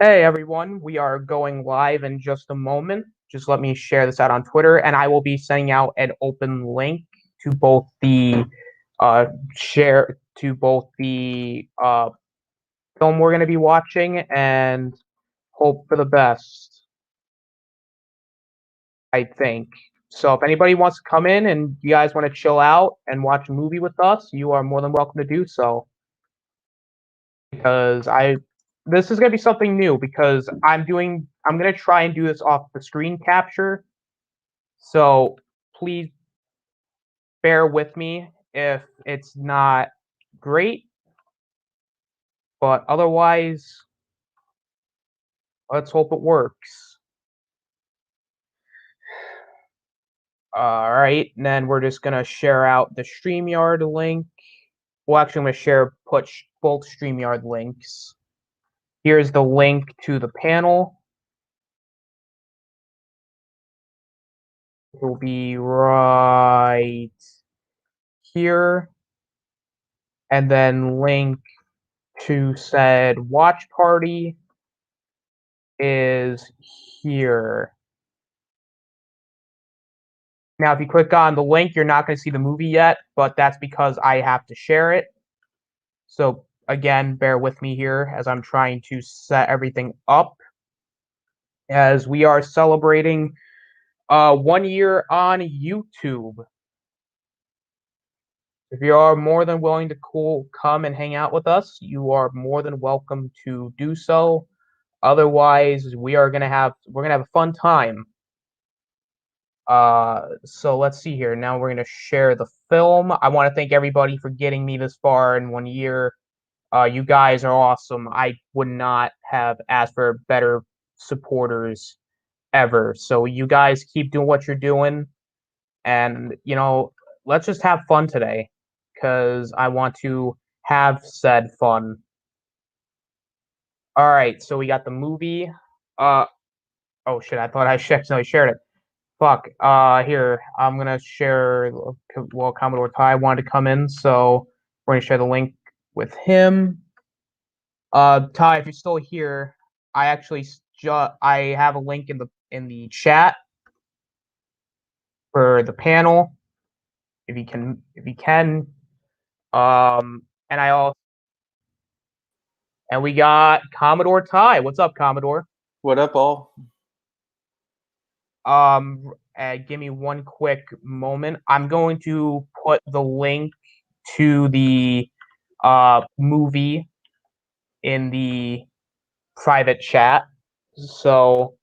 Hey everyone, we are going live in just a moment. Just let me share this out on Twitter, and I will be sending out an open link to both the uh, share to both the film we're going to be watching and hope for the best, I think. So if anybody wants to come in and you guys want to chill out and watch a movie with us, you are more than welcome to do so. Because I this is gonna be something new because I'm gonna try and do this off the screen capture. So please bear with me if it's not great, but otherwise let's hope it works. All right, and then we're just gonna share out the StreamYard link. Well, actually, I'm gonna both StreamYard links. Here's the link to the panel. It will be right here, and then link to said watch party is here. Now, if you click on the link, you're not going to see the movie yet, but that's because I have to share it. So again, bear with me here as I'm trying to set everything up as we are celebrating 1 year on YouTube. If you are more than willing to come and hang out with us, you are more than welcome to do so. Otherwise, we're gonna have a fun time. So let's see here. Now we're gonna share the film. I want to thank everybody for getting me this far in 1 year. You guys are awesome. I would not have asked for better supporters ever. So you guys keep doing what you're doing, and let's just have fun today, because I want to have said fun. All right, so we got the movie. Uh, oh shit! I thought I accidentally shared it. Fuck. Here, I'm gonna share. Well, Commodore Ty wanted to come in, so we're gonna share the link with him. Ty, if you're still here, I actually I have a link in the chat for the panel. If you can. And I also and we got Commodore Ty. What's up, Commodore? What up, all? Give me one quick moment. I'm going to put the link to the movie in the private chat. So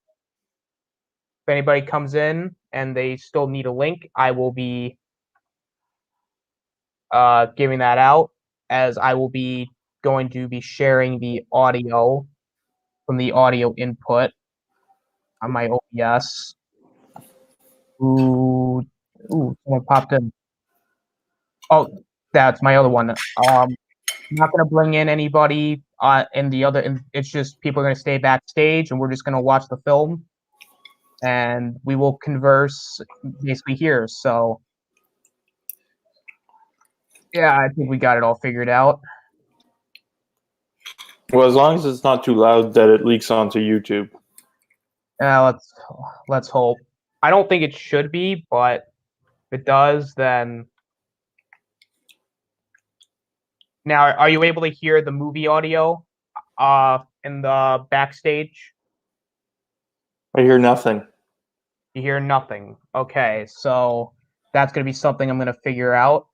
if anybody comes in and they still need a link, I will be giving that out, as I will be going to be sharing the audio from the audio input on my OBS. Someone popped in. Oh, that's my other one. I'm not gonna bring in anybody in the other. It's just people are gonna stay backstage, and we're just gonna watch the film, and we will converse basically here. So yeah, I think we got it all figured out. Well, as long as it's not too loud that it leaks onto YouTube. Let's hope. I don't think it should be, but if it does, then now are you able to hear the movie audio in the backstage? I hear nothing. You hear nothing. Okay, so that's gonna be something I'm gonna figure out.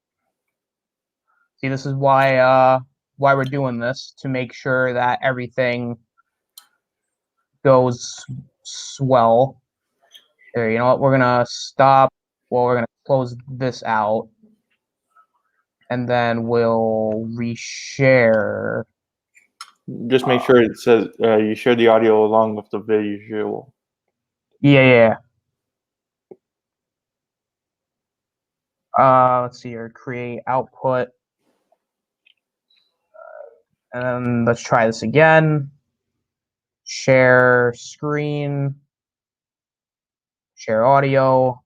See, this is why we're doing this, to make sure that everything goes swell. Here, you know what? We're gonna stop. Well, we're gonna close this out, and then we'll reshare. Just make sure it says you share the audio along with the visual. Yeah. Let's see here. Create output, and then let's try this again. Share screen. Share audio.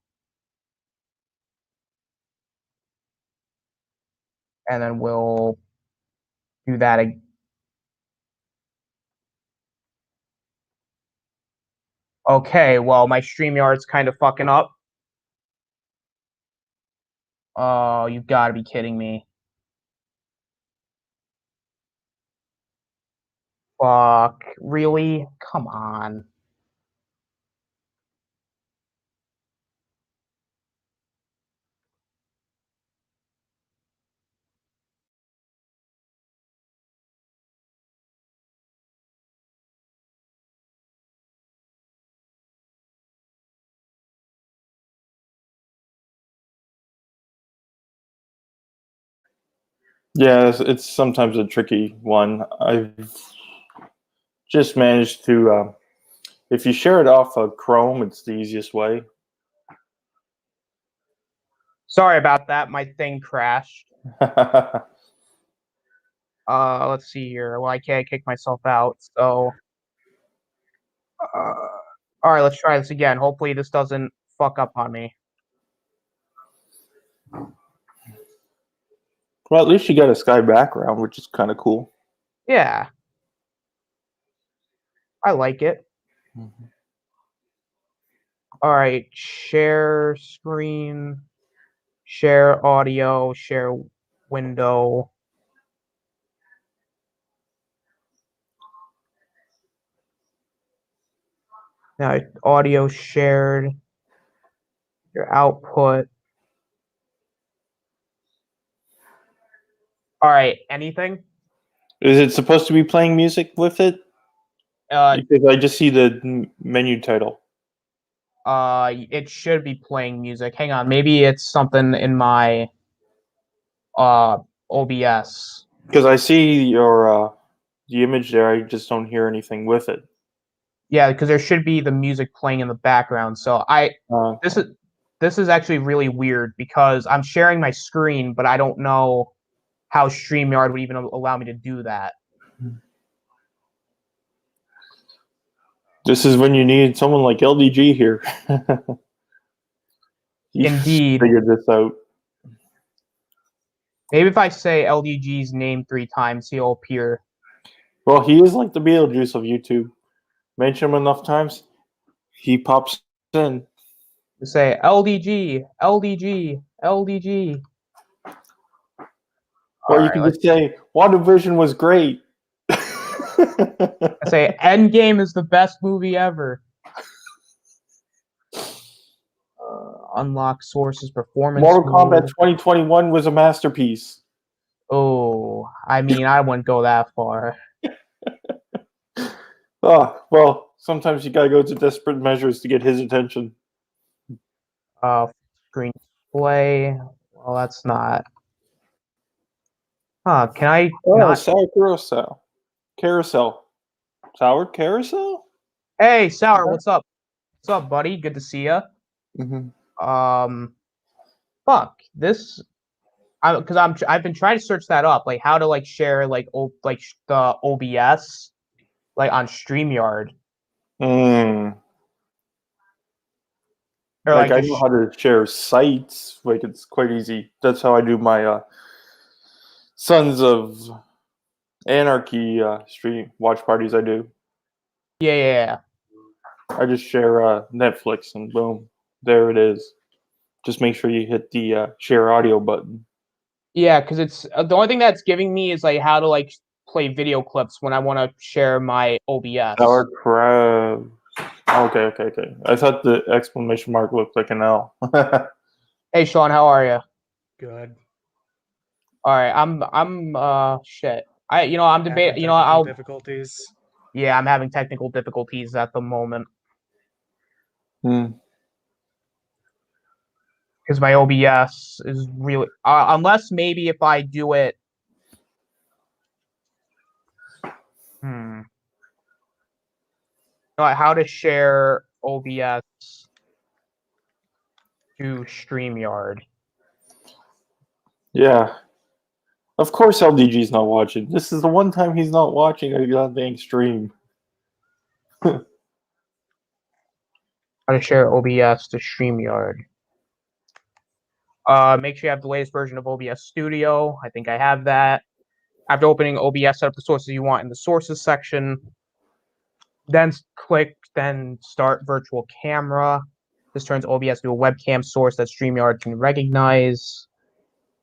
And then we'll do that again. Okay, well, my StreamYard's kind of fucking up. Oh, you gotta be kidding me. Fuck, really? Come on. Yeah, it's sometimes a tricky one. I've just managed to, if you share it off of Chrome, it's the easiest way. Sorry about that. My thing crashed. Let's see here. Well, I can't kick myself out, so all right, let's try this again. Hopefully this doesn't fuck up on me. Well, at least you got a sky background, which is kind of cool. Yeah, I like it. All right, share screen, share audio, share window. Now audio shared, your output. All right, anything? Is it supposed to be playing music with it? Uh, Because I just see the menu title. it should be playing music. Hang on, maybe it's something in my OBS. Because I see your the image there, I just don't hear anything with it. Yeah, because there should be the music playing in the background. So this Okay. is this is actually really weird because I'm sharing my screen, but I don't know how StreamYard would even allow me to do that. This is when you need someone like LDG here. He Indeed. figured this out. Maybe if I say LDG's name 3 times, he'll appear. Well, he is like the Beetlejuice of YouTube. Mention him enough times, he pops in. Say LDG, LDG, LDG. All Or you right, can let's just say, WandaVision was great. I say Endgame is the best movie ever. Unlock sources, performance Mortal Kombat mode. 2021 was a masterpiece. Oh, I mean, I wouldn't go that far. Oh, well, sometimes you gotta go to desperate measures to get his attention. Uh, Screen display. Well, that's not. Huh? Can I Oh, not? sour carousel. Carousel. Sour carousel? Hey, Sour, what's up? What's up, buddy? Good to see you. Mm-hmm. Um, fuck this. I've been trying to search that up, like how to like share the OBS like on StreamYard Mm. or Like like I know just how to share sites. Like it's quite easy. That's how I do my Sons of Anarchy stream watch parties. I do. yeah. I just share Netflix and boom, there it is. Just make sure you hit the share audio button. Yeah, because it's the only thing that's giving me is like how to like play video clips when I want to share my OBS. Sour crab. Okay. I thought the exclamation mark looked like an L. Hey, Sean, how are you? Good. All right, I'm shit. I'm Having debating. technical difficulties. Yeah, I'm having technical difficulties at the moment Hmm. because my OBS is really unless maybe if I do it. Hmm. How to share OBS to StreamYard. Yeah. Of course LDG's not watching. This is the one time he's not watching a goddamn stream. How to share OBS to StreamYard. Make sure you have the latest version of OBS Studio. I think I have that. After opening OBS, set up the sources you want in the sources section. Then then start virtual camera. This turns OBS to a webcam source that StreamYard can recognize.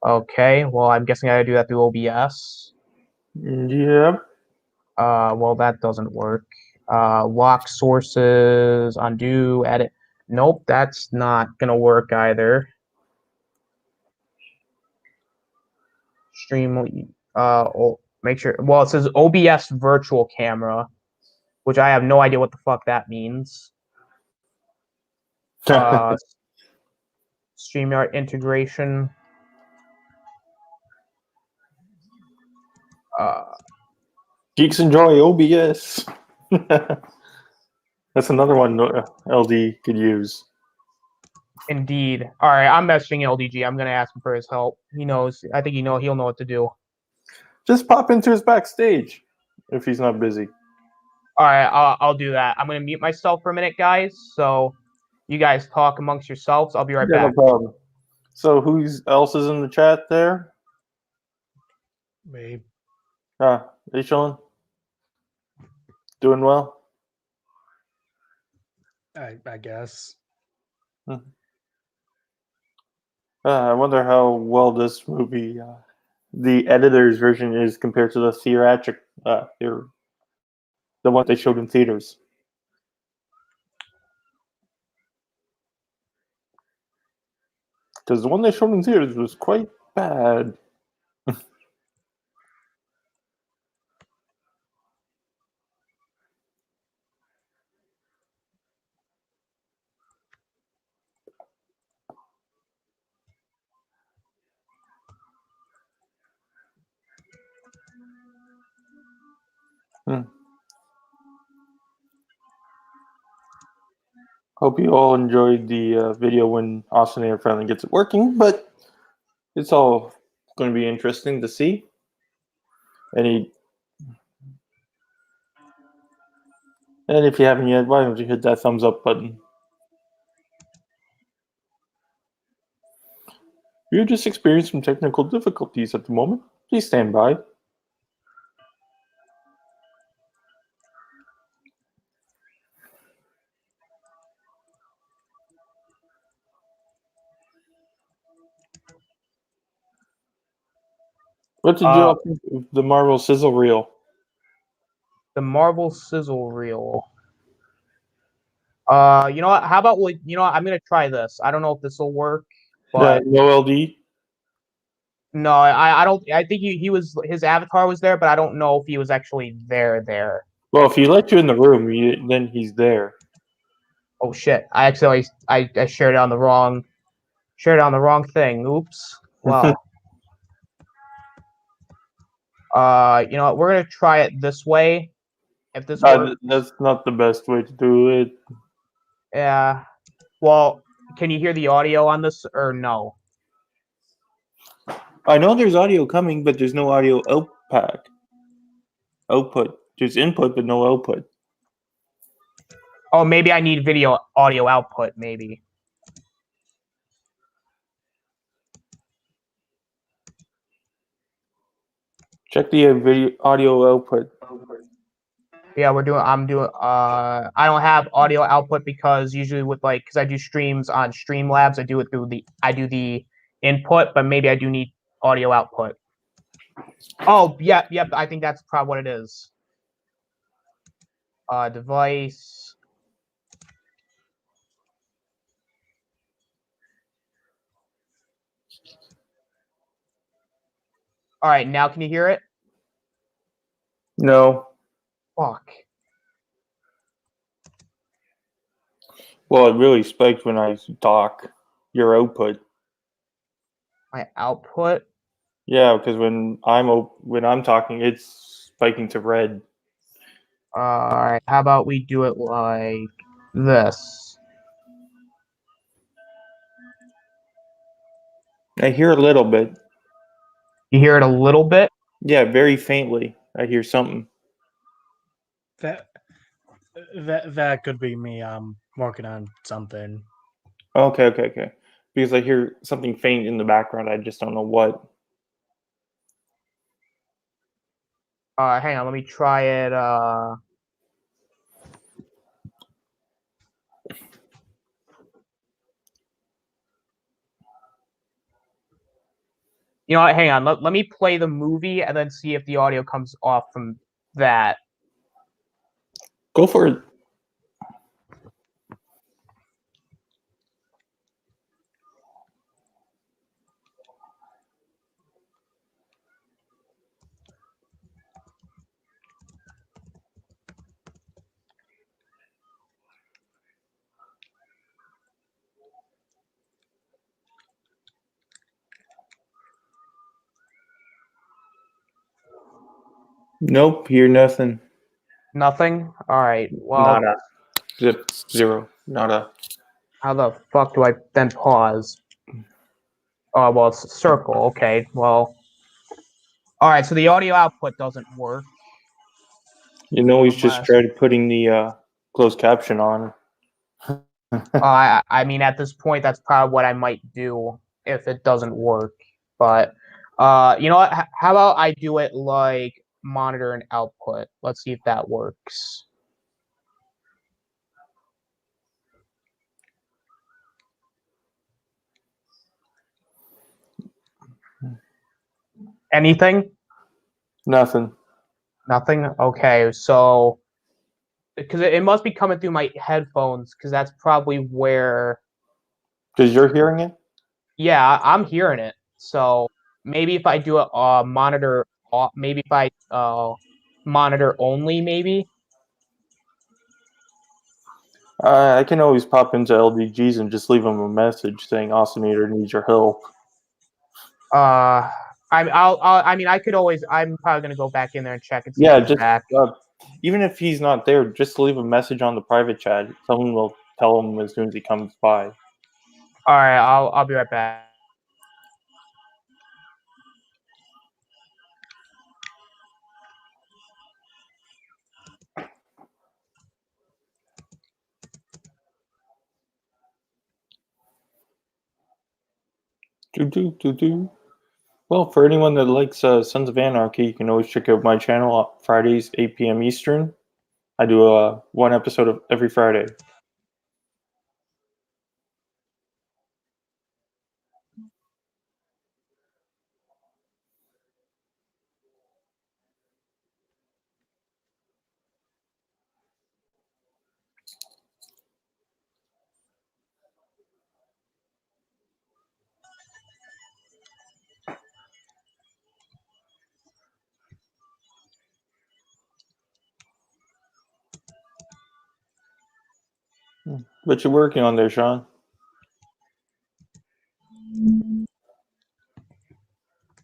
Okay, well, I'm guessing I gotta do that through OBS. Yep. Well, that doesn't work. Lock sources, undo, edit. Nope, that's not gonna work either. Stream, make sure. Well, it says OBS virtual camera, which I have no idea what the fuck that means. StreamYard integration. Geeks enjoy OBS. That's another one LD could use. Indeed. All right, I'm messaging LDG. I'm gonna ask him for his help. He knows. I think he'll know what to do. Just pop into his backstage if he's not busy. All right, I'll do that. I'm gonna mute myself for a minute, guys. So you guys talk amongst yourselves. I'll be right back. No problem. So who else is in the chat there? Me. Hey, Sean. Doing well? I guess. I wonder how well this movie, the editor's version, is compared to the theatric, the one they showed in theaters. Because the one they showed in theaters was quite bad. Hope you all enjoyed the video when Austin Air finally gets it working, but it's all going to be interesting to see. And if you haven't yet, why don't you hit that thumbs up button? You're just experiencing some technical difficulties at the moment. Please stand by. What did you all think of the Marvel sizzle reel? The Marvel sizzle reel. You know what? How about I'm gonna try this. I don't know if this will work, but No LD. no, I don't. I think his avatar was there, but I don't know if he was actually there. Well, if he let you in the room, then he's there. Oh shit! I shared it on the wrong thing. Oops. Wow. You know what? We're gonna try it this way. If this works. That's not the best way to do it. Yeah. Well, can you hear the audio on this or no? I know there's audio coming, but there's no audio output. There's input, but no output. Oh, maybe I need audio output, maybe. Check the video audio output. Yeah, I don't have audio output because usually because I do streams on Streamlabs, I do the input, but maybe I do need audio output. Oh, yep, I think that's probably what it is. Device. All right, now can you hear it? No. Fuck. Well, it really spiked when I talk. Your output. My output? Yeah, because when I'm talking, it's spiking to red. All right, how about we do it like this? I hear a little bit. You hear it a little bit? Yeah, very faintly. I hear something. That could be me. I'm working on something. Okay. Because I hear something faint in the background. I just don't know what. Hang on, let me try it. You know what? Hang on. Let me play the movie and then see if the audio comes off from that. Go for it. Nope, hear nothing. Nothing? Alright, well, Nada. Zip. Zero. Nada. how the fuck do I then pause? Oh, well, it's a circle. Okay, well. Alright, so the audio output doesn't work. You know, he's just Unless. tried putting the closed caption on. I mean, at this point, that's probably what I might do if it doesn't work. But, you know what? How about I do it like monitor and output? Let's see if that works. Anything? Nothing. Nothing? Okay, so because it must be coming through my headphones because that's probably where. Because you're hearing it? Yeah, I'm hearing it. So maybe if I do a monitor, maybe if I monitor only, maybe. I can always pop into LDGs and just leave them a message saying Oceanator needs your help. I mean, I could always. I'm probably gonna go back in there and check and see Yeah, if he's just back. even if he's not there, just leave a message on the private chat. Someone will tell him as soon as he comes by. All right, I'll be right back. Do. Well, for anyone that likes Sons of Anarchy, you can always check out my channel on Fridays, 8 p.m. Eastern. I do one episode of every Friday. What you working on there, Sean?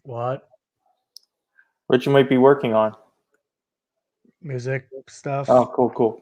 What? What you might be working on? Music stuff? Oh, cool.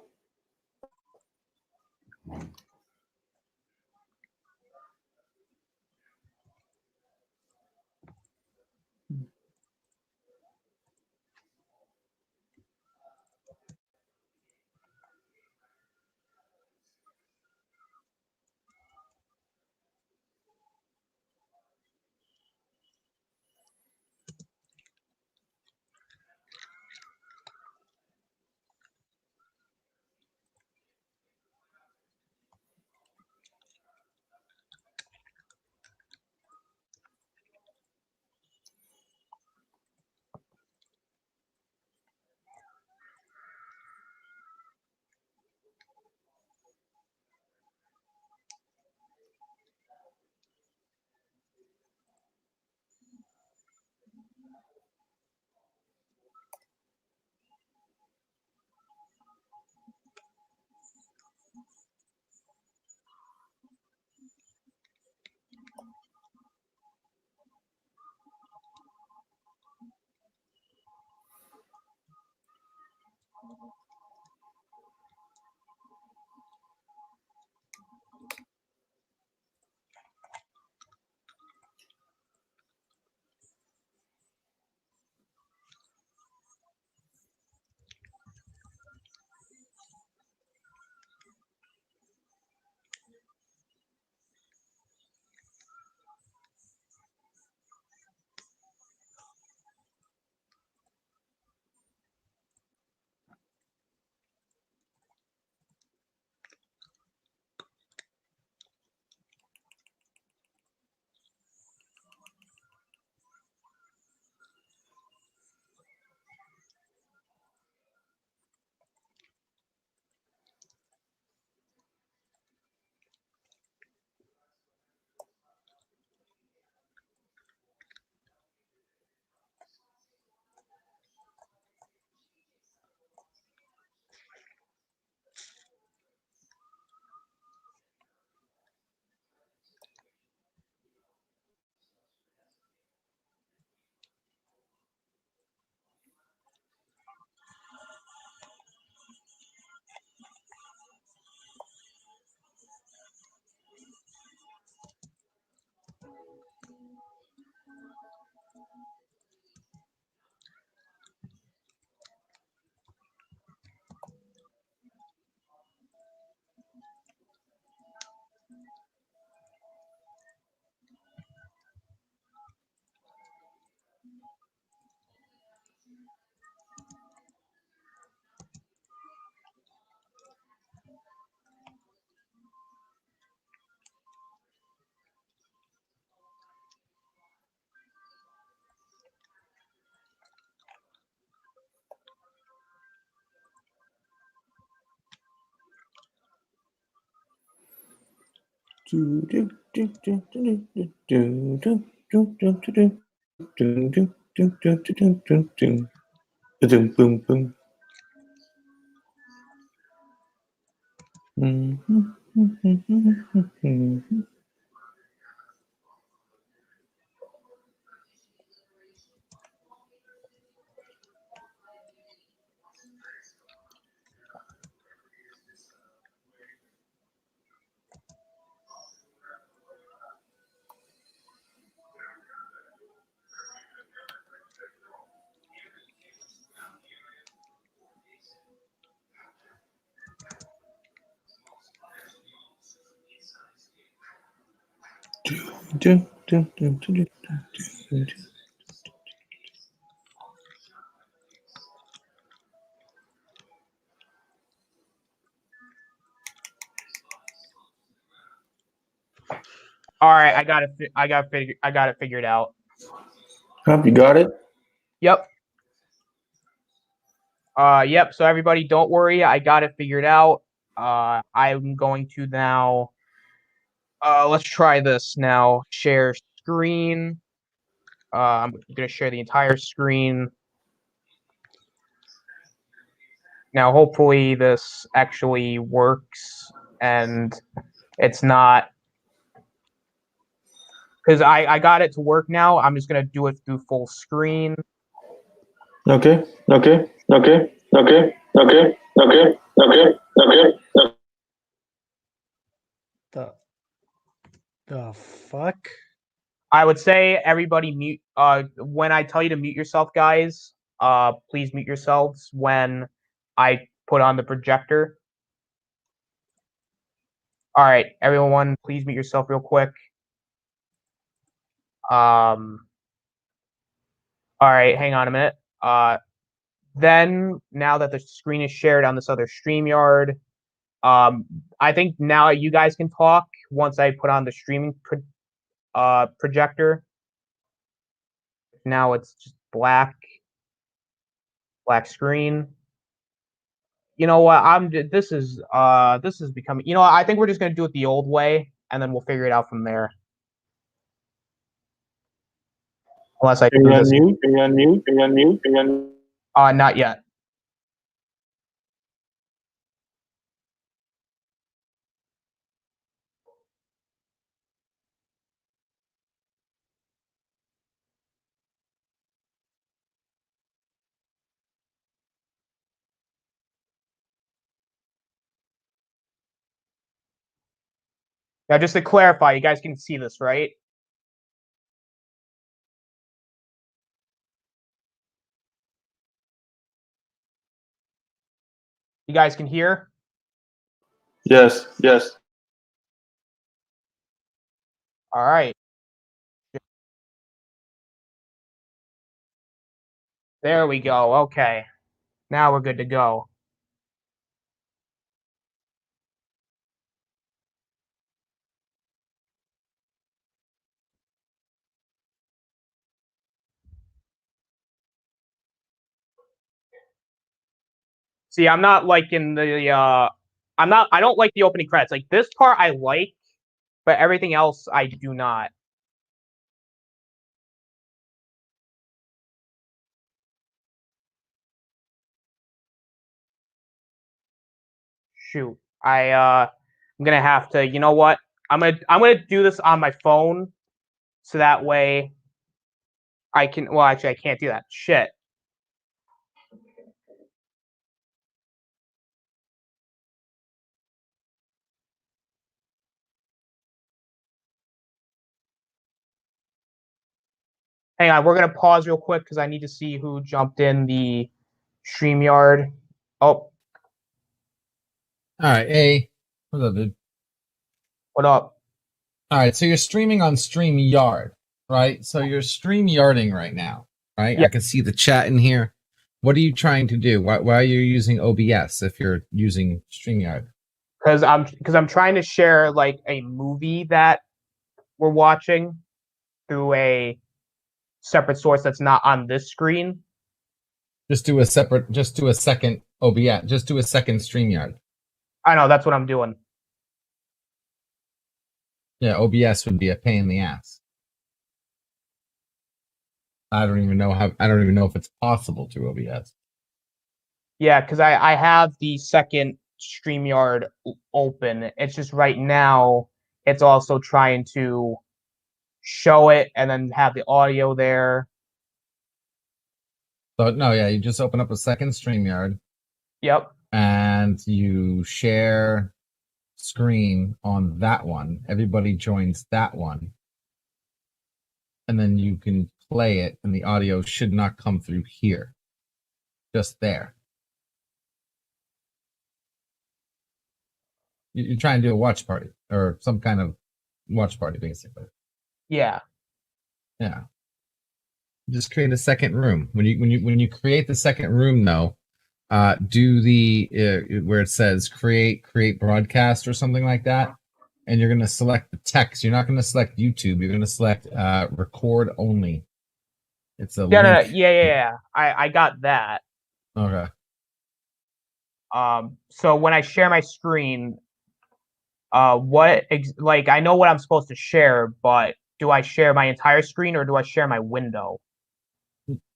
All right, I got it. I got it figured out. You got it? Yep. Yep. So everybody, don't worry. I got it figured out. I'm going to now. Let's try this now. Share screen. I'm gonna share the entire screen. Now, hopefully, this actually works and it's not because I got it to work now. I'm just gonna do it through full screen. Okay. The fuck? I would say everybody mute. When I tell you to mute yourself, guys, please mute yourselves when I put on the projector. All right, everyone, please mute yourself real quick. All right, hang on a minute. Then now that the screen is shared on this other StreamYard, I think now you guys can talk once I put on the streaming projector. Now it's just black screen. You know what? This is becoming. You know, I think we're just gonna do it the old way, and then we'll figure it out from there. Unless I do this. Not yet. Now, just to clarify, you guys can see this, right? You guys can hear? Yes. All right. There we go. Okay. Now we're good to go. See, I'm not liking the I don't like the opening credits. Like this part I like, but everything else I do not. Shoot. I'm gonna have to, you know what? I'm gonna do this on my phone so that way I can well actually I can't do that. Shit. Hang on, we're gonna pause real quick because I need to see who jumped in the StreamYard. Oh, All right, hey, what's up, dude? what up? All right, so you're streaming on StreamYard, right? So you're StreamYarding right now, right? Yeah. I can see the chat in here. What are you trying to do? Why are you using OBS if you're using StreamYard? Because I'm trying to share like a movie that we're watching through a separate source that's not on this screen. Just do a second OBS, just do a second StreamYard. I know that's what I'm doing. Yeah, OBS would be a pain in the ass. I don't even know if it's possible through OBS. Yeah, because I have the second StreamYard open. It's just right now it's also trying to show it and then have the audio there. So no, yeah, you just open up a second StreamYard Yep. and you share screen on that one. Everybody joins that one. And then you can play it and the audio should not come through here. Just there. You're trying to do a watch party or some kind of watch party, basically. Yeah. Yeah. Just create a second room. When you create the second room, though, do the where it says create broadcast or something like that, and you're gonna select the text. You're not gonna select YouTube. You're gonna select record only. It's a Yeah, link. yeah. I got that. Okay. So when I share my screen, like I know what I'm supposed to share, but do I share my entire screen or do I share my window?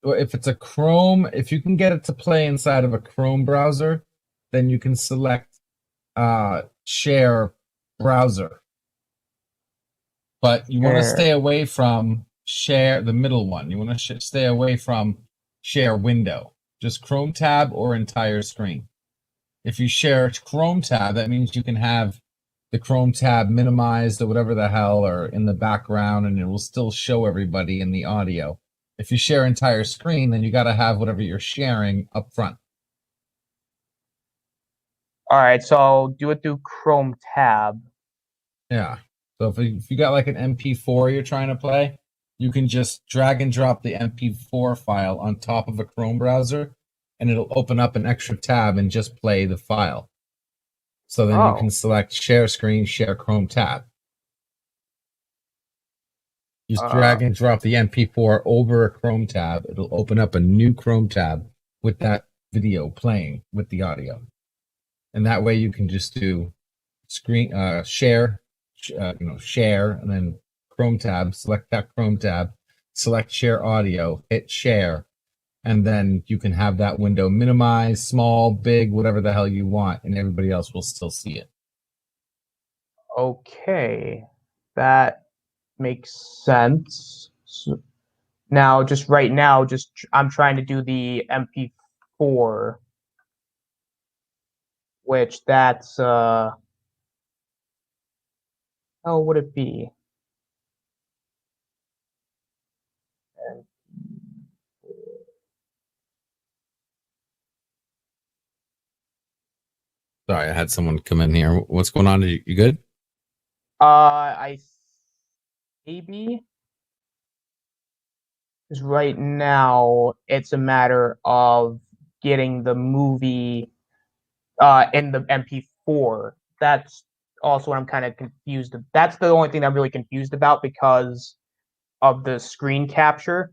If it's a Chrome, if you can get it to play inside of a Chrome browser, then you can select share browser. But you want to stay away from share the middle one. You want to stay away from share window. Just Chrome tab or entire screen. If you share Chrome tab, that means you can have the Chrome tab minimized or whatever the hell or in the background, and it will still show everybody in the audio. If you share entire screen, then you got to have whatever you're sharing up front. All right, so I'll do it through Chrome tab. Yeah. So if you got like an MP4 you're trying to play, you can just drag and drop the MP4 file on top of a Chrome browser, and it'll open up an extra tab and just play the file. So then you can select share screen, share Chrome tab. Just drag and drop the MP4 over a Chrome tab. It'll open up a new Chrome tab with that video playing with the audio. And that way you can just do screen share, share, and then Chrome tab, select that Chrome tab, select share audio, hit share, and then you can have that window minimized, small, big, whatever the hell you want, and everybody else will still see it. Okay, that makes sense. So now, just right now, I'm trying to do the MP4, which that's how would it be? Sorry, I had someone come in here. What's going on? You good? I maybe because right now it's a matter of getting the movie in the MP4. That's also what I'm kind of confused. That's the only thing I'm really confused about because of the screen capture.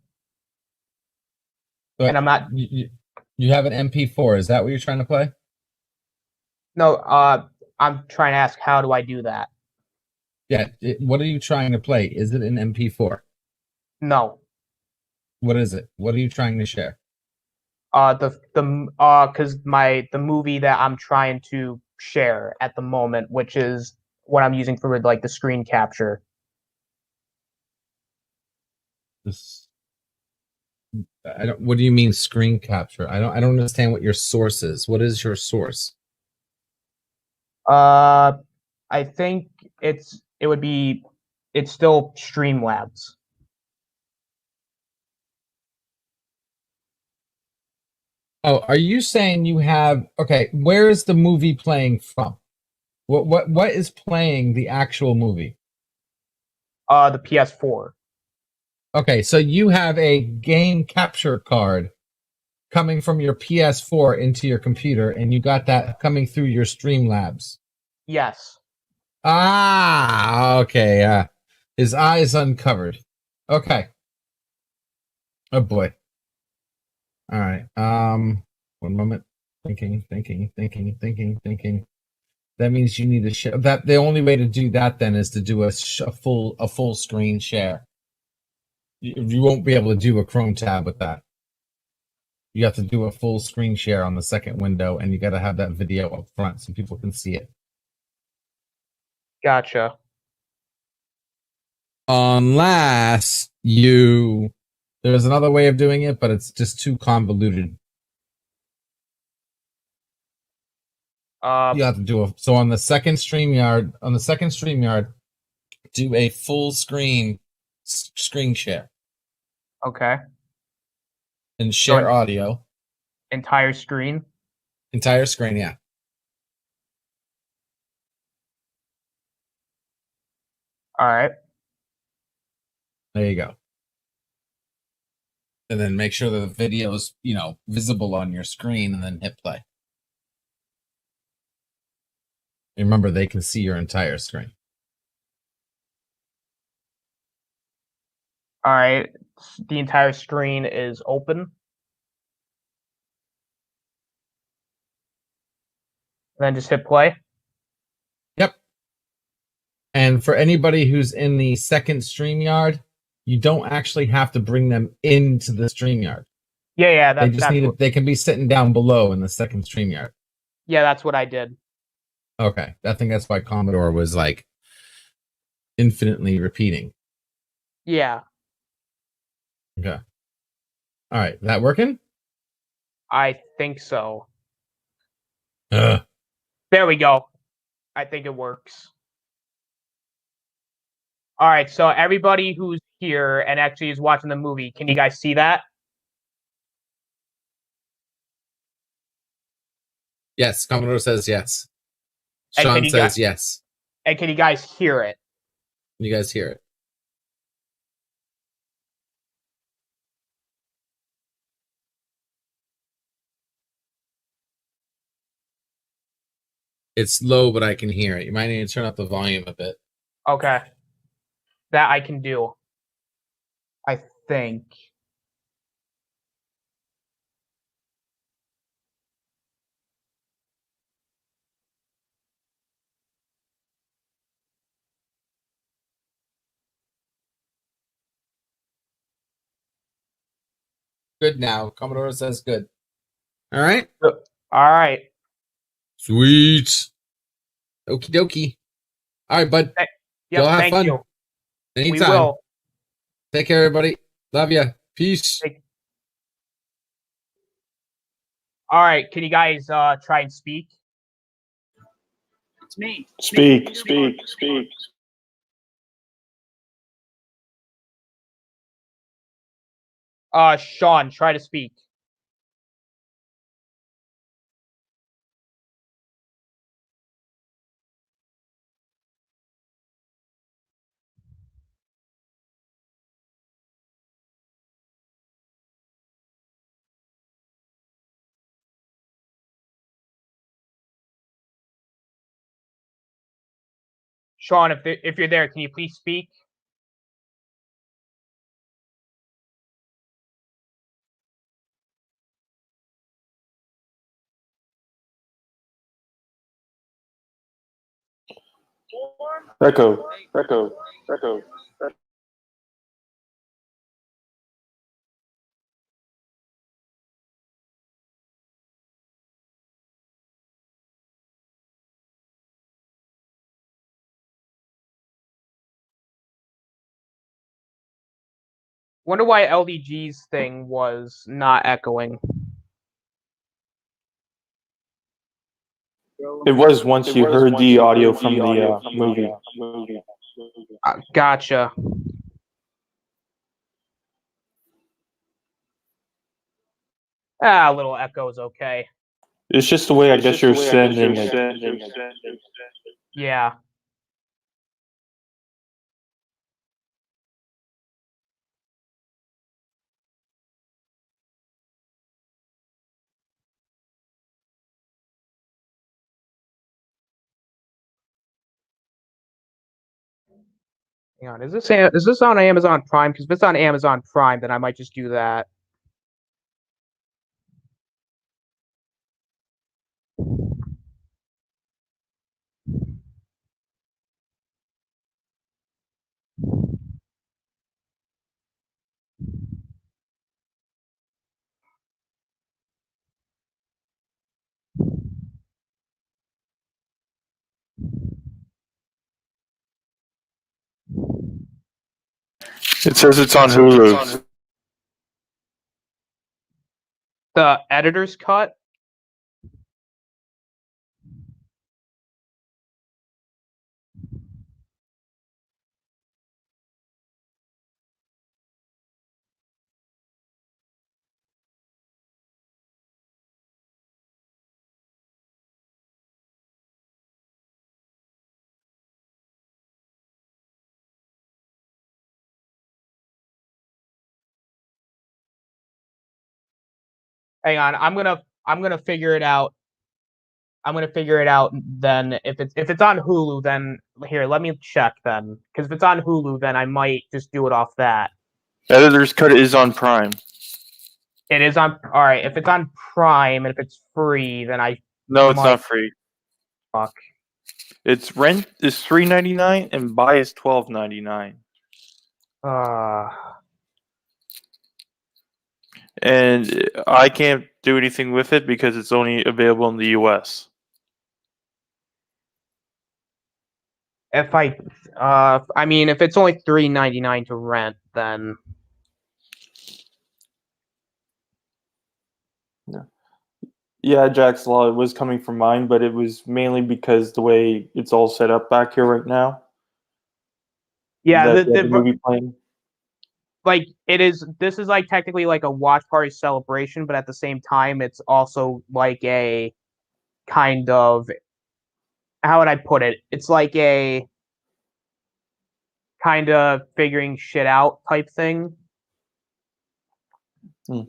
But and I'm not. You have an MP4. Is that what you're trying to play? No, I'm trying to ask how do I do that? Yeah. What are you trying to play? Is it an MP4? No. What is it? What are you trying to share? Because the movie that I'm trying to share at the moment, which is what I'm using for like the screen capture. This. I don't. What do you mean screen capture? I don't understand what your source is. What is your source? I think it's still Streamlabs. Oh, are you saying you have? Okay, where is the movie playing from? What is playing the actual movie? The PS4. Okay, so you have a game capture card coming from your PS4 into your computer, and you got that coming through your Streamlabs. Yes. Ah, okay. His eyes uncovered. Okay. Oh boy. All right. One moment. Thinking. that means you need to share that. The only way to do that then is to do a full screen share. You won't be able to do a Chrome tab with that. You have to do a full screen share on the second window, and you got to have that video up front so people can see it. Gotcha. Unless there's another way of doing it, but it's just too convoluted. You have to do so on the second StreamYard. Do a full screen share. Okay. And share audio. Entire screen? Entire screen, yeah. All right. There you go. And then make sure that the video's, visible on your screen, and then hit play. Remember, they can see your entire screen. All right. The entire screen is open. Then just hit play. Yep. And for anybody who's in the second StreamYard, you don't actually have to bring them into the StreamYard. Yeah. They can be sitting down below in the second StreamYard. Yeah, that's what I did. Okay. I think that's why Commodore was like infinitely repeating. Yeah. Okay. All right. That working? I think so. Ugh. There we go. I think it works. All right. So everybody who's here and actually is watching the movie, can you guys see that? Yes. Commodore says yes. And Sean says yes. And can you guys hear it? You guys hear it? It's low, but I can hear it. You might need to turn up the volume a bit. Okay. That I can do. I think. Good now. Commodore says good. All right. All right. Sweet. Okie dokie. All right, bud. Yep, Go have thank fun. you. Anytime. We will. Take care, everybody. Love ya. Peace. All right. Can you guys try and speak? It's me. Speak. Sean, try to speak. Sean, if you're there, can you please speak? Echo. Wonder why LDG's thing was not echoing. It was once you heard the audio from the movie. Gotcha. A little echo is okay. It's just the way I guess you're sending it. Yeah. Hang on, is this on Amazon Prime? Because if it's on Amazon Prime, then I might just do that. It says it's on Hulu. The editor's cut? Hang on, I'm gonna figure it out. I'm gonna figure it out then. If it's on Hulu, then here, let me check then. Because if it's on Hulu, then I might just do it off that. Editor's cut is on Prime. It is on. All right, if it's on Prime and if it's free, then I No, it's might. not free. Fuck. Its rent is $3.99 and buy is $12.99. And I can't do anything with it because it's only available in the US. If I mean, if it's only $3.99 to rent, then Yeah, Jack's Law, it was coming from mine, but it was mainly because the way it's all set up back here right now. yeah, The movie playing. like it is. This is like technically like a watch party celebration, but at the same time, it's also like a kind of, how would I put it? It's like a kind of figuring shit out type thing. Hmm.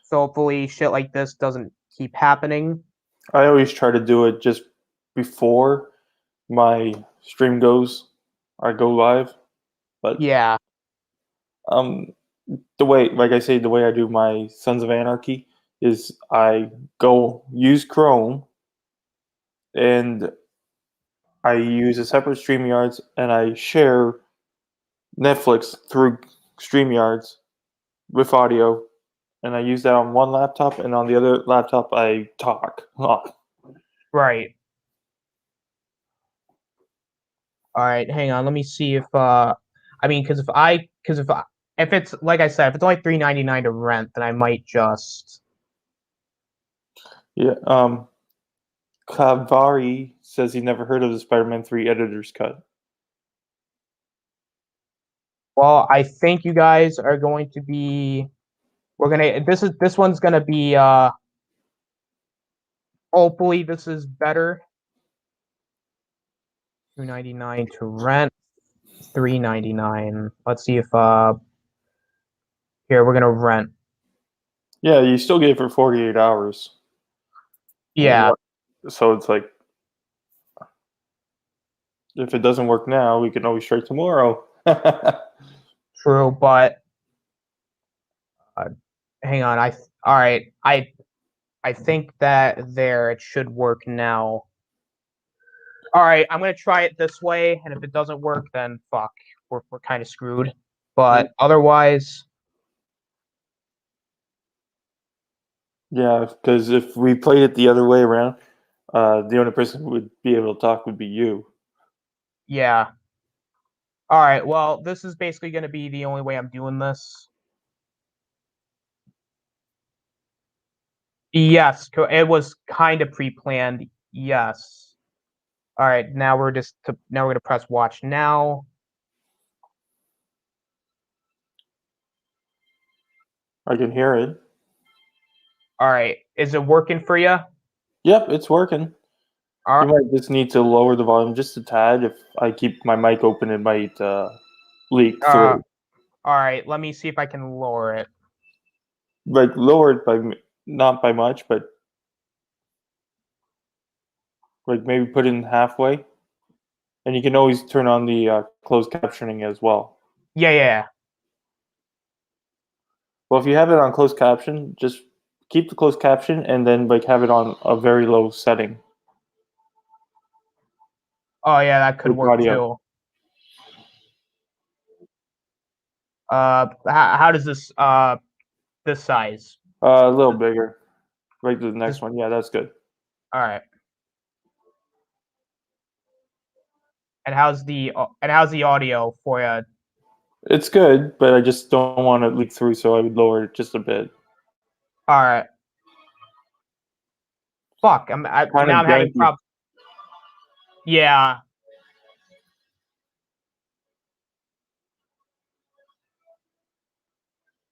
So hopefully shit like this doesn't keep happening. I always try to do it just before my stream goes. I go live, but Yeah, the way, like I say, the way I do my Sons of Anarchy is I go use Chrome and I use a separate StreamYards and I share Netflix through StreamYards with audio, and I use that on one laptop, and on the other laptop I talk. right. All right, hang on. Let me see if I mean, if it's like I said, if it's only $3.99 to rent, then I might just. Yeah. Kavari says he never heard of the Spider-Man 3 editor's cut. Well, I think you guys are going to be. We're gonna. This one's gonna be. Hopefully, this is better. $2.99 to rent. $3.99. Let's see if here we're gonna rent. Yeah, you still get it for 48 hours. Yeah, So it's like, if it doesn't work now, we can always try tomorrow. true, but hang on. All right. I think that there it should work now. All right, I'm gonna try it this way, and if it doesn't work, then fuck, we're kind of screwed. But otherwise, Yeah, because if we played it the other way around, the only person who would be able to talk would be you. yeah. All right, well, this is basically gonna be the only way I'm doing this. Yes, it was kind of pre-planned. Yes. All right, now we're gonna press watch now. I can hear it. All right, is it working for you? Yep, it's working. All You right. might just need to lower the volume just a tad. If I keep my mic open, it might leak through. All right, let me see if I can lower it. Like lower it by not by much, but like maybe put in halfway. And you can always turn on the closed captioning as well. Yeah. Well, if you have it on closed caption, just keep the closed caption and then like have it on a very low setting. Oh yeah, that could With work audio. too. How does this size? A little bigger. Right to the next one. Yeah, that's good. All right. And how's the audio for you? It's good, but I just don't want it leak through, so I would lower it just a bit. All right. Fuck. Kind Now of I'm having janky. problems. Yeah.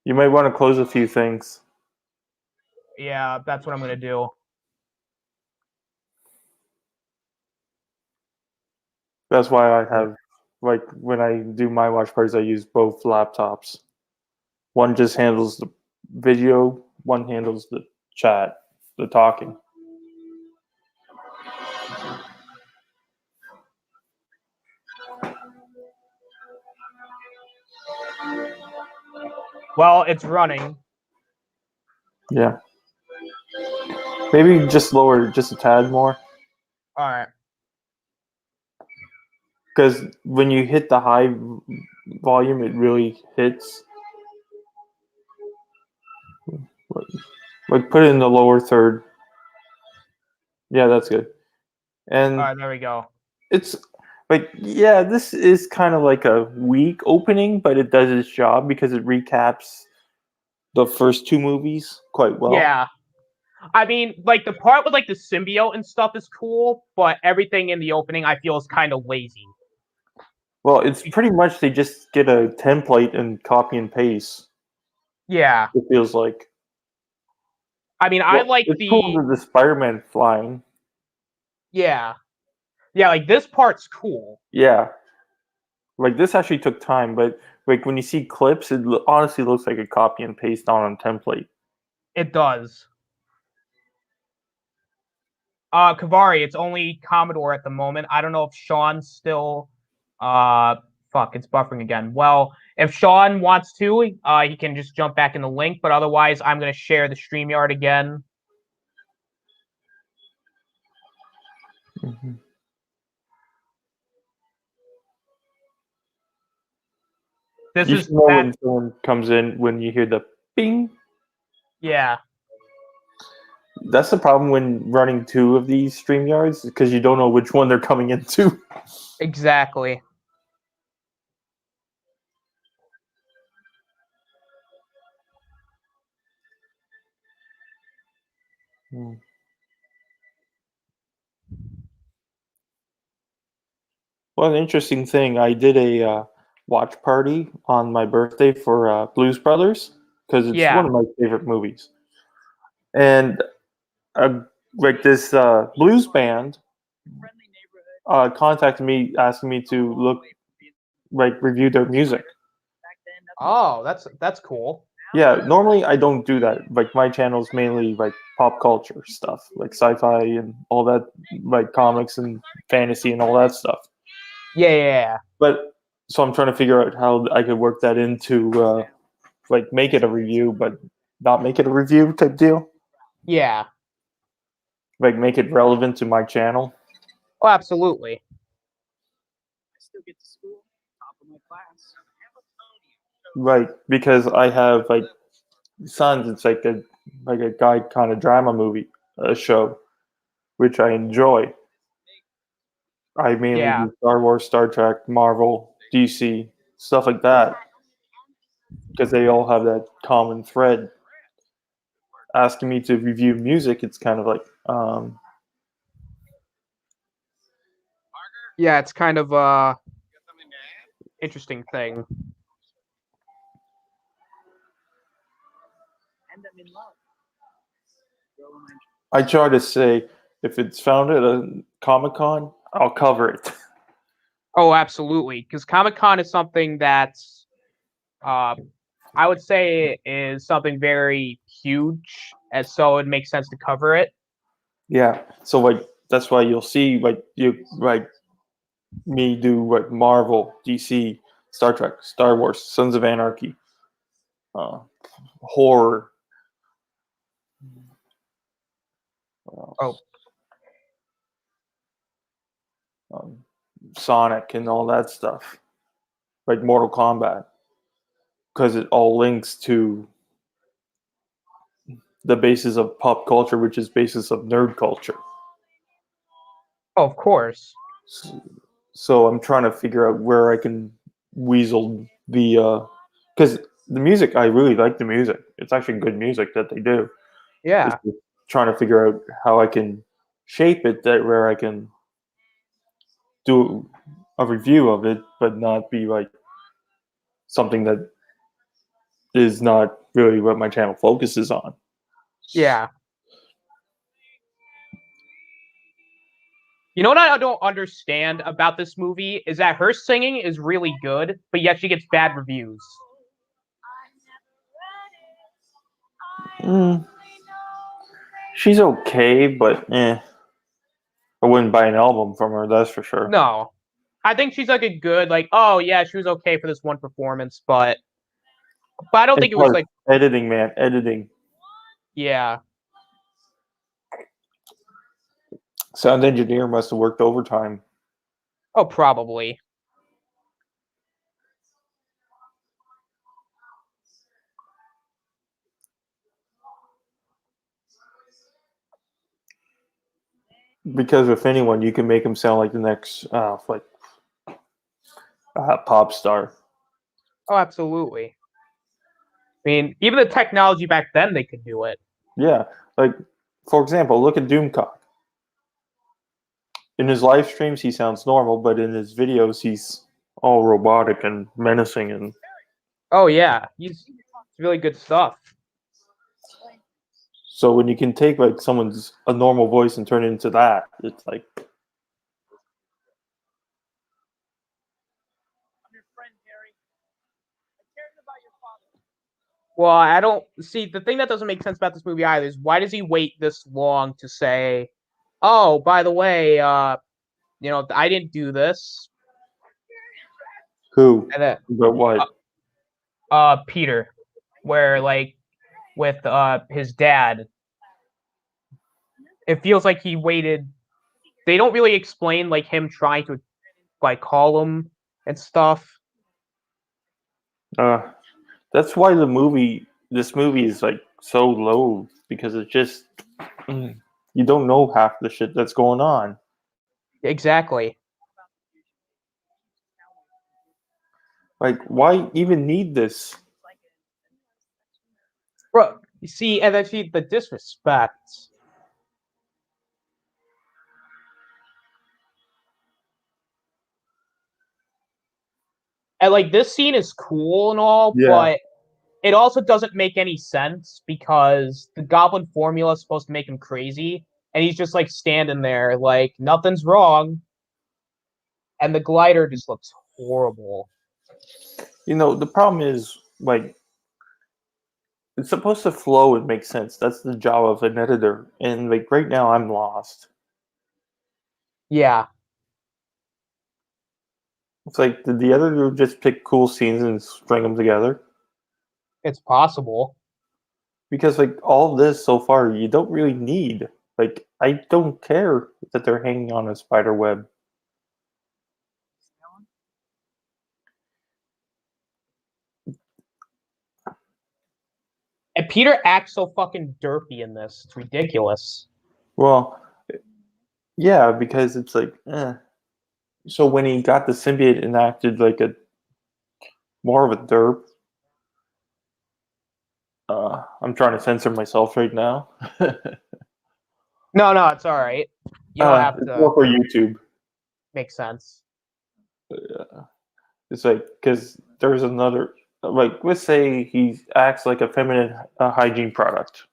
You might want to close a few things. Yeah, that's what I'm gonna do. That's why I have, like, when I do my watch parties, I use both laptops. One just handles the video, one handles the chat, the talking. Well, it's running. Yeah. Maybe just lower just a tad more. All right. Because when you hit the high volume, it really hits. Like, put it in the lower third. Yeah, that's good. And All right. There we go. it's like, yeah, this is kind of like a weak opening, but it does its job because it recaps the first two movies quite well. Yeah. I mean, like the part with like the symbiote and stuff is cool, but everything in the opening I feel is kind of lazy. Well, it's pretty much they just get a template and copy and paste. Yeah. It feels like. I mean, I Well, like it's cool with the Spider-Man flying. Yeah. Yeah, like this part's cool. Yeah. Like, this actually took time, but like when you see clips, it honestly looks like a copy and paste on a template. It does. Kavari, it's only Commodore at the moment. I don't know if Sean's still fuck, it's buffering again. Well, if Sean wants to, he can just jump back in the link, but otherwise I'm gonna share the StreamYard again. Mm-hmm. This You is should know that when someone comes in when you hear the bing. yeah. That's the problem when running two of these StreamYards, because you don't know which one they're coming into. Exactly. Well, an interesting thing, I did a watch party on my birthday for Blues Brothers, because it's Yeah. one of my favorite movies. And uh, like this blues band contacted me asking me to review their music. Oh, that's cool. Yeah, normally I don't do that. Like, my channel is mainly like pop culture stuff, like sci-fi and all that, like comics and fantasy and all that stuff. Yeah. But so I'm trying to figure out how I could work that into like make it a review, but not make it a review type deal. Yeah. Like, make it relevant to my channel. Oh, absolutely. Right, because I have like Sons. It's like a guy kind of drama movie, show, which I enjoy. I mainly Yeah. do Star Wars, Star Trek, Marvel, DC, stuff like that, because they all have that common thread. Asking me to review music, it's kind of like, Yeah, it's kind of interesting thing. I try to say, if it's found at a Comic-Con, I'll cover it. Oh, absolutely. Because Comic-Con is something that's, I would say, is something very huge, and so it makes sense to cover it. Yeah, so like that's why you'll see me do like Marvel, DC, Star Trek, Star Wars, Sons of Anarchy, horror. Oh. Sonic and all that stuff, like Mortal Kombat, because it all links to the basis of pop culture, which is basis of nerd culture. Oh, of course. So I'm trying to figure out where I can weasel because the music, I really like the music. It's actually good music that they do. Yeah. Just trying to figure out how I can shape it that where I can do a review of it, but not be like something that is not really what my channel focuses on. Yeah. You know what I don't understand about this movie is that her singing is really good, but yet she gets bad reviews. She's okay, but I wouldn't buy an album from her, that's for sure. No. I think she's like a good, like, oh yeah, she was okay for this one performance, but I don't think it was like editing, man, editing. Yeah. Sound engineer must have worked overtime. Oh, probably. Because if anyone, you can make him sound like the next pop star. Oh, absolutely. I mean, even the technology back then, they could do it. Yeah, like for example, look at Doomcock. In his live streams, he sounds normal, but in his videos, he's all robotic and menacing. And oh yeah, it's really good stuff. so when you can take like someone's a normal voice and turn it into that, it's like. Well, I don't see the thing that doesn't make sense about this movie either is why does he wait this long to say, "Oh, by the way, I didn't do this." Who? And then, But what? Peter, where like with his dad, it feels like he waited. They don't really explain like him trying to like call him and stuff. That's why this movie is like so low because it's just you don't know half the shit that's going on. Exactly. Like, why even need this? Bro, you see, and then the disrespect. And like this scene is cool and all, Yeah. but it also doesn't make any sense because the goblin formula is supposed to make him crazy, and he's just like standing there like nothing's wrong. And the glider just looks horrible. You know, the problem is like it's supposed to flow and make sense. That's the job of an editor. And like right now I'm lost. Yeah. It's like, did the editor just pick cool scenes and string them together? It's possible. Because like all this so far you don't really need. Like, I don't care that they're hanging on a spider web. And Peter acts so fucking derpy in this. It's ridiculous. Well, yeah, because it's like, So when he got the symbiote and acted like a more of a derp, I'm trying to censor myself right now. No, it's all right. You don't have It's to. more for YouTube. Make sense. It's like because there's another like let's say he acts like a feminine hygiene product.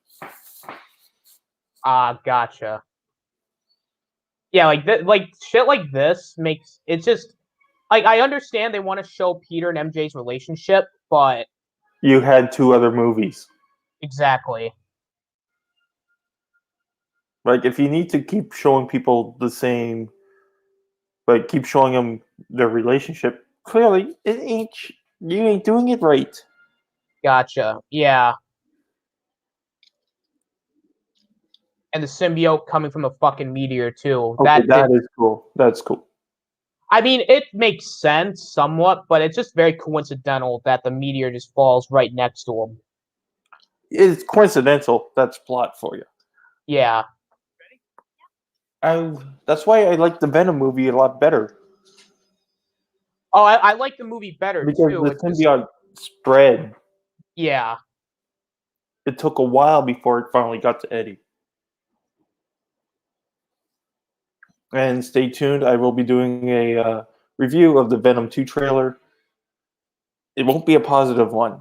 Gotcha. Yeah, like shit like this makes it's just like I understand they want to show Peter and MJ's relationship, but You had 2 other movies. exactly. Like if you need to keep showing people the same, like keep showing them their relationship, clearly you ain't doing it right. Gotcha. Yeah. And the symbiote coming from a fucking meteor too. Okay, that is cool. That's cool. I mean, it makes sense somewhat, but it's just very coincidental that the meteor just falls right next to him. It's coincidental. That's plot for you. Yeah. That's why I like the Venom movie a lot better. Oh, I like the movie better because too. the It's just, symbiote spread. yeah. It took a while before it finally got to Eddie. And stay tuned. I will be doing a review of the Venom 2 trailer. It won't be a positive one.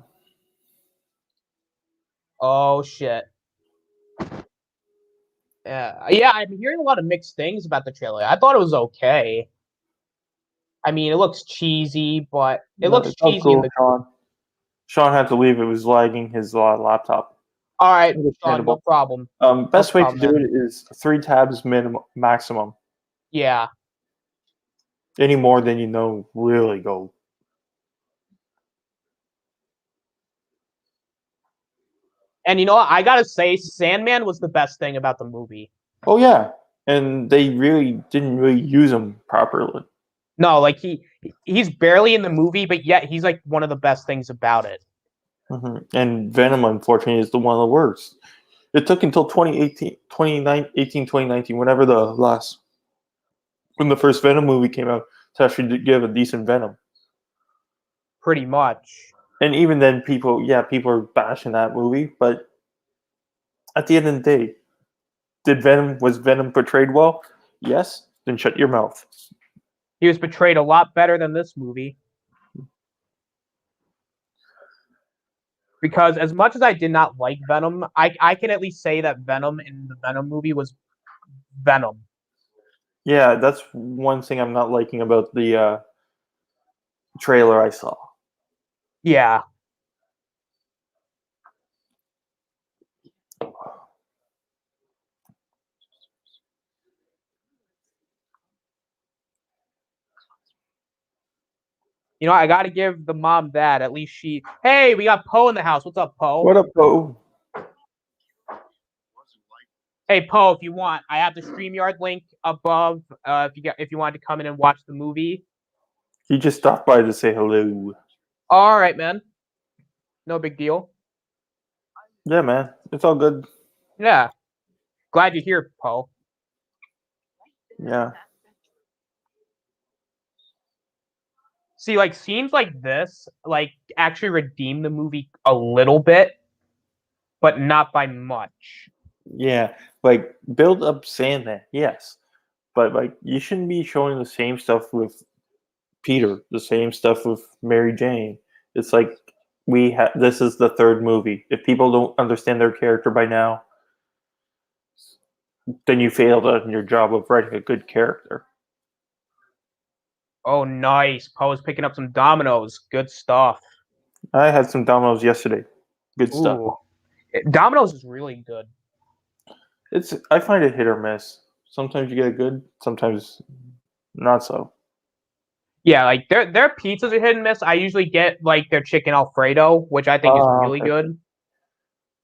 Oh shit. Yeah, I'm hearing a lot of mixed things about the trailer. I thought it was okay. I mean, it looks cheesy, but it No, looks it's all cheesy in cool, the. Sean. Sean had to leave. It was lagging his laptop. All right, Sean, no Understandable. problem. Best way to problem, do man. it is 3 tabs minimum maximum. Yeah. Any more than really go. And you know what? I gotta say, Sandman was the best thing about the movie. Oh yeah, and they really didn't really use him properly. No, like he's barely in the movie, but yet he's like one of the best things about it. And Venom, unfortunately, is the one of the worst. It took until 2019, whenever when the first Venom movie came out, to actually give a decent Venom. Pretty much. And even then, people are bashing that movie, but at the end of the day, was Venom portrayed well? Yes. Then shut your mouth. He was portrayed a lot better than this movie. Because as much as I did not like Venom, I can at least say that Venom in the Venom movie was Venom. Yeah, that's one thing I'm not liking about the trailer I saw. Yeah. You know, I got to give the mom that. At least she. Hey, we got Poe in the house. What's up, Poe? What up, Poe? Hey, Poe, if you want, I have the StreamYard link above. If you wanted to come in and watch the movie. He just stopped by to say hello. All right, man. No big deal. Yeah, man. It's all good. Yeah. Glad you're here, Poe. Yeah. See, like scenes like this, like actually redeem the movie a little bit, but not by much. Yeah. Like, build up Sandman, yes. But, like, you shouldn't be showing the same stuff with Peter, the same stuff with Mary Jane. It's like this is the third movie. If people don't understand their character by now, then you failed in your job of writing a good character. Oh, nice. Poe's picking up some dominoes. Good stuff. I had some Domino's yesterday. Good stuff. Ooh. Domino's is really good. I find it hit or miss. Sometimes you get it good, sometimes not so. Yeah, like their pizzas are hit and miss. I usually get like their chicken Alfredo, which I think is really Okay. good.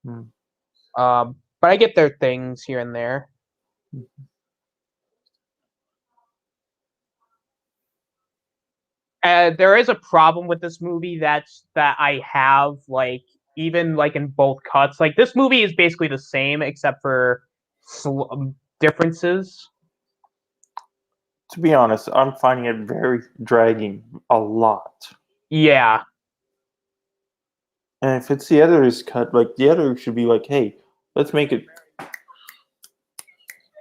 Hmm. But I get their things here and there. There is a problem with this movie that I have, like even like in both cuts. Like this movie is basically the same except for differences. To be honest, I'm finding it very dragging a lot. Yeah. And if it's the editor's cut, like the editor should be like, hey, let's make it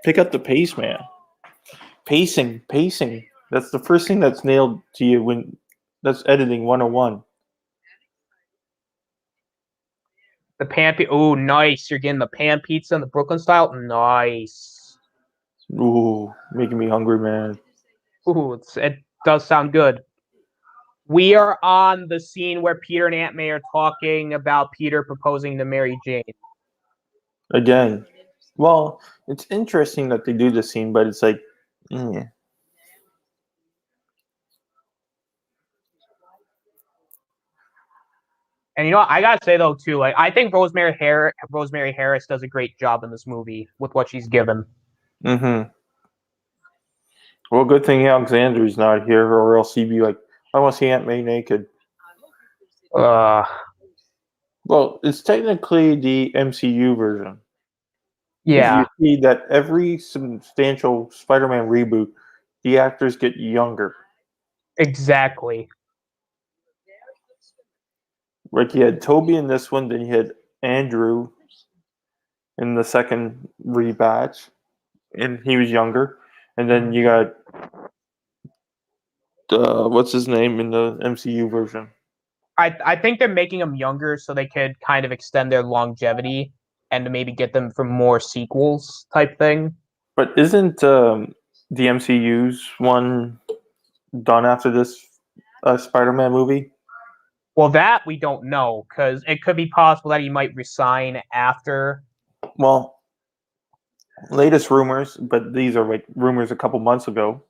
pick up the pace, man. Pacing. That's the first thing that's nailed to you when that's editing 101. The pan pizza. Oh, nice. You're getting the pan pizza in the Brooklyn style. Nice. Ooh, making me hungry, man. Ooh, it does sound good. We are on the scene where Peter and Aunt May are talking about Peter proposing to Mary Jane. Again. Well, it's interesting that they do this scene, but it's like, yeah. And you know what? I gotta say though too, like I think Rosemary Harris does a great job in this movie with what she's given. Mm-hmm. Well, good thing Alexander's not here, or else he'd be like, I want to see Aunt May naked. Well, it's technically the MCU version. Yeah. If you see that every substantial Spider-Man reboot, the actors get younger. Exactly. Like you had Toby in this one, then you had Andrew in the second rebatch, and he was younger. And then you got what's his name in the MCU version? I think they're making them younger so they could kind of extend their longevity and to maybe get them for more sequels type thing. But isn't the MCU's one done after this Spider-Man movie? Well, that we don't know because it could be possible that he might resign after. Well, latest rumors, but these are like rumors a couple months ago,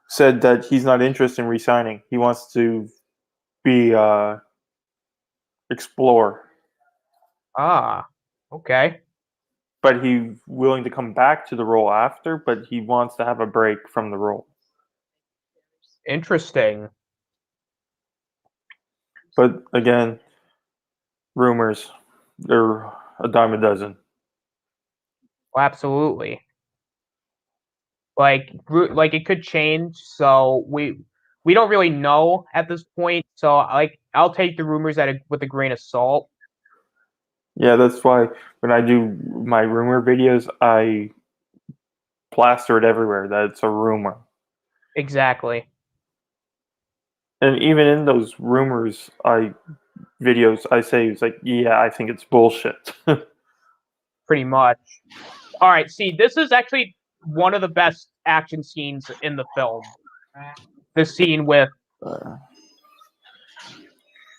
said that he's not interested in resigning. He wants to be explore, Ah, okay. but he's willing to come back to the role after. But he wants to have a break from the role. Interesting. But again, rumors. They're a dime a dozen. Well, absolutely. Like it could change, so we don't really know at this point. So like I'll take the rumors with a grain of salt. Yeah, that's why when I do my rumor videos, I plaster it everywhere that it's a rumor. Exactly. And even in those rumors, videos, I say it's like, yeah, I think it's bullshit. Pretty much. All right, see, this is actually one of the best action scenes in the film. The scene with Uh,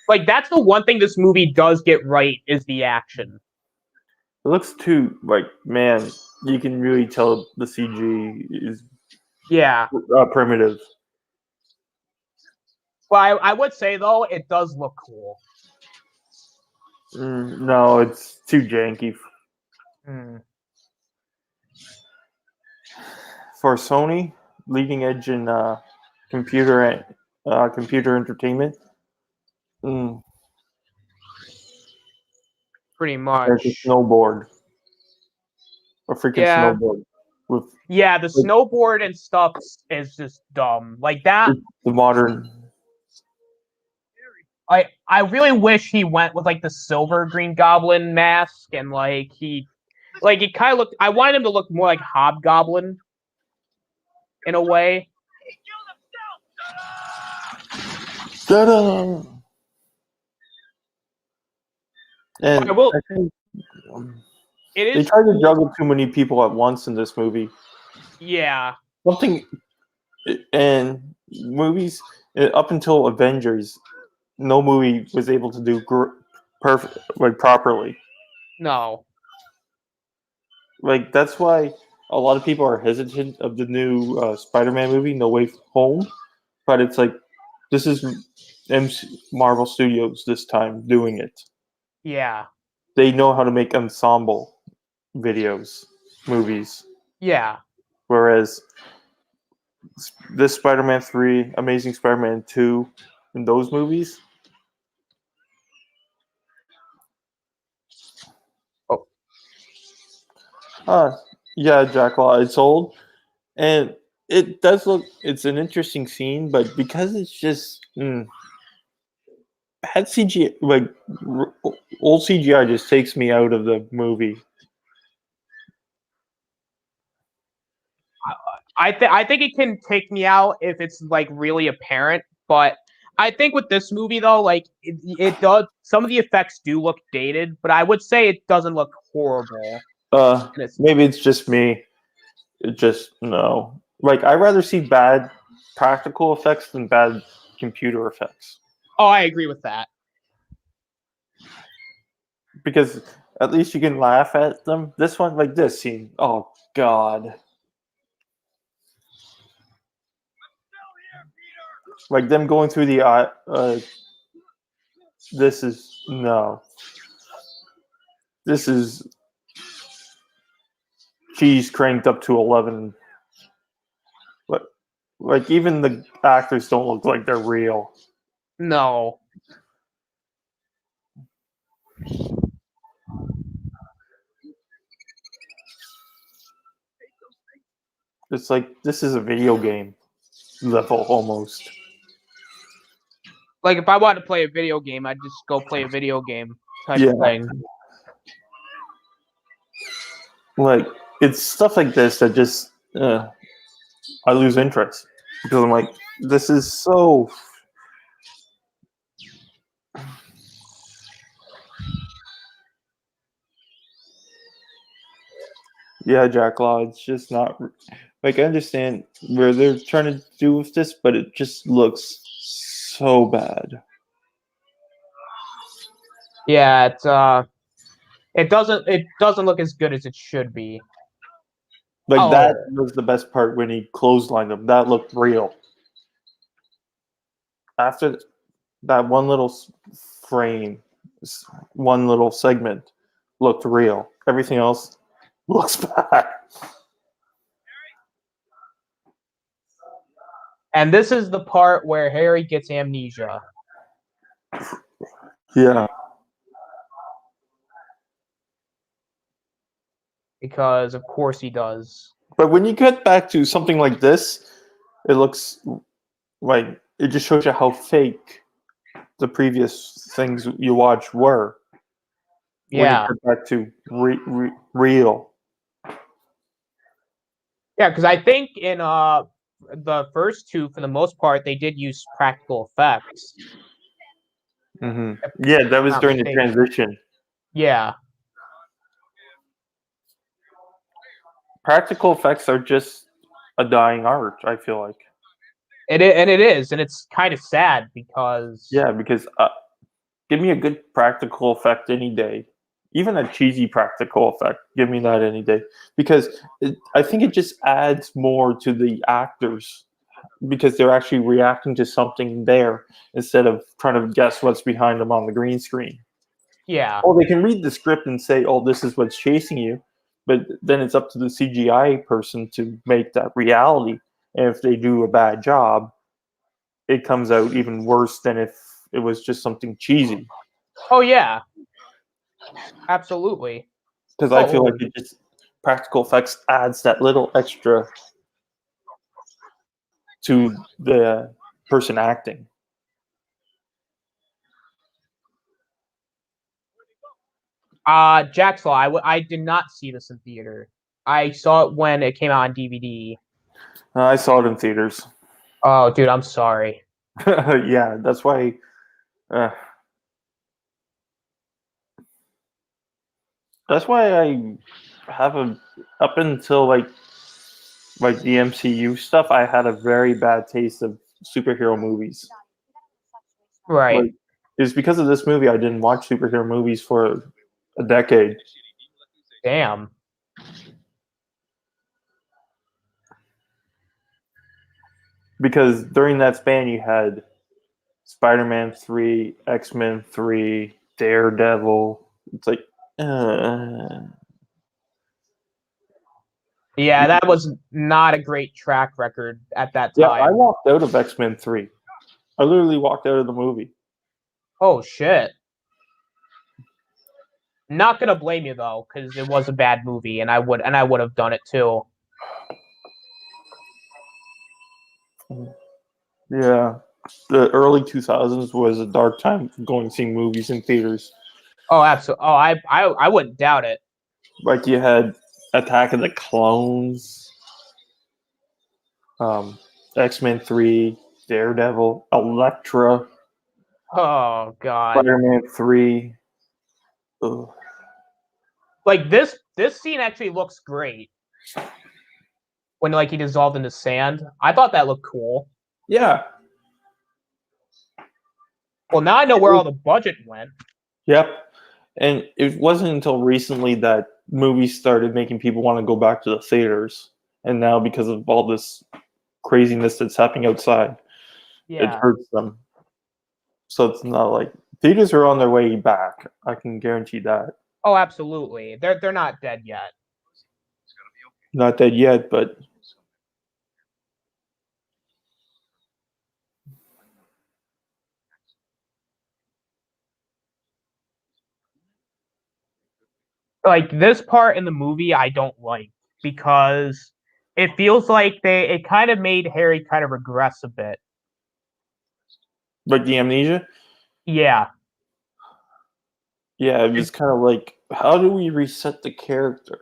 like that's the one thing this movie does get right is the action. it looks too like, man, you can really tell the CG is Yeah. primitive. Well, I would say though it does look cool. No, it's too janky Hmm. for Sony. Leading edge in computer entertainment. Pretty There's a much. snowboard, a freaking Yeah. snowboard with Yeah, the snowboard and stuff is just dumb. Like that. the modern. I really wish he went with like the silver Green Goblin mask and like it kind of looked. I wanted him to look more like Hobgoblin in a way. Ta-da! And I will. I think It they is tried to cool. juggle too many people at once in this movie. Yeah. Something and movies up until Avengers, no movie was able to do perfect like properly. No. Like that's why a lot of people are hesitant of the new Spider-Man movie, No Way Home. But it's like this is Marvel Studios this time doing it. Yeah. They know how to make ensemble movies. Yeah. Whereas this Spider-Man 3, Amazing Spider-Man 2, in those movies. Oh. Yeah, Jacklaw, it's old. And it does look, it's an interesting scene, but because it's just bad CGI, like old CGI just takes me out of the movie. I think it can take me out if it's like really apparent, but I think with this movie though, like it does some of the effects do look dated, but I would say it doesn't look horrible. Maybe it's just me. It just no. Like I'd rather see bad practical effects than bad computer effects. Oh, I agree with that. Because at least you can laugh at them. This one, like this scene, oh god. Like them going through the this is no. This is cheese cranked up to 11. But like even the actors don't look like they're real. No. It's like this is a video game. level almost. Like if I wanted to play a video game, I'd just go play a video game type Yeah. of thing. Like it's stuff like this that just I lose interest because I'm like, this is so. Yeah, Jack Law. It's just not like I understand where they're trying to do with this, but it just looks so bad. Yeah, it doesn't look as good as it should be. Like that Oh. was the best part when he clotheslined him. That looked real. After that one little frame, one little segment looked real. Everything else looks bad. And this is the part where Harry gets amnesia. Yeah. Because of course he does. But when you get back to something like this, it looks like it just shows you how fake the previous things you watched were. Yeah. When you get back to real. Yeah, because I think in the first two, for the most part, they did use practical effects. Mm-hmm. Yeah, that was Not during the mistaken. transition. Yeah. Practical effects are just a dying art, I feel like. It is, and it's kind of sad because Yeah, because give me a good practical effect any day. Even a cheesy practical effect, give me that any day. Because I think it just adds more to the actors because they're actually reacting to something there instead of trying to guess what's behind them on the green screen. yeah, Oh, they can read the script and say, oh, this is what's chasing you. But then it's up to the CGI person to make that reality. And if they do a bad job, it comes out even worse than if it was just something cheesy. oh yeah, absolutely. Because I feel like it just practical effects adds that little extra to the person acting. Jack's Law. I did not see this in theater. I saw it when it came out on DVD. I saw it in theaters. Oh, dude, I'm sorry. Yeah, that's why. That's why I have up until like the MCU stuff. I had a very bad taste of superhero movies. Right. Like, it's because of this movie I didn't watch superhero movies for a decade. Damn. Because during that span you had Spider-Man 3, X-Men 3, Daredevil. It's like Yeah, that was not a great track record at that yeah, I time. walked out of X-Men 3. I literally walked out of the movie. Oh shit. Not gonna blame you though, because it was a bad movie, and I would have done it too. Yeah. The early 2000s was a dark time going seeing movies in theaters. Oh, absolutely. Oh, I wouldn't doubt it. Like you had Attack of the Clones, X-Men 3, Daredevil, Elektra, Oh god. Spider-Man 3. Ugh. Like this scene actually looks great. When like he dissolved into sand. I thought that looked cool. Yeah. Well, now I know where all the budget went. Yep. And it wasn't until recently that movies started making people want to go back to the theaters. And now because of all this craziness that's happening outside, it Yeah. hurts them. So it's not like theaters are on their way back. I can guarantee that. Oh, absolutely. They're not dead yet. Not dead yet, but Like this part in the movie I don't like because it feels like it kind of made Harry kind of regress a bit. Like the amnesia? Yeah. Yeah, it was kind of like, how do we reset the character?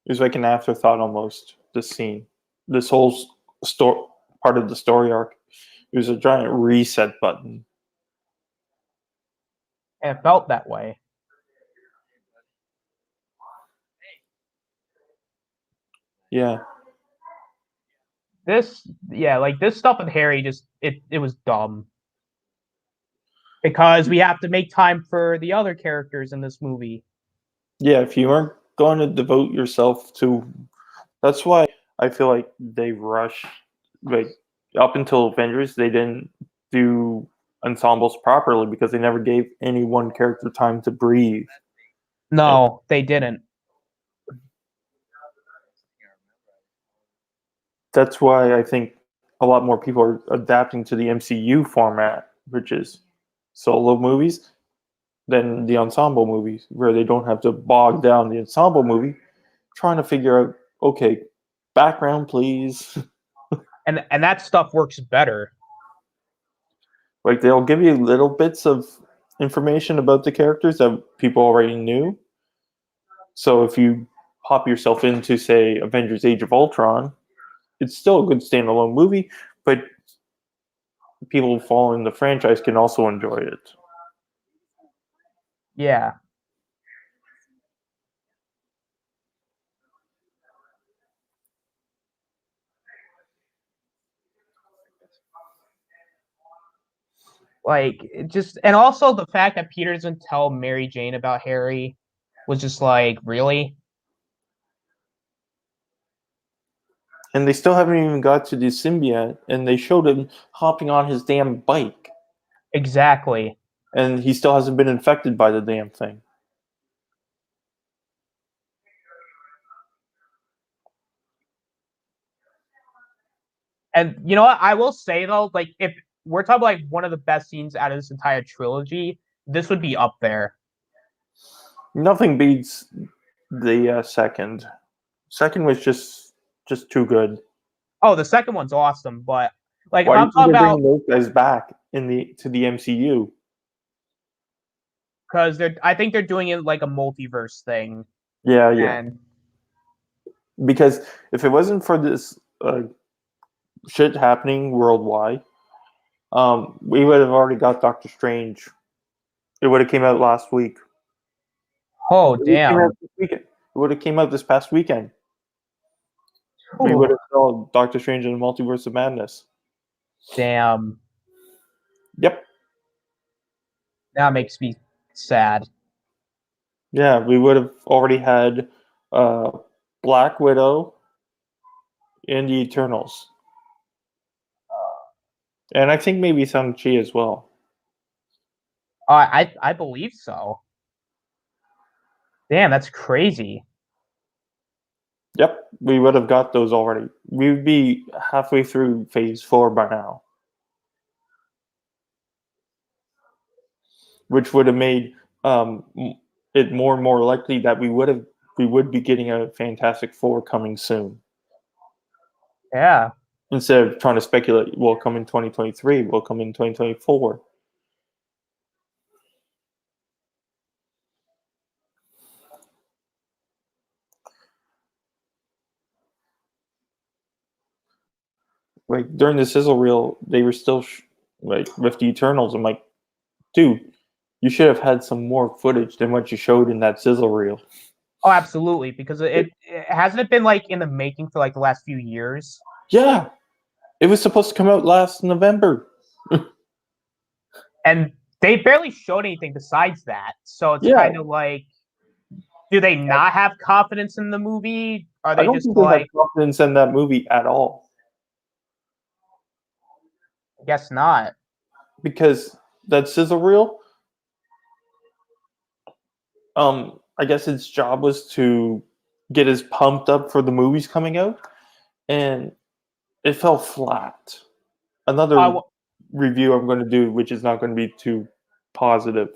It was like an afterthought almost, this scene. This whole story, part of the story arc. It was a giant reset button. And it felt that way. Yeah. Like this stuff with Harry it was dumb. Because we have to make time for the other characters in this movie. Yeah, if you aren't going to devote yourself to, that's why I feel like they rushed. Like up until Avengers, they didn't do ensembles properly because they never gave any one character time to breathe. No, they didn't. That's why I think a lot more people are adapting to the MCU format, which is solo movies, than the ensemble movies, where they don't have to bog down the ensemble movie trying to figure out, okay, background, please. And that stuff works better. Like they'll give you little bits of information about the characters that people already knew. So if you hop yourself into, say, Avengers: Age of Ultron, it's still a good standalone movie, but people following the franchise can also enjoy it. Yeah. Like it just and also the fact that Peter doesn't tell Mary Jane about Harry was just like, really? And they still haven't even got to the symbiote, and they showed him hopping on his damn bike, Exactly. and he still hasn't been infected by the damn thing. And you know what? I will say though, like if we're talking like one of the best scenes out of this entire trilogy, this would be up there. Nothing beats the second. Second was just too good. Oh, the second one's awesome, but like if Why do you I'm think talking they're about bringing those guys back to the MCU? because I think they're doing it like a multiverse thing. Yeah, yeah. And Because if it wasn't for this shit happening worldwide, we would have already got Doctor Strange. It would have came out last week. oh It would have came damn. out this weekend. It would have came out this past weekend. We would Ooh, have saw Doctor Strange in the Multiverse of Madness. damn. Yep. That makes me sad. Yeah, we would have already had uh, Black Widow and the Eternals. And I think maybe Shang-Chi as well. I believe so. Damn, that's crazy. Yep, we would have got those already. We would be halfway through phase 4 by now. Which would have made it more and more likely that we would be getting a Fantastic Four coming soon. Yeah. Instead of trying to speculate, will come in 2023, will come in 2024. Like during the sizzle reel, they were still like with the Eternals. I'm like, dude, you should have had some more footage than what you showed in that sizzle reel. Oh, absolutely. Because it hasn't it been like in the making for like the last few years. Yeah, it was supposed to come out last November. And they barely showed anything besides that. So it's Yeah. kind of like, do they not have confidence in the movie? Are I they don't just think they like, had confidence in that movie at all. I guess not. Because that sizzle reel, I guess its job was to get us pumped up for the movies coming out, and it fell flat. Another review I'm going to do, which is not going to be too positive.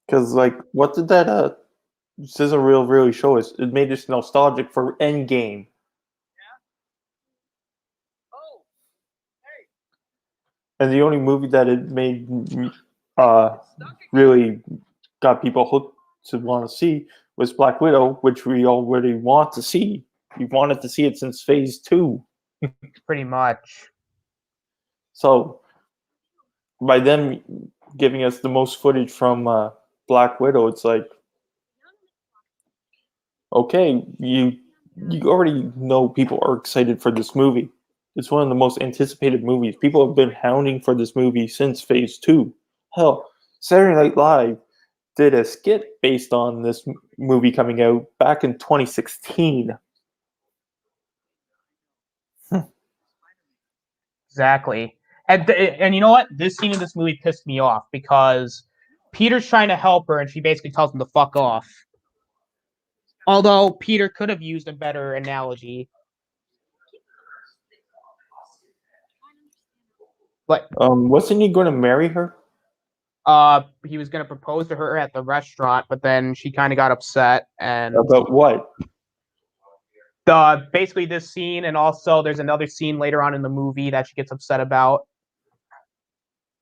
Because, like, what did that this doesn't really show us. It made us nostalgic for Endgame. And the only movie that it made really got people hooked to want to see was Black Widow, which we already want to see. We wanted to see it since Phase 2. Pretty much. So by them giving us the most footage from Black Widow, it's like, okay, you already know people are excited for this movie. It's one of the most anticipated movies. People have been hounding for this movie since Phase 2. Hell, Saturday Night Live did a skit based on this movie coming out back in 2016. Exactly. And you know what? This scene in this movie pissed me off because Peter's trying to help her and she basically tells him to fuck off. Although Peter could have used a better analogy. But wasn't he going to marry her? he was gonna propose to her at the restaurant, but then she kind of got upset and About what? basically this scene, and also there's another scene later on in the movie that she gets upset about,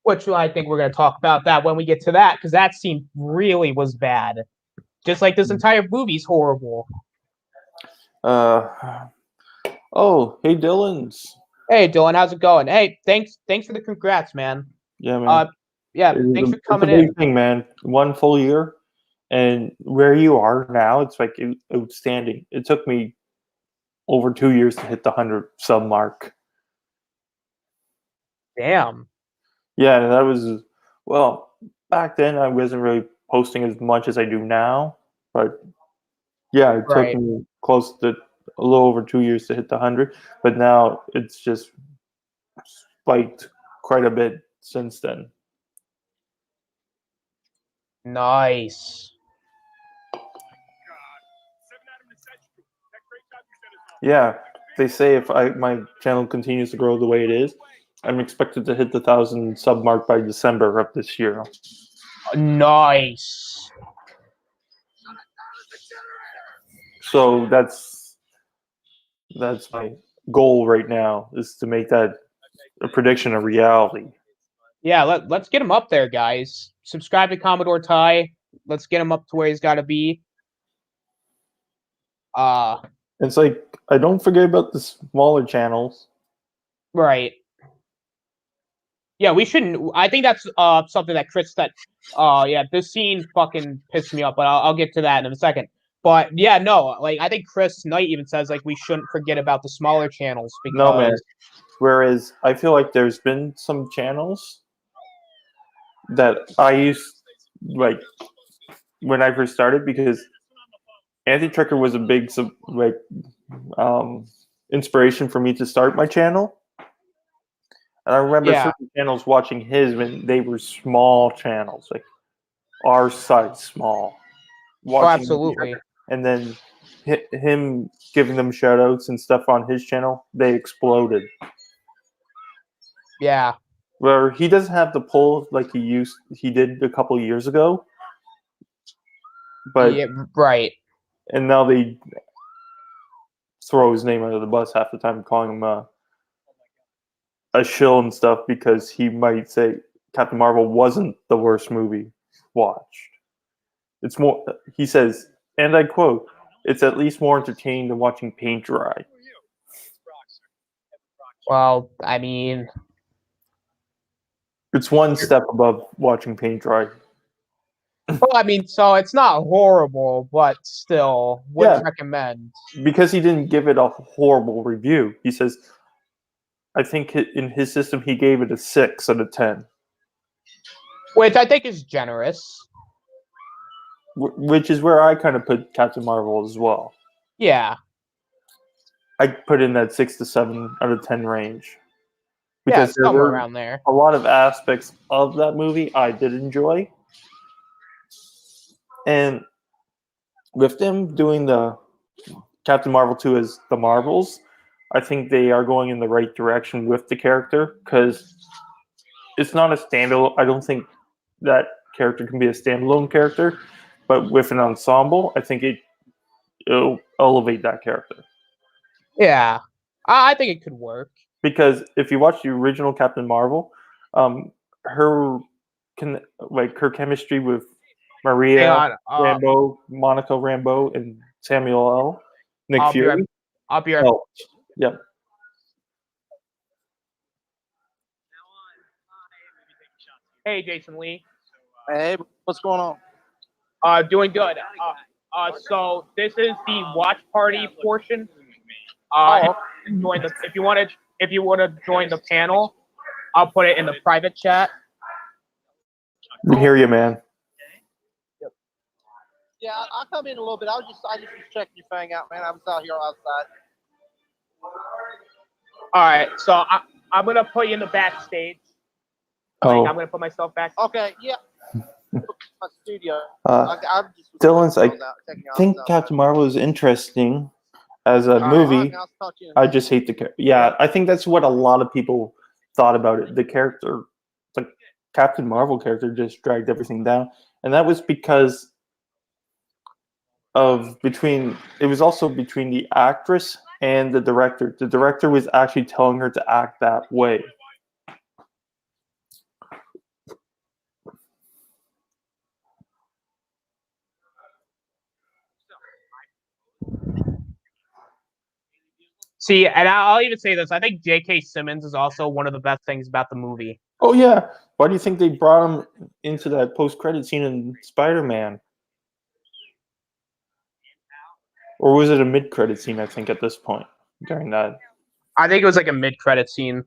which I think we're gonna talk about that when we get to that, because that scene really was bad. Just like this entire movie's horrible. Oh, hey, Dylan's. Hey Dylan, how's it going? Hey, thanks for the congrats, man. Yeah, man. Yeah, thanks for coming it's a big in. thing, man. 1 full year, and where you are now, it's like outstanding. It took me over 2 years to hit the 100 sub mark. Damn. Yeah, and that was, well, back then I wasn't really posting as much as I do now, but yeah, it Right. took me close to a little over 2 years to hit the 100, but now it's just spiked quite a bit since then. Nice. Yeah, they say if my channel continues to grow the way it is, I'm expected to hit the 1,000 sub mark by December of this year. Nice. So that's my goal right now, is to make that a prediction a reality. Yeah, let's get him up there, guys. Subscribe to Commodore Ty. Let's get him up to where he's got to be. It's like, I don't forget about the smaller channels. Right. Yeah, we shouldn't. I think that's something that Chris said. Yeah, this scene fucking pissed me off, but I'll get to that in a second. But yeah, no, like I think Chris Knight even says like we shouldn't forget about the smaller channels because No, man. Whereas I feel like there's been some channels that I used, like, when I first started, because Anti-Tricker was a big inspiration for me to start my channel. And I remember certain channels watching his when they were small channels, like our size small. Oh, absolutely. And then him giving them shout outs and stuff on his channel, they exploded. Yeah. Where he doesn't have the pull like he did a couple of years ago. But yeah, right. And now they throw his name under the bus half the time, calling him a shill and stuff, because he might say Captain Marvel wasn't the worst movie watched. It's more, he says, and I quote, "It's at least more entertaining than watching paint dry." Well, I mean, it's one step above watching paint dry. Well, I mean, so it's not horrible, but still wouldn't recommend. Because he didn't give it a horrible review. He says, I think in his system he gave it a 6 out of 10. Which I think is generous. Which is where I kind of put Captain Marvel as well. Yeah. I put in that 6 to 7 out of 10 range. Because there were around there. A lot of aspects of that movie I did enjoy. And with them doing the Captain Marvel 2 as the Marvels, I think they are going in the right direction with the character, because it's not a standalone. I don't think that character can be a standalone character, but with an ensemble, I think it'll elevate that character. Yeah, I think it could work. Because if you watch the original Captain Marvel, her her chemistry with Hang Maria on, Rambeau, Monica Rambeau, and Samuel L. Nick I'll be Fury. right. I'll be right. Oh, yep. Hey, Jason Lee. Hey, what's going on? Doing good. So this is the watch party portion. If you want to join the panel, I'll put it in the private chat. I hear you, man. Yeah, I'll come in a little bit. I just was checking your thing out, man. I was out here outside. All right, so I'm gonna put you in the backstage. Oh, I'm gonna put myself back. Okay, yeah. My studio. uh, I'm just Dylan's. I checking you think out. Captain Marvel is interesting as a All right, movie. man, I'll talk to you in a I minute. just hate the character. Yeah, I think that's what a lot of people thought about it. The character, the Captain Marvel character, just dragged everything down, and that was because of it was also between the actress and the director. The director was actually telling her to act that way. See, and I'll even say this: I think J.K. Simmons is also one of the best things about the movie. Oh yeah, why do you think they brought him into that post-credit scene in Spider-Man? Or was it a mid-credit scene? I think at this point during that. I think it was like a mid-credit scene.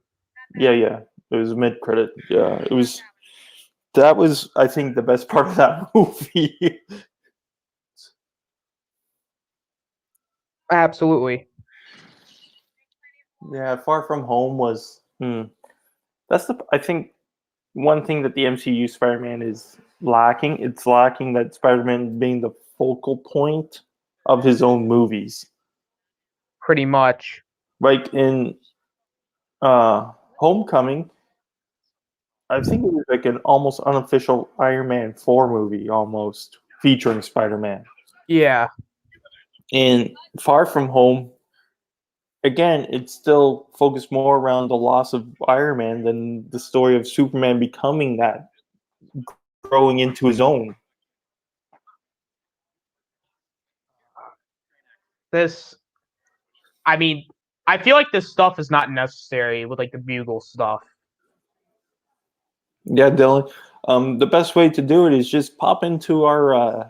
Yeah, it was mid-credit. Yeah, it was. That was, I think, the best part of that movie. Absolutely. Yeah, Far From Home was. That's I think one thing that the MCU Spider-Man is lacking. It's lacking that Spider-Man being the focal point of his own movies. Pretty much. Like in Homecoming, I think it was like an almost unofficial Iron Man 4 movie, almost featuring Spider-Man. Yeah. In Far From Home, again, it's still focused more around the loss of Iron Man than the story of Superman becoming that, growing into his own. I mean, I feel like this stuff is not necessary with like the Bugle stuff. Yeah, Dylan. The best way to do it is just pop into our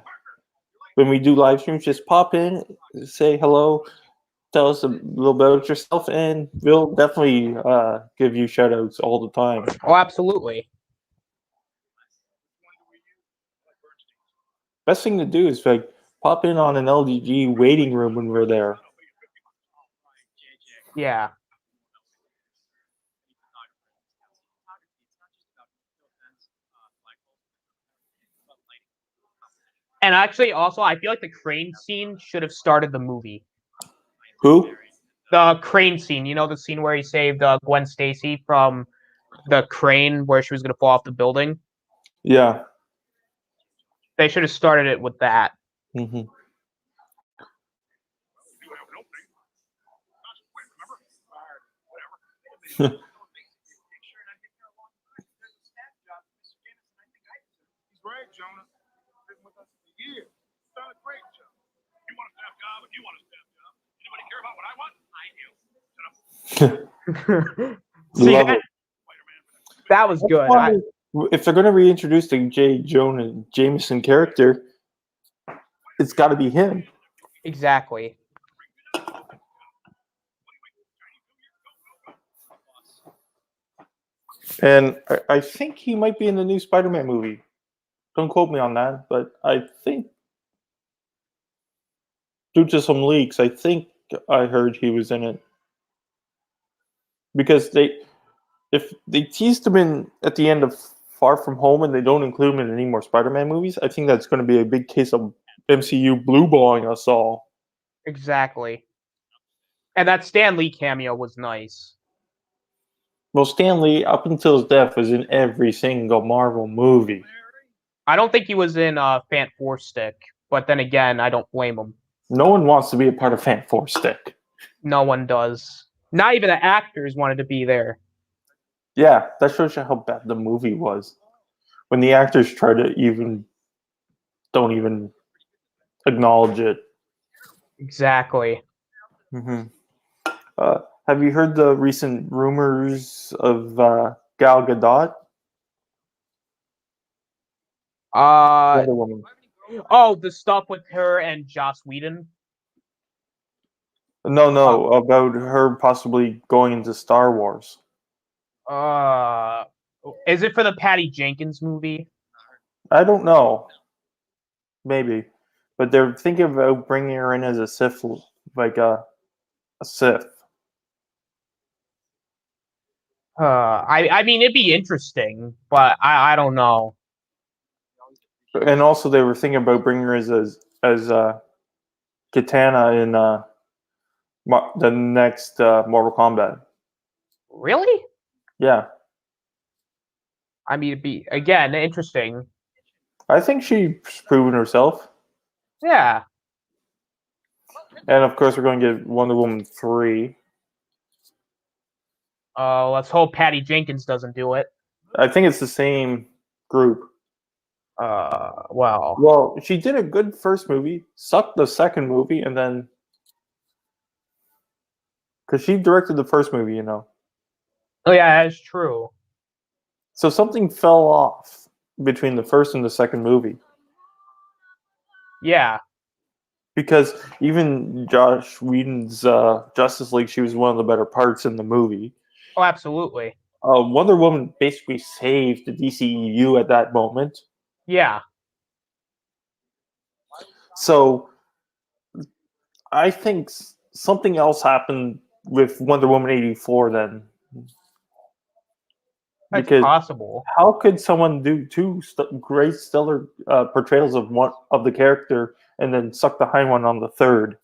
when we do live streams. Just pop in, say hello, tell us a little bit about yourself, and we'll definitely give you shout outs all the time. Oh, absolutely. Best thing to do is like pop in on an LDG waiting room when we're there. Yeah. And actually, also, I feel like the crane scene should have started the movie. Who? The crane scene, you know, the scene where he saved Gwen Stacy from the crane where she was going to fall off the building. Yeah. They should have started it with that. Mm-hmm. See, Love it. That was good. If they're going to reintroduce the J. Jonah Jameson character, it's got to be him. Exactly. And I think he might be in the new Spider-Man movie. Don't quote me on that, but I think, due to some leaks, I think I heard he was in it. Because if they teased him in at the end of Far From Home and they don't include him in any more Spider-Man movies, I think that's going to be a big case of MCU blue balling us all. Exactly. And that Stan Lee cameo was nice. Well, Stan Lee, up until his death, was in every single Marvel movie. I don't think he was in Fant Four Stick, but then again, I don't blame him. No one wants to be a part of Fan Four Stick. No one does. Not even the actors wanted to be there. Yeah, that shows you how bad the movie was. When the actors try to don't even acknowledge it. Exactly. Mm-hmm. Have you heard the recent rumors of Gal Gadot? Wonder Woman. Oh, the stuff with her and Joss Whedon. No, about her possibly going into Star Wars. Is it for the Patty Jenkins movie? I don't know. Maybe. But they're thinking about bringing her in as a Sith, like a Sith. I mean, it'd be interesting, but I don't know. And also, they were thinking about bringing her as Katana in the next Mortal Kombat. Really? Yeah, I mean, it'd be again interesting. I think she's proven herself. Yeah. And of course, we're going to get Wonder Woman 3. Let's hope Patty Jenkins doesn't do it. I think it's the same group. Well. Well, she did a good first movie, sucked the second movie, and then because she directed the first movie, Oh yeah, that's true. So something fell off between the first and the second movie. Yeah. Because even Josh Whedon's Justice League, she was one of the better parts in the movie. Oh, absolutely. Wonder Woman basically saved the DCEU at that moment. Yeah. So I think something else happened with Wonder Woman 84 then. That's Because possible. how could someone do two great stellar portrayals of the character and then suck the high one on the third?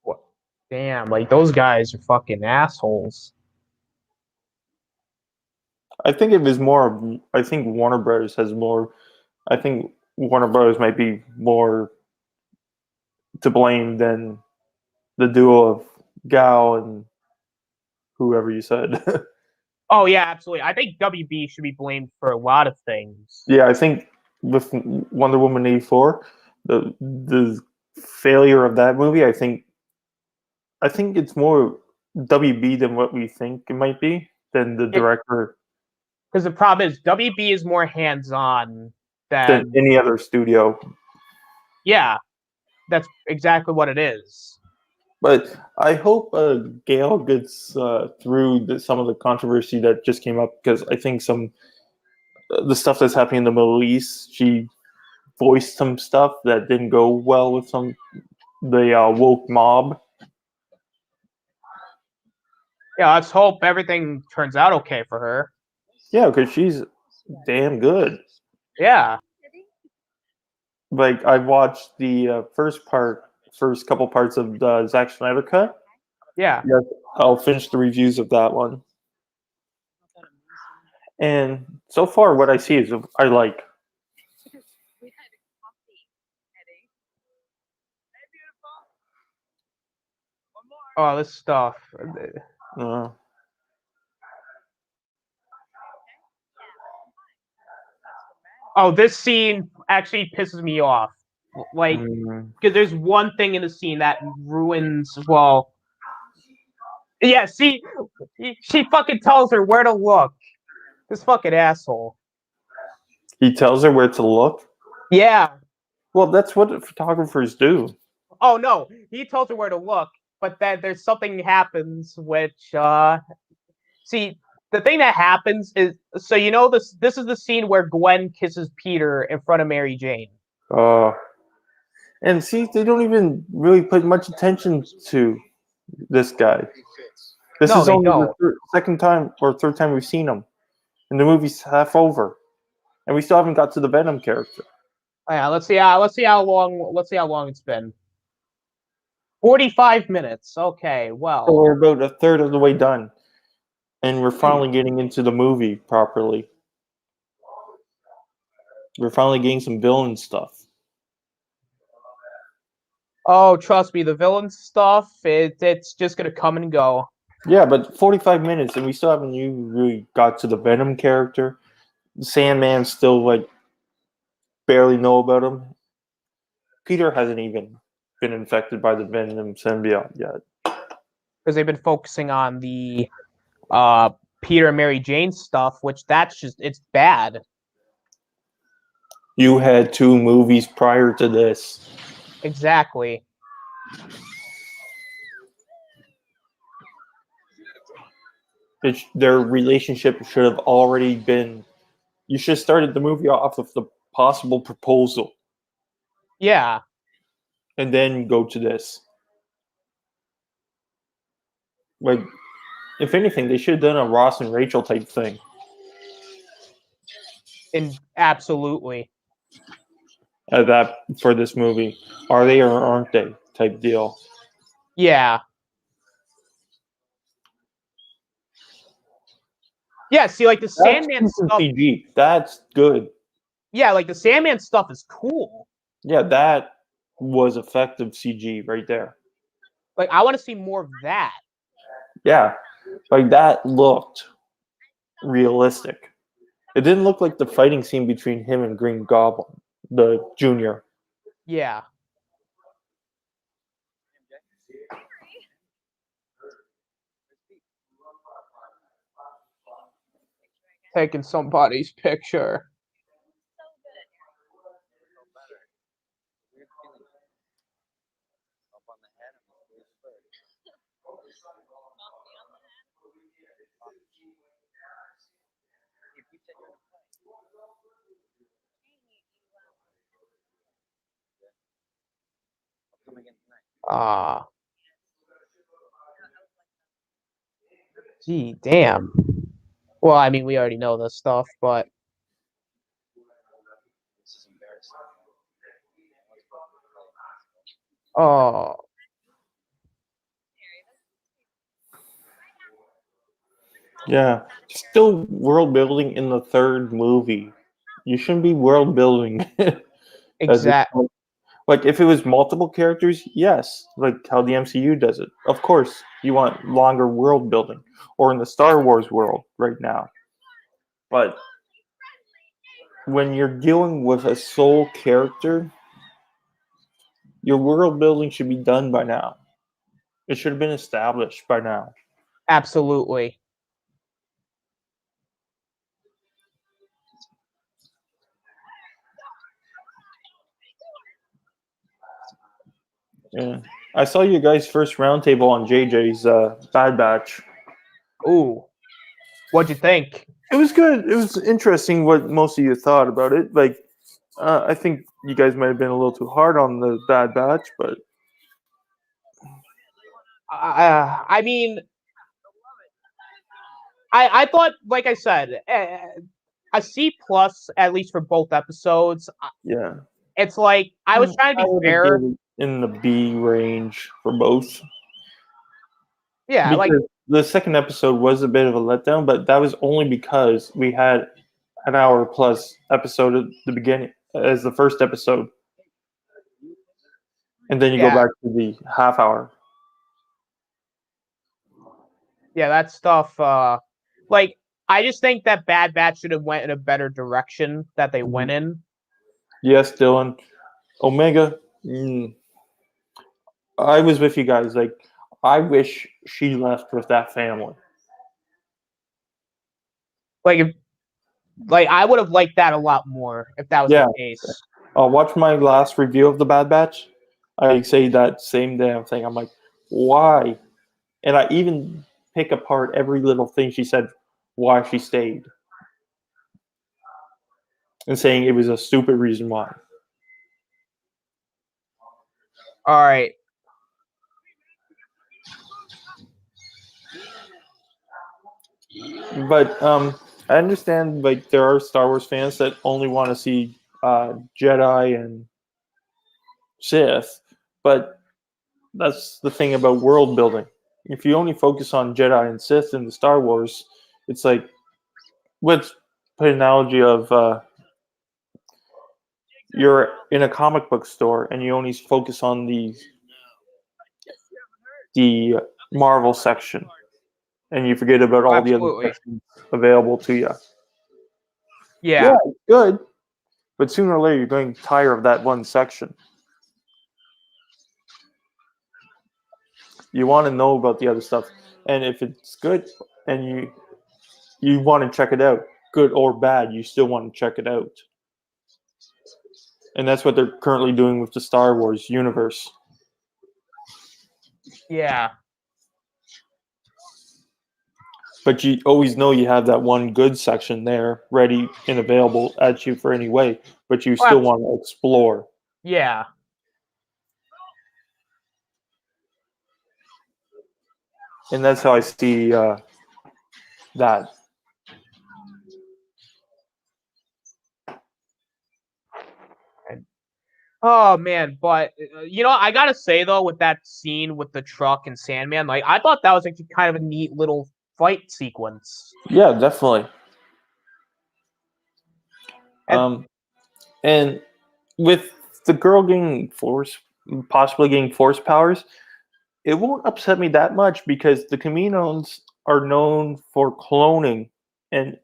What? Damn, like those guys are fucking assholes. I think it was more. I think Warner Brothers has more. I think Warner Brothers might be more to blame than the duo of Gal and whoever you said. Oh yeah, absolutely. I think WB should be blamed for a lot of things. Yeah, I think with Wonder Woman 84, the failure of that movie, I think it's more WB than what we think it might be than the director Because the problem is WB is more hands-on than than any other studio. yeah, that's exactly what it is. But I hope Gail gets through some of the controversy that just came up because I think the stuff that's happening in the Middle East, she voiced some stuff that didn't go well with the woke mob. Yeah, let's hope everything turns out okay for her. Yeah, because she's damn good. Yeah. Like I watched the first couple parts of the Zack Snyder cut. Yeah. Yes, I'll finish the reviews of that one. And so far, what I see is I like. Oh, this stuff. Oh, this scene actually pisses me off. Like, because there's one thing in the scene that ruins. Well, yeah. See, she fucking tells her where to look. This fucking asshole. He tells her where to look. Yeah. Well, that's what photographers do. Oh no, he tells her where to look, but then there's something happens which see, the thing that happens is so you know this is the scene where Gwen kisses Peter in front of Mary Jane. And see, they don't even really put much attention to this guy. This is only the second time or third time we've seen him, and the movie's half over, and we still haven't got to the Venom character. Oh, yeah, let's see how long it's been. 45 minutes. Okay, well. So we're about a third of the way done. And we're finally getting into the movie properly. We're finally getting some villain stuff. Oh, trust me, the villain stuff, it's just gonna come and go. Yeah, but 45 minutes and we still haven't even really got to the Venom character. Sandman still like barely know about him. Peter hasn't even been infected by the Venom symbiote yet. Because they've been focusing on the Peter and Mary Jane stuff, which it's bad. You had 2 movies prior to this. Exactly. Their relationship should have already been. You should have started the movie off with the possible proposal Yeah. and then go to this. Like, if anything, they should have done a Ross and Rachel type thing. And absolutely. That for this movie. Are they or aren't they type deal. Yeah. Yeah, see, like the Sandman That's stuff. CG. That's good. Yeah, like the Sandman stuff is cool. Yeah, that was effective CG right there. Like, I want to see more of that. Yeah, like that looked realistic. It didn't look like the fighting scene between him and Green Goblin, the junior. Yeah. Taking somebody's picture. Ah. Gee, damn. Well, I mean, we already know this stuff, but oh, Yeah, still world building in the 3rd movie. You shouldn't be world building. at this exact. point. Like if it was multiple characters, yes, like how the MCU does it. Of course, you want longer world building, or in the Star Wars world right now. But when you're dealing with a sole character, your world building should be done by now. It should have been established by now. Absolutely. Yeah. I saw you guys' first roundtable on JJ's Bad Batch. Ooh. What'd you think? It was good. It was interesting what most of you thought about it. Like, I think you guys might have been a little too hard on the Bad Batch, but I mean, I thought, like I said, a C plus at least for both episodes. yeah. It's like I was trying to I be would fair. give it in the B range for both. Yeah, Because like the second episode was a bit of a letdown, but that was only because we had an hour plus episode at the beginning as the first episode. And then you go Yeah. back to the half hour. yeah, that stuff. Like I just think that Bad Batch should have went in a better direction that they went in. Yes, Dylan. Omega. I was with you guys. Like, I wish she left with that family. Like I would have liked that a lot more if that was Yeah. the case. Watch my last review of the Bad Batch. I say that same damn thing. I'm like, why? And I even pick apart every little thing she said, why she stayed, and saying it was a stupid reason why. All right. But I understand like there are Star Wars fans that only want to see Jedi and Sith, but that's the thing about world building. If you only focus on Jedi and Sith in the Star Wars, It's like, let's put an analogy of you're in a comic book store and you only focus on the Marvel section, and you forget about all the other Absolutely. sections available to you. Yeah. It's good, but sooner or later you're going to tire of that one section. You want to know about the other stuff, and if it's good and you want to check it out, good or bad, you still want to check it out. And that's what they're currently doing with the Star Wars universe. Yeah. But you always know you have that one good section there ready and available at you for any way, but you still want to explore. Yeah. And that's how I see that. Oh man, but I gotta say though, with that scene with the truck and Sandman, like I thought that was actually kind of a neat little fight sequence. Yeah, definitely. And with the girl possibly getting force powers, it won't upset me that much because the Caminos are known for cloning and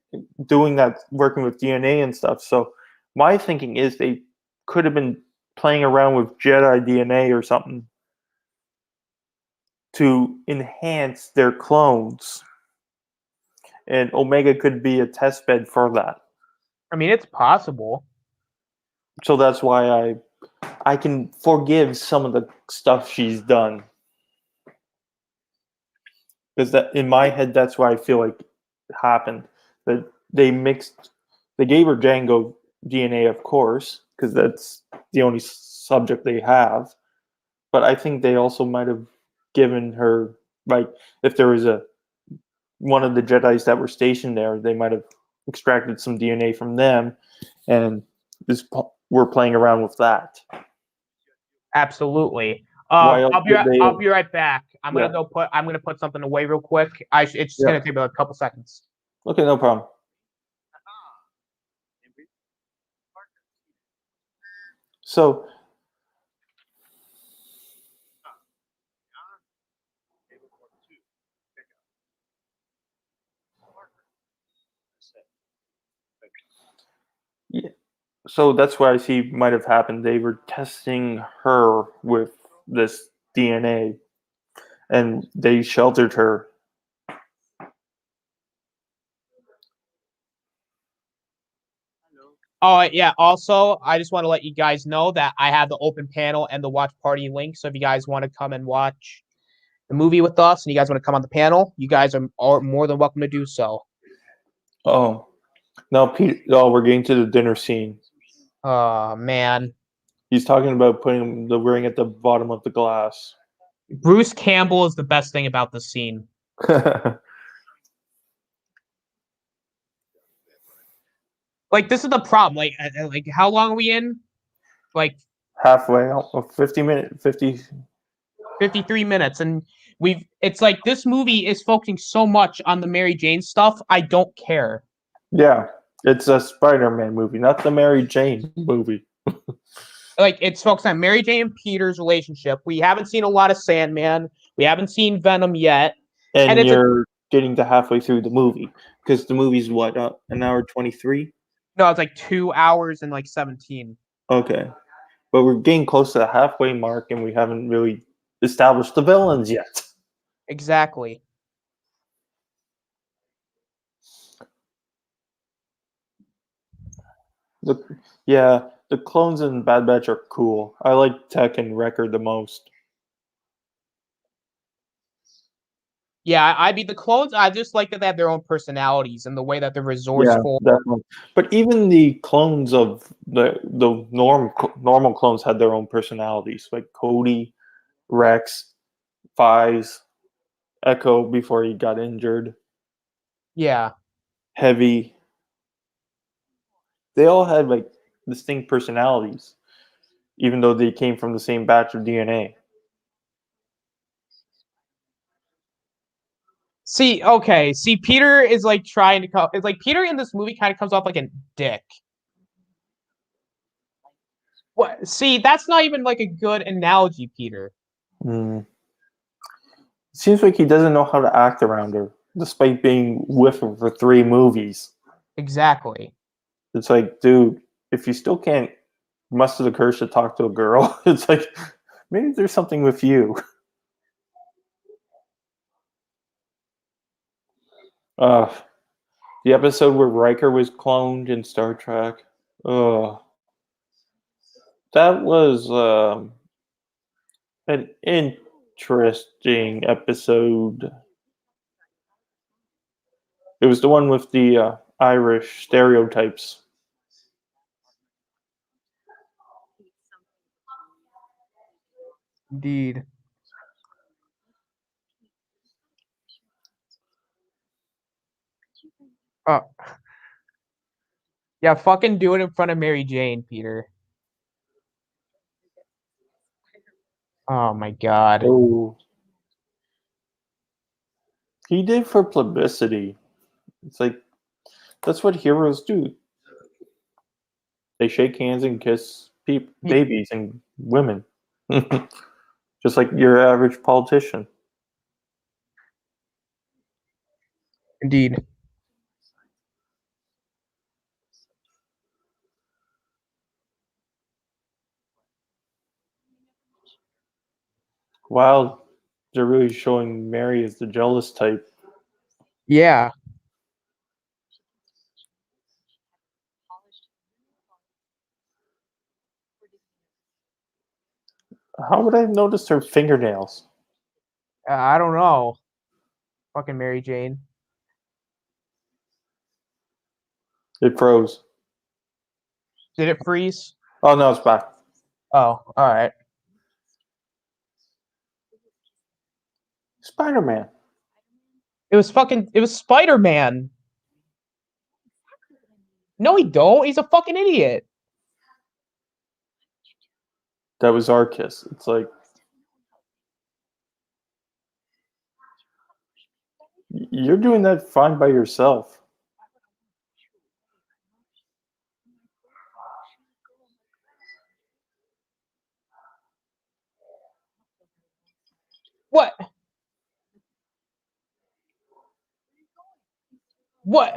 doing that, working with DNA and stuff. So my thinking is they could have been playing around with Jedi DNA or something to enhance their clones. And Omega could be a test bed for that. I mean, it's possible. So that's why I can forgive some of the stuff she's done. Because that in my head, that's why I feel like it happened. That they gave her Django DNA, of course, because that's the only subject they have. But I think they also might have given her, like, if there was one of the Jedis that were stationed there, they might have extracted some DNA from them, and we're playing around with that. Absolutely. Why else would they I'll be right back. I'm Yeah. gonna put something away real quick. It's just Yeah. gonna take about a couple seconds. Okay, no problem. So, yeah. So that's what I see might have happened. They were testing her with this DNA, and they sheltered her. Oh yeah. Also, I just want to let you guys know that I have the open panel and the watch party link. So if you guys want to come and watch the movie with us, and you guys want to come on the panel, you guys are more than welcome to do so. Oh, now Pete. Oh, we're getting to the dinner scene. Oh man. He's talking about putting the ring at the bottom of the glass. Bruce Campbell is the best thing about the scene. Like this is the problem. Like how long are we in? Like Halfway, 50 minutes, 50. 53 minutes, and it's like this movie is focusing so much on the Mary Jane stuff. I don't care. Yeah, it's a Spider-Man movie, not the Mary Jane movie. Like it's focused on Mary Jane and Peter's relationship. We haven't seen a lot of Sandman. We haven't seen Venom yet. And you're getting to halfway through the movie because the movie's what, an hour 23? No, it's like 2 hours and like 17. Okay, but we're getting close to the halfway mark, and we haven't really established the villains yet. Exactly. The clones in Bad Batch are cool. I like Tech and Wrecker the most. Yeah, I mean the clones. I just like that they have their own personalities and the way that they're resourceful. Yeah, definitely. But even the clones of the normal clones had their own personalities, like Cody, Rex, Fives, Echo before he got injured, Yeah. Heavy. They all had like distinct personalities, even though they came from the same batch of DNA. See, okay. See, Peter is like trying to come. It's like Peter in this movie kind of comes off like a dick. What? See, that's not even like a good analogy, Peter. Mm. Seems like he doesn't know how to act around her, despite being with her for 3 movies. Exactly. It's like, dude, if you still can't muster the courage to talk to a girl, it's like, maybe there's something with you. The episode where Riker was cloned in Star Trek. That was an interesting episode. It was the one with the Irish stereotypes. Indeed. Oh. Yeah, fucking do it in front of Mary Jane, Peter. Oh my god. Oh, he did for publicity. It's like, that's what heroes do. They shake hands and kiss babies and women. Just like your average politician. Indeed. Wow, they're really showing Mary as the jealous type. Yeah. How would I have noticed her fingernails? I don't know. Fucking Mary Jane. It froze. Did it freeze? Oh, no, it's back. Oh, alright. Spider-Man. It was Spider-Man. No, he don't. He's a fucking idiot. That was our kiss. It's like, you're doing that fine by yourself. What? What?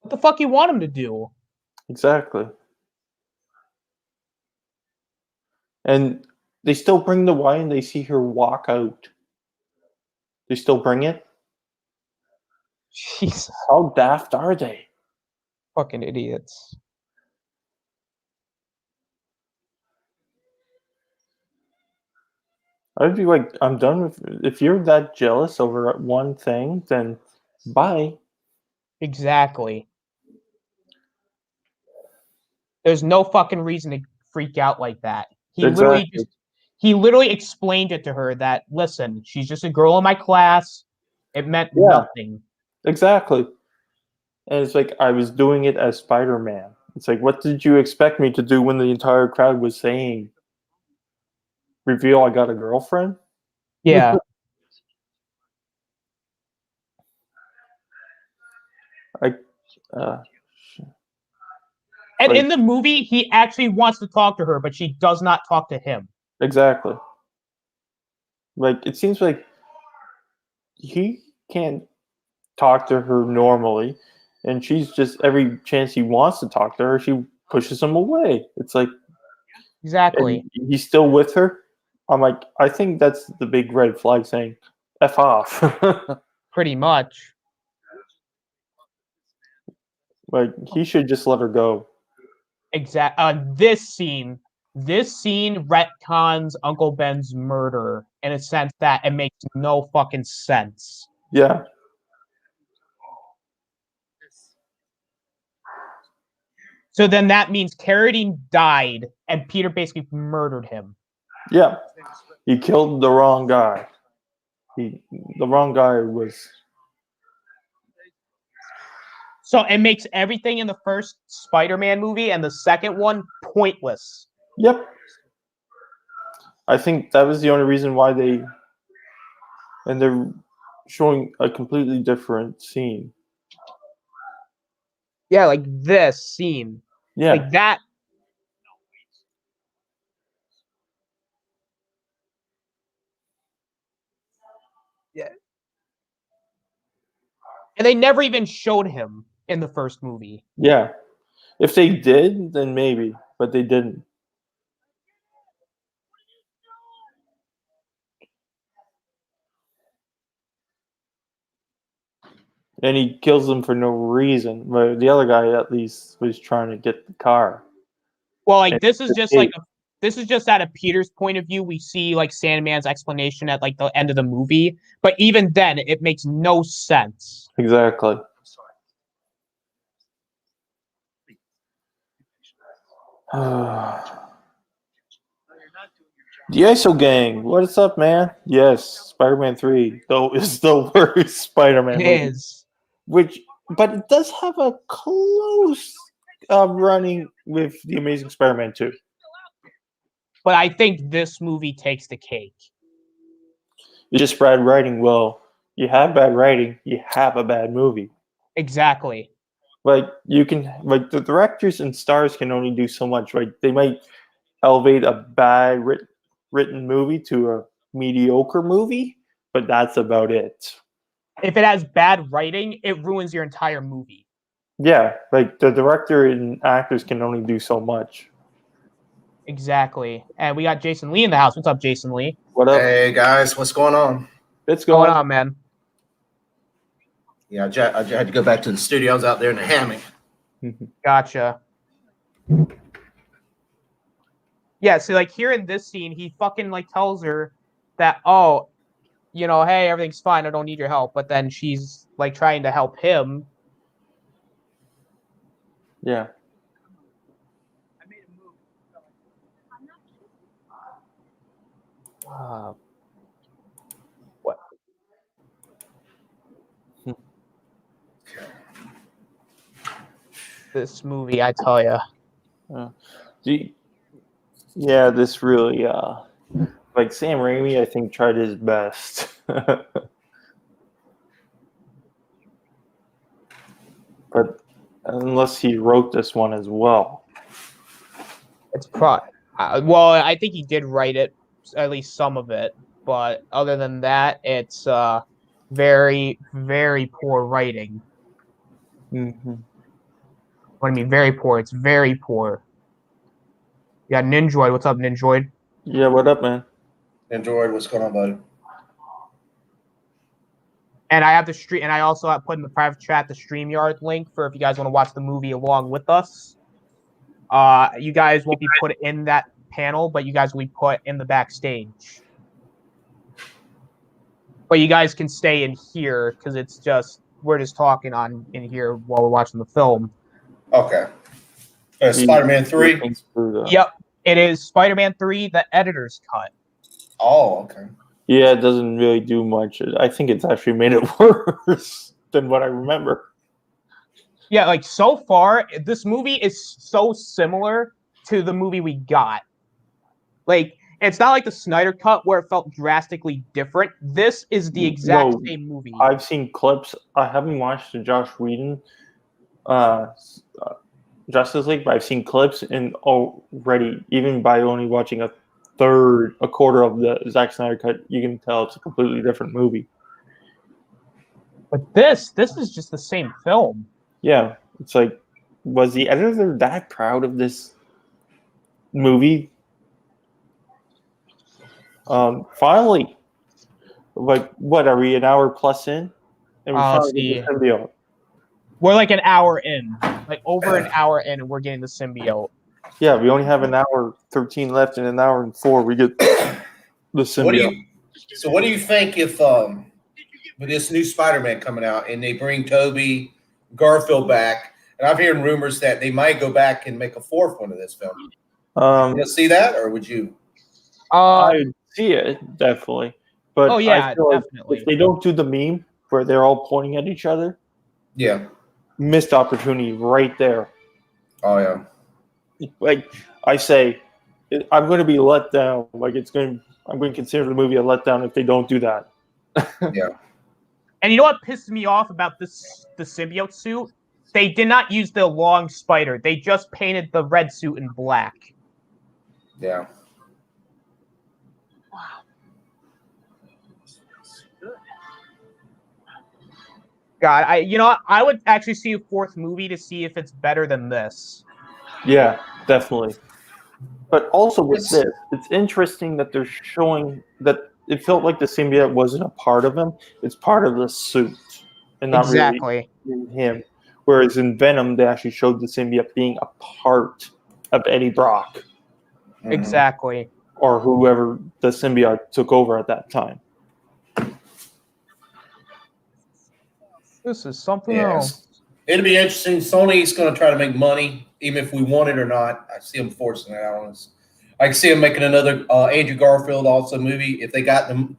What the fuck you want him to do? Exactly. And they still bring the wine. They see her walk out. They still bring it? Jesus. How daft are they? Fucking idiots. I'd be like, I'm done with. If you're that jealous over one thing, then bye. Exactly. There's no fucking reason to freak out like that. Exactly. He literally explained it to her that, listen, she's just a girl in my class. It meant Yeah. nothing. Exactly. And it's like, I was doing it as Spider-Man. It's like, what did you expect me to do when the entire crowd was saying, reveal I got a girlfriend? Yeah. Uh, And like, in the movie, he actually wants to talk to her, but she does not talk to him. exactly. Like, it seems like he can't talk to her normally, and she's just, every chance he wants to talk to her, she pushes him away. It's like, Exactly. and he's still with her. I'm like, I think that's the big red flag saying, F off. Pretty much. Like, he should just let her go. This scene retcons Uncle Ben's murder in a sense that it makes no fucking sense. Yeah. So then that means Carradine died and Peter basically murdered him. Yeah. He killed the wrong guy. The wrong guy was. So it makes everything in the first Spider-Man movie and the second one pointless. Yep. I think that was the only reason why and they're showing a completely different scene. Yeah, like this scene. Yeah, Like that. Yeah. And they never even showed him in the first movie. yeah. If they did, then maybe, but they didn't. And he kills them for no reason. But the other guy, at least, was trying to get the car. Well, like And this is just escape. this is just out of Peter's point of view. We see like Sandman's explanation at like the end of the movie, but even then, it makes no sense. Exactly. The ISO gang, what's up, man? Yes, Spider-Man 3, though, is the worst Spider-Man It movie. is. But it does have a close running with The Amazing Spider-Man 2. But I think this movie takes the cake. It's just bad writing. Well, you have bad writing, you have a bad movie. Exactly. Like the directors and stars can only do so much. Right? They might elevate a bad written movie to a mediocre movie, but that's about it. If it has bad writing, it ruins your entire movie. Yeah, like the director and actors can only do so much. Exactly. And we got Jason Lee in the house. What's up, Jason Lee? What up? Hey guys, what's going on? It's What's going going. on, man? Yeah, I had to go back to the studio. I was out there in the hammock. Gotcha. Yeah, so like here in this scene, he fucking like tells her that, oh, you know, hey, everything's fine. I don't need your help. But then she's like trying to help him. Yeah. What? This movie, I tell you. Yeah, this really, like Sam Raimi, I think tried his best. But unless he wrote this one as well. It's well, I think he did write it, at least some of it. But other than that, it's very, very poor writing. Mm-hmm. What I mean, very poor. It's very poor. Yeah, Ninjoid. What's up, Ninjoid? Yeah, what up, man? Android, what's going on, buddy? And I have the stream, and I also have put in the private chat the StreamYard link for if you guys want to watch the movie along with us. You guys won't be put in that panel, but you guys will be put in the backstage. But you guys can stay in here because it's just we're just talking in here while we're watching the film. Okay. Spider-Man 3? Yep, it is Spider-Man 3, the editor's cut. Oh, okay. Yeah, it doesn't really do much. I think it's actually made it worse than what I remember. Yeah, like so far, this movie is so similar to the movie we got. Like, it's not like the Snyder Cut where it felt drastically different. This is the exact same movie. I've seen clips. I haven't watched the Josh Whedon Justice League, but I've seen clips, and already, even by only watching a quarter of the Zack Snyder Cut, you can tell it's a completely different movie. But this is just the same film. Yeah, it's like, was the editor that proud of this movie? Finally, like, what are we, an hour plus in? And we finally get the symbiote. We're like an hour in, like over an hour in, and we're getting the symbiote. Yeah, we only have an hour 13 left, and an hour and 4 we get the symbiote. What do you think if with this new Spider-Man coming out and they bring Tobey Garfield back, and I'm hearing rumors that they might go back and make a fourth one of this film. You want to see that, or would you? I'd see it, definitely. But oh yeah, I feel definitely. like if they don't do the meme where they're all pointing at each other, yeah, missed opportunity right there. Oh yeah. Like I say, I'm going to be let down. Like I'm going to consider the movie a letdown if they don't do that. Yeah. And you know what pisses me off about the symbiote suit? They did not use the long spider. They just painted the red suit in black. Yeah. God, I would actually see a fourth movie to see if it's better than this. Yeah, definitely. But also with this, it's interesting that they're showing that it felt like the symbiote wasn't a part of him. It's part of the suit, and not Exactly. really in him. Whereas in Venom, they actually showed the symbiote being a part of Eddie Brock Exactly. or whoever the symbiote took over at that time. This is something else. It'll be interesting. Sony's going to try to make money, even if we want it or not. I see them forcing it out on us. I can see them making another Andrew Garfield also movie if they've got him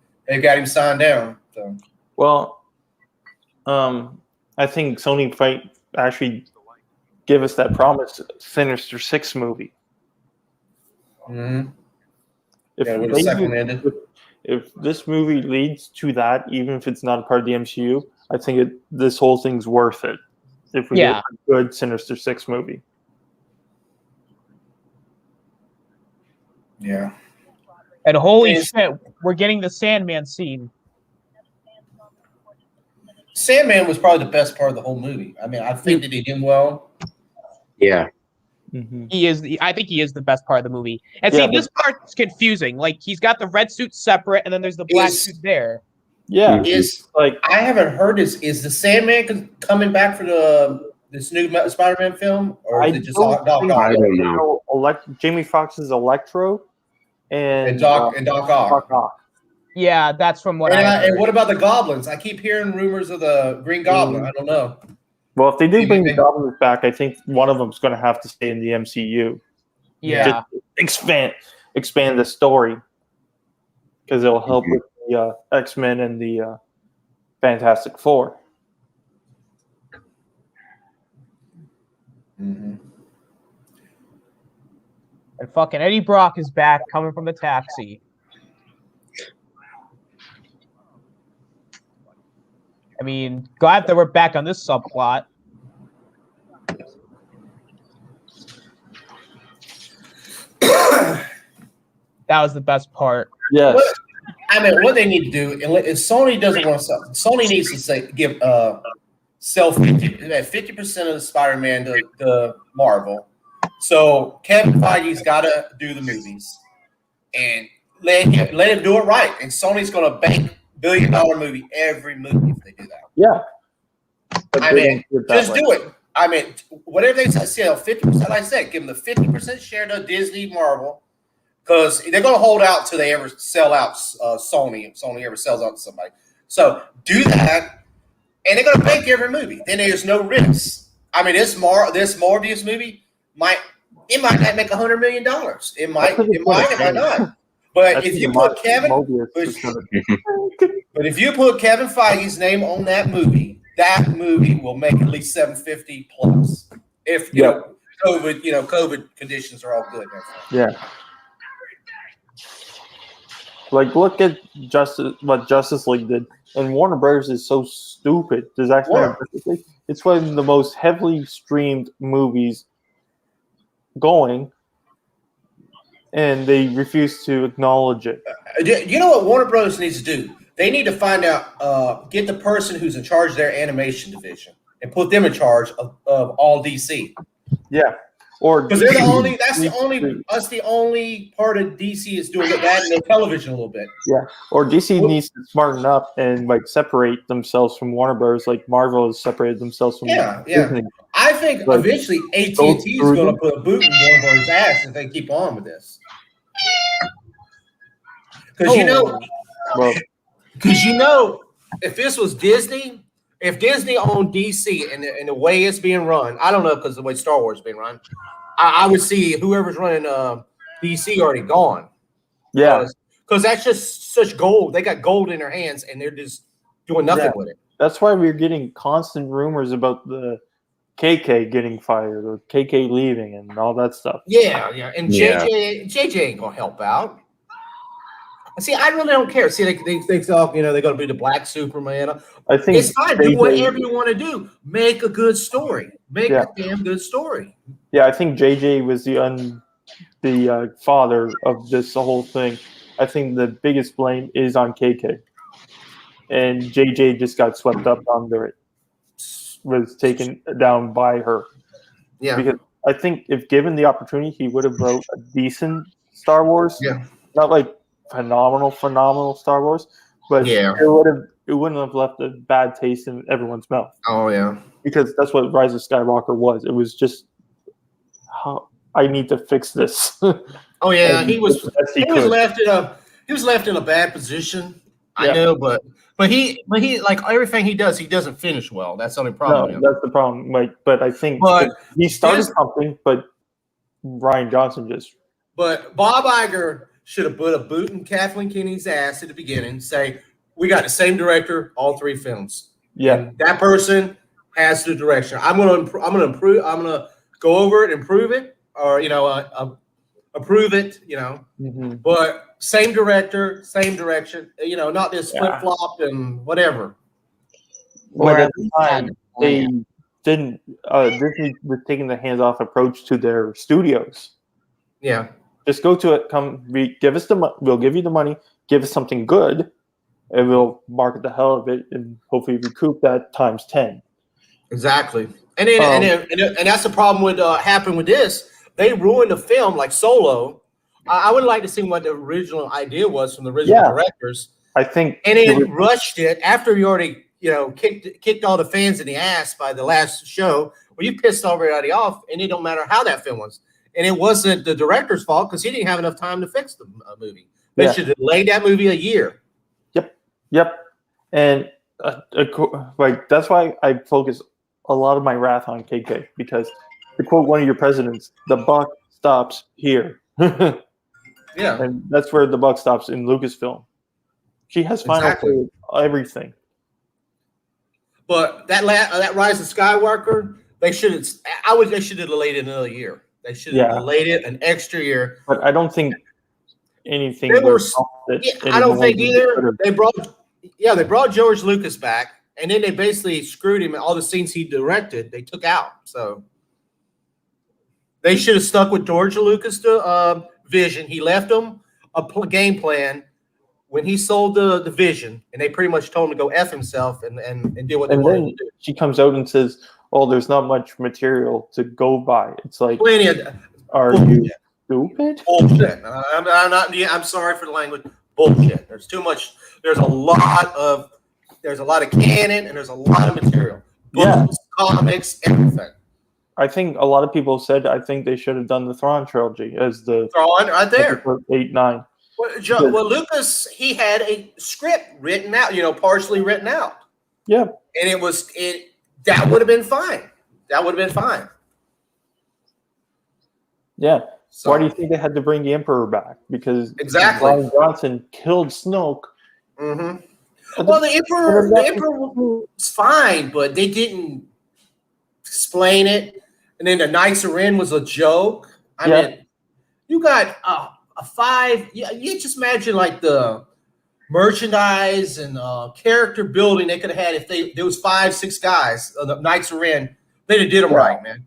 signed down. So. Well, I think Sony might actually give us that promise Sinister Six movie. Mm-hmm. If this movie leads to that, even if it's not a part of the MCU, I think this whole thing's worth it. If we get a good Sinister Six movie. Yeah. And holy shit, we're getting the Sandman scene. Sandman was probably the best part of the whole movie. I mean, I think that he did well. Yeah. Mm-hmm. I think he is the best part of the movie. And see, this part's confusing. Like, he's got the red suit separate, and then there's the black suit there. Yeah. I haven't heard is the Sandman coming back for this new Spider-Man film, or is it just Doc Ock? I don't know. Jamie Foxx's Electro and Doc Ock. Yeah, that's from what And what about the Goblins? I keep hearing rumors of the Green Goblin. I don't know. Well, if they do bring the Goblins back, I think one of them is going to have to stay in the MCU. Yeah. Just expand the story because it'll help with the X-Men and the Fantastic Four. Mm-hmm. And fucking Eddie Brock is back, coming from the taxi. I mean, glad that we're back on this subplot. That was the best part. Yes. What they need to do, if Sony doesn't want to sell, Sony needs to sell 50% of the Spider-Man to Marvel. So Kevin Feige's got to do the movies and let him do it right. And Sony's going to bank $1 billion movie every movie if they do that. Yeah. Just do it. I mean, whatever they sell, 50%. Like I said, give them the 50% share to Disney, Marvel, because they're going to hold out till they ever sell out Sony. If Sony ever sells out to somebody, so do that, and they're going to bank every movie. Then there's no risk. I mean, this Morbius movie might not make $100 million. It might not. But if you put if you put Kevin Feige's name on that movie will make at least $750 plus. If COVID conditions are all good. Yeah. Like, look at what Justice League did, and Warner Brothers is so stupid. Does actually it's one of the most heavily streamed movies going, and they refuse to acknowledge it. You know what Warner Brothers needs to do? They need to find out, get the person who's in charge of their animation division and put them in charge of all DC. Yeah. Or because they're that's the only part of DC is doing that in their television a little bit. Yeah. Or DC needs to smarten up and like separate themselves from Warner Bros. Like Marvel has separated themselves from Disney. I think eventually AT&T is going to put a boot in Warner Bros. Ass if they keep on with this. Because if this was Disney, if Disney owned DC and the way it's being run, I don't know because the way Star Wars is being run, I would see whoever's running DC already gone. Yeah, because that's just such gold. They got gold in their hands and they're just doing nothing with it. That's why we're getting constant rumors about the KK getting fired or KK leaving and all that stuff. Yeah, and JJ ain't gonna help out. See, I really don't care. See, they talk, they're going to be the Black Superman. I think It's fine. Do whatever you want to do. Make a good story. Make a damn good story. Yeah, I think JJ was the father of this whole thing. I think the biggest blame is on KK, and JJ just got swept up under it. Was taken down by her. Yeah, because I think if given the opportunity, he would have wrote a decent Star Wars. Yeah, not like phenomenal Star Wars, but it wouldn't have left a bad taste in everyone's mouth. Oh yeah, because that's what Rise of Skywalker was. It was just I need to fix this. Oh yeah, he was left in a bad position. I know, but he like everything he does, he doesn't finish well. That's the only problem. No, that's the problem. But I think he started something, but Ryan Johnson just. But Bob Iger should have put a boot in Kathleen Kenney's ass at the beginning. Say, we got the same director, all 3 films. Yeah, and that person has the direction. I'm gonna improve. I'm gonna go over it, improve it, or approve it. But same director, same direction. Not this flip flop and whatever. But at the time, they didn't. Disney was taking the hands-off approach to their studios. Yeah. Just go to it. Give us we'll give you the money. Give us something good, and we'll market the hell of it, and hopefully recoup that times 10. Exactly. And that's the problem with happened with this. They ruined the film like Solo. I would like to see what the original idea was from the original directors. I think, and then rushed it after you already kicked all the fans in the ass by the last show. Well, you pissed everybody off, and it don't matter how that film was. And it wasn't the director's fault because he didn't have enough time to fix the movie. They should have delayed that movie a year. Yep. And that's why I focus a lot of my wrath on KK, because to quote one of your presidents, the buck stops here. Yeah. And that's where the buck stops in Lucasfilm. She has final say everything. But that Rise of Skywalker, they should have delayed it another year. They should have delayed it an extra year. But I don't think anything. I don't think either. They brought George Lucas back, and then they basically screwed him. All the scenes he directed, they took out. So they should have stuck with George Lucas' vision. He left them a game plan when he sold the vision, and they pretty much told him to go F himself and do what they wanted to do. She comes out and says, "Oh, there's not much material to go by." It's like, are you stupid? Bullshit. I'm sorry for the language. Bullshit. There's too much. There's a lot of canon, and there's a lot of material. Books, comics, everything. I think a lot of people said I think they should have done the Thrawn trilogy as the Thrawn right there. 8, 9. Well, Lucas, he had a script written out, partially written out. Yeah. And that would have been fine. That would have been fine. Yeah. So, why do you think they had to bring the Emperor back? Because Ryan Johnson killed Snoke. Mm-hmm. Well, the Emperor was fine, but they didn't explain it. And then the Knights of Ren was a joke. I mean, you got a 5. You just imagine like the merchandise and character building they could have had if there was 5, 6 guys. The Knights of Ren, they'd have did them right, man.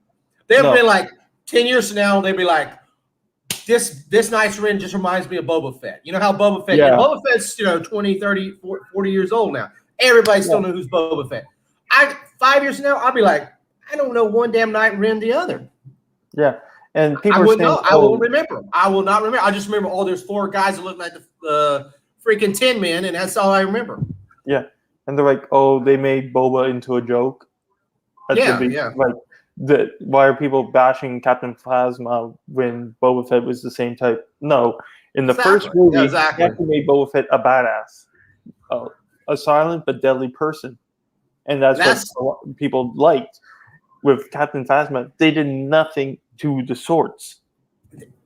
They'd have been like 10 years from now. They'd be like, this Knights of Ren just reminds me of Boba Fett. You know how Boba Fett? Boba Fett's 20, 30, 40 years old now. Everybody still knows who's Boba Fett. 5 years from now, I'll be like, I don't know one damn Knight Ren the other. Yeah. And people I will remember. I will not remember. I just remember, there's 4 guys that look like the freaking Tin Men, and that's all I remember. Yeah. And they're like, they made Boba into a joke. Like, why are people bashing Captain Phasma when Boba Fett was the same type? No. In the first movie, Captain made Boba Fett a badass. A silent but deadly person. And that's what people liked. With Captain Phasma, they did nothing to the swords.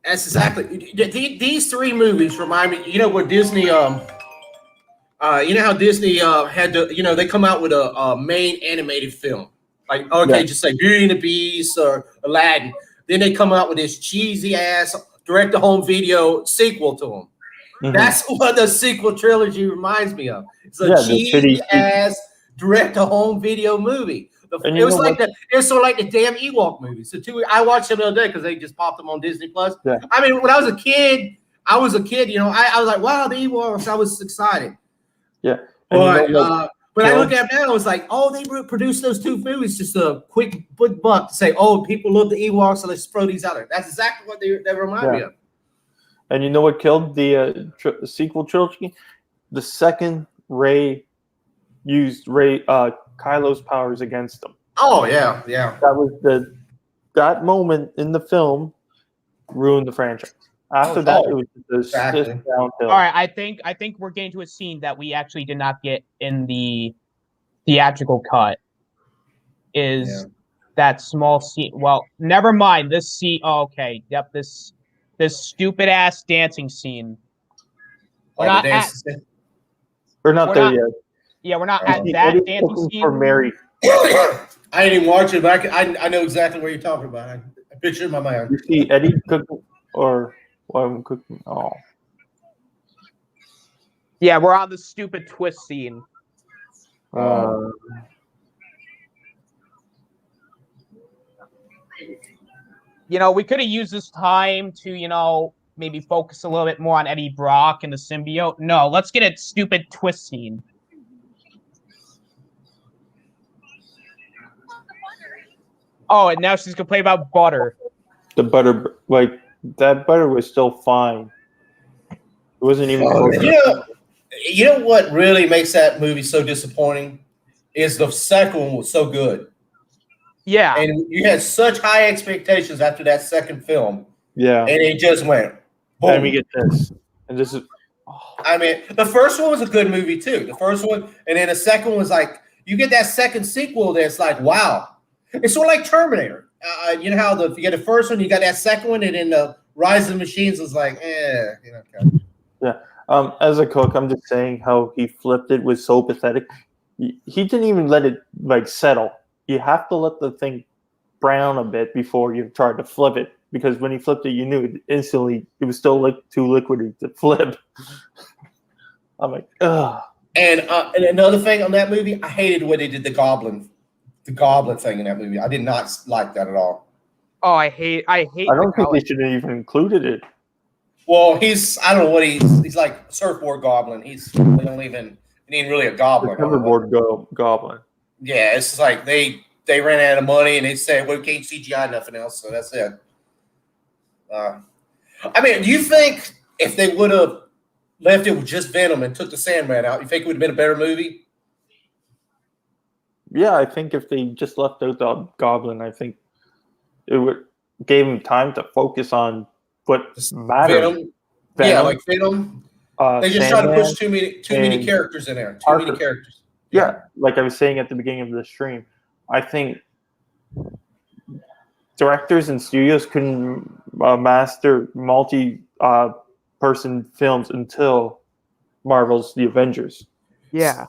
That's exactly. These 3 movies remind me. Where Disney, you know how Disney had to, they come out with a main animated film, like just say Beauty and the Beast or Aladdin. Then they come out with this cheesy ass direct-to-home video sequel to them. That's what the sequel trilogy reminds me of. It's a Yeah, the cheesy shitty ass direct-to-home video movie. And It you was know like what? it's sort of like the damn Ewok movies. I watched them the other day because they just popped them on Disney Plus. Yeah. I mean, when I was a kid, I was like, wow, the Ewoks. I was excited. Yeah. And you But know what when I look killed- at it now, it's like, oh, they produced those two movies just a quick buck to say, oh, people love the Ewoks, so let's throw these out there. That's exactly what they remind me of. And you know what killed the sequel trilogy? The second Rey used Kylo's powers against them. Oh yeah. That was that moment in the film ruined the franchise. After that, it was just exactly. downhill. All right, I think we're getting to a scene that we actually did not get in the theatrical cut. Is that small scene? Well, never mind. This scene. Oh, okay. Yep. This stupid ass dancing scene. We're not at. We're not there yet. Yeah, we're not at See that Eddie dancing cooking scene. for Mary. I didn't even watch it, but I know exactly what you're talking about. I picture it in my mind. You see Eddie cooking, or I'm cooking. Oh, Yeah, we're on the stupid twist scene. We could have used this time to, maybe focus a little bit more on Eddie Brock and the symbiote. No, let's get a stupid twist scene. Oh, and now she's complaining about butter. the butter, like that butter was still fine. It wasn't even. You know what really makes that movie so disappointing is the second one was so good. Yeah, and you had such high expectations after that second film. Yeah, and it just went. Boom. And we get this, and this is. I mean, the first one was a good movie too. The first one, and then the second one was like you get that second sequel that's like, wow. It's sort of like Terminator. You know how if you get the first one, you got that second one, and then the Rise of the Machines was like, Okay. Yeah. As a cook, I'm just saying how he flipped it was so pathetic. He didn't even let it settle. You have to let the thing brown a bit before you try to flip it, because when he flipped it, you knew instantly it was still too liquidy to flip. I'm like, ugh. And another thing on that movie, I hated the way they did the goblin thing in that movie. I did not like that at all. Oh, I hate. I don't think they should have even included it. Well, I don't know what he's like surfboard goblin. He ain't really a goblin. Hoverboard goblin. Yeah, it's like they ran out of money and they said, well, we can't CGI nothing else, so that's it. I mean, do you think if they would have left it with just Venom and took the Sandman out, you think it would have been a better movie? Yeah, I think if they just left out the goblin, I think it would gave him time to focus on what matters. Venom. Yeah, like Venom. They just try to push too many characters in there. Too many characters. Yeah, like I was saying at the beginning of the stream, I think directors and studios couldn't master multi-person films until Marvel's The Avengers. Yeah.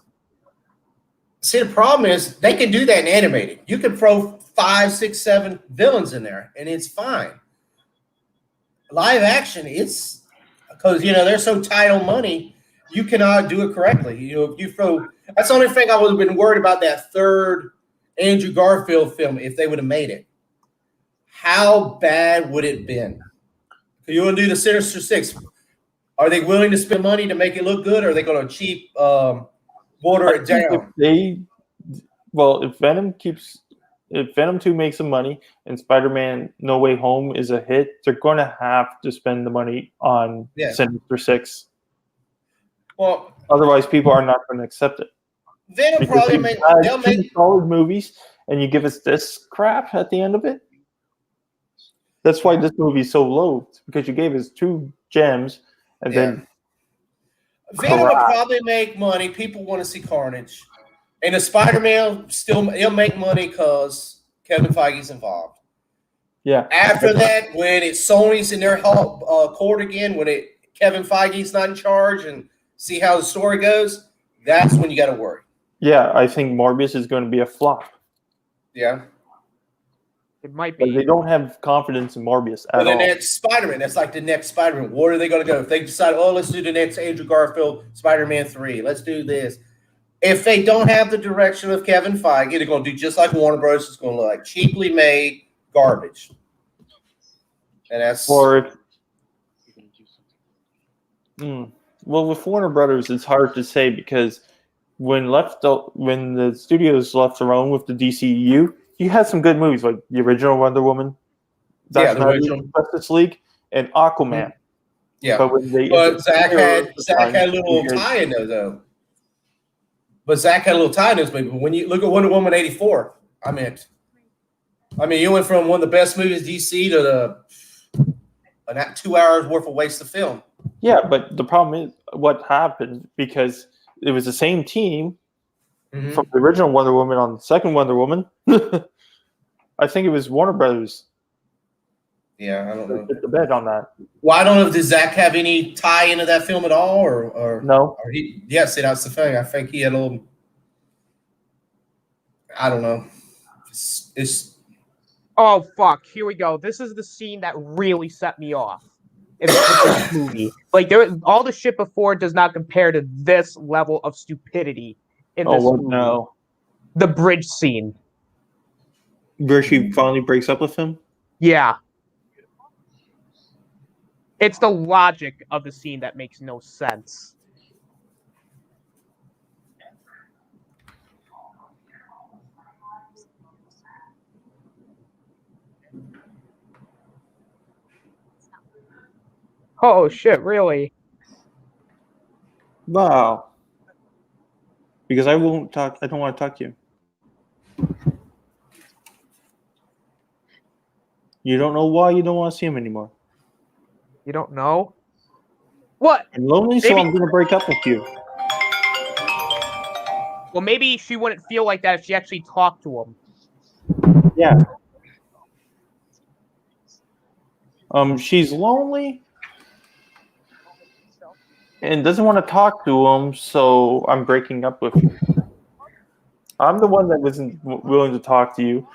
See, the problem is they can do that in animated. You can throw 5, 6, 7 villains in there, and it's fine. Live action, it's because they're so tight on money, you cannot do it correctly. If you throw, that's the only thing I would have been worried about that third Andrew Garfield film if they would have made it. How bad would it have been? You want to do the Sinister Six? Are they willing to spend money to make it look good, or are they going to cheap water it down? If Venom 2 makes some money and Spider-Man No Way Home is a hit, they're going to have to spend the money on Sinister Six. Well, otherwise, people are not going to accept it. Venom probably they'll make solid movies, and you give us this crap at the end of it. That's why this movie is so low, because you gave us 2 gems, and then Venom will probably make money. People want to see Carnage. And the Spider-Man he'll make money because Kevin Feige's involved. Yeah. After that, when Sony's in their court again, when Kevin Feige's not in charge, and see how the story goes, that's when you got to worry. Yeah, I think Morbius is going to be a flop. Yeah. It might But they be. don't have confidence in Morbius Or at the all. next Spider-Man. That's like the next Spider-Man. Where are they going to go? If they decide, oh, let's do the next Andrew Garfield Spider-Man 3. Let's do this. If they don't have the direction of Kevin Feige, they're going to do just like Warner Bros. It's going to look like cheaply made garbage. And that's Or if, well, with Warner Brothers, it's hard to say because when the studios left alone with the DCU, you had some good movies like the original Wonder Woman, Yeah, Zack the Snyder's original. Justice League, and Aquaman. yeah. But when they But Zach had a little because- tie in there though. But Zach had a little tie in those movies. But when you look at Wonder Woman 84, I mean, you went from one of the best movies DC to a 2 hours worth of waste of film. Yeah, but the problem is what happened because it was the same team from the original Wonder Woman on the second Wonder Woman. I think it was Warner Brothers. Yeah, I don't know. Hit the bed on that. Well, I don't know. Does Zach have any tie into that film at all, or No. Or he, yeah, see, that's the thing. I think he had a little. I don't know. It's Oh fuck! Here we go. This is the scene that really set me off in this movie. Like all the shit before does not compare to this level of stupidity in this movie. No. The bridge scene. Where she finally breaks up with him? Yeah. It's the logic of the scene that makes no sense. Oh shit, really? Wow. Because I won't talk. I don't want to talk to you. You don't know why you don't want to see him anymore. You don't know? What? I'm lonely, so Maybe- I'm going to break up with you. Well, maybe she wouldn't feel like that if she actually talked to him. Yeah. She's lonely and doesn't want to talk to him, so I'm breaking up with you. I'm the one that wasn't willing to talk to you.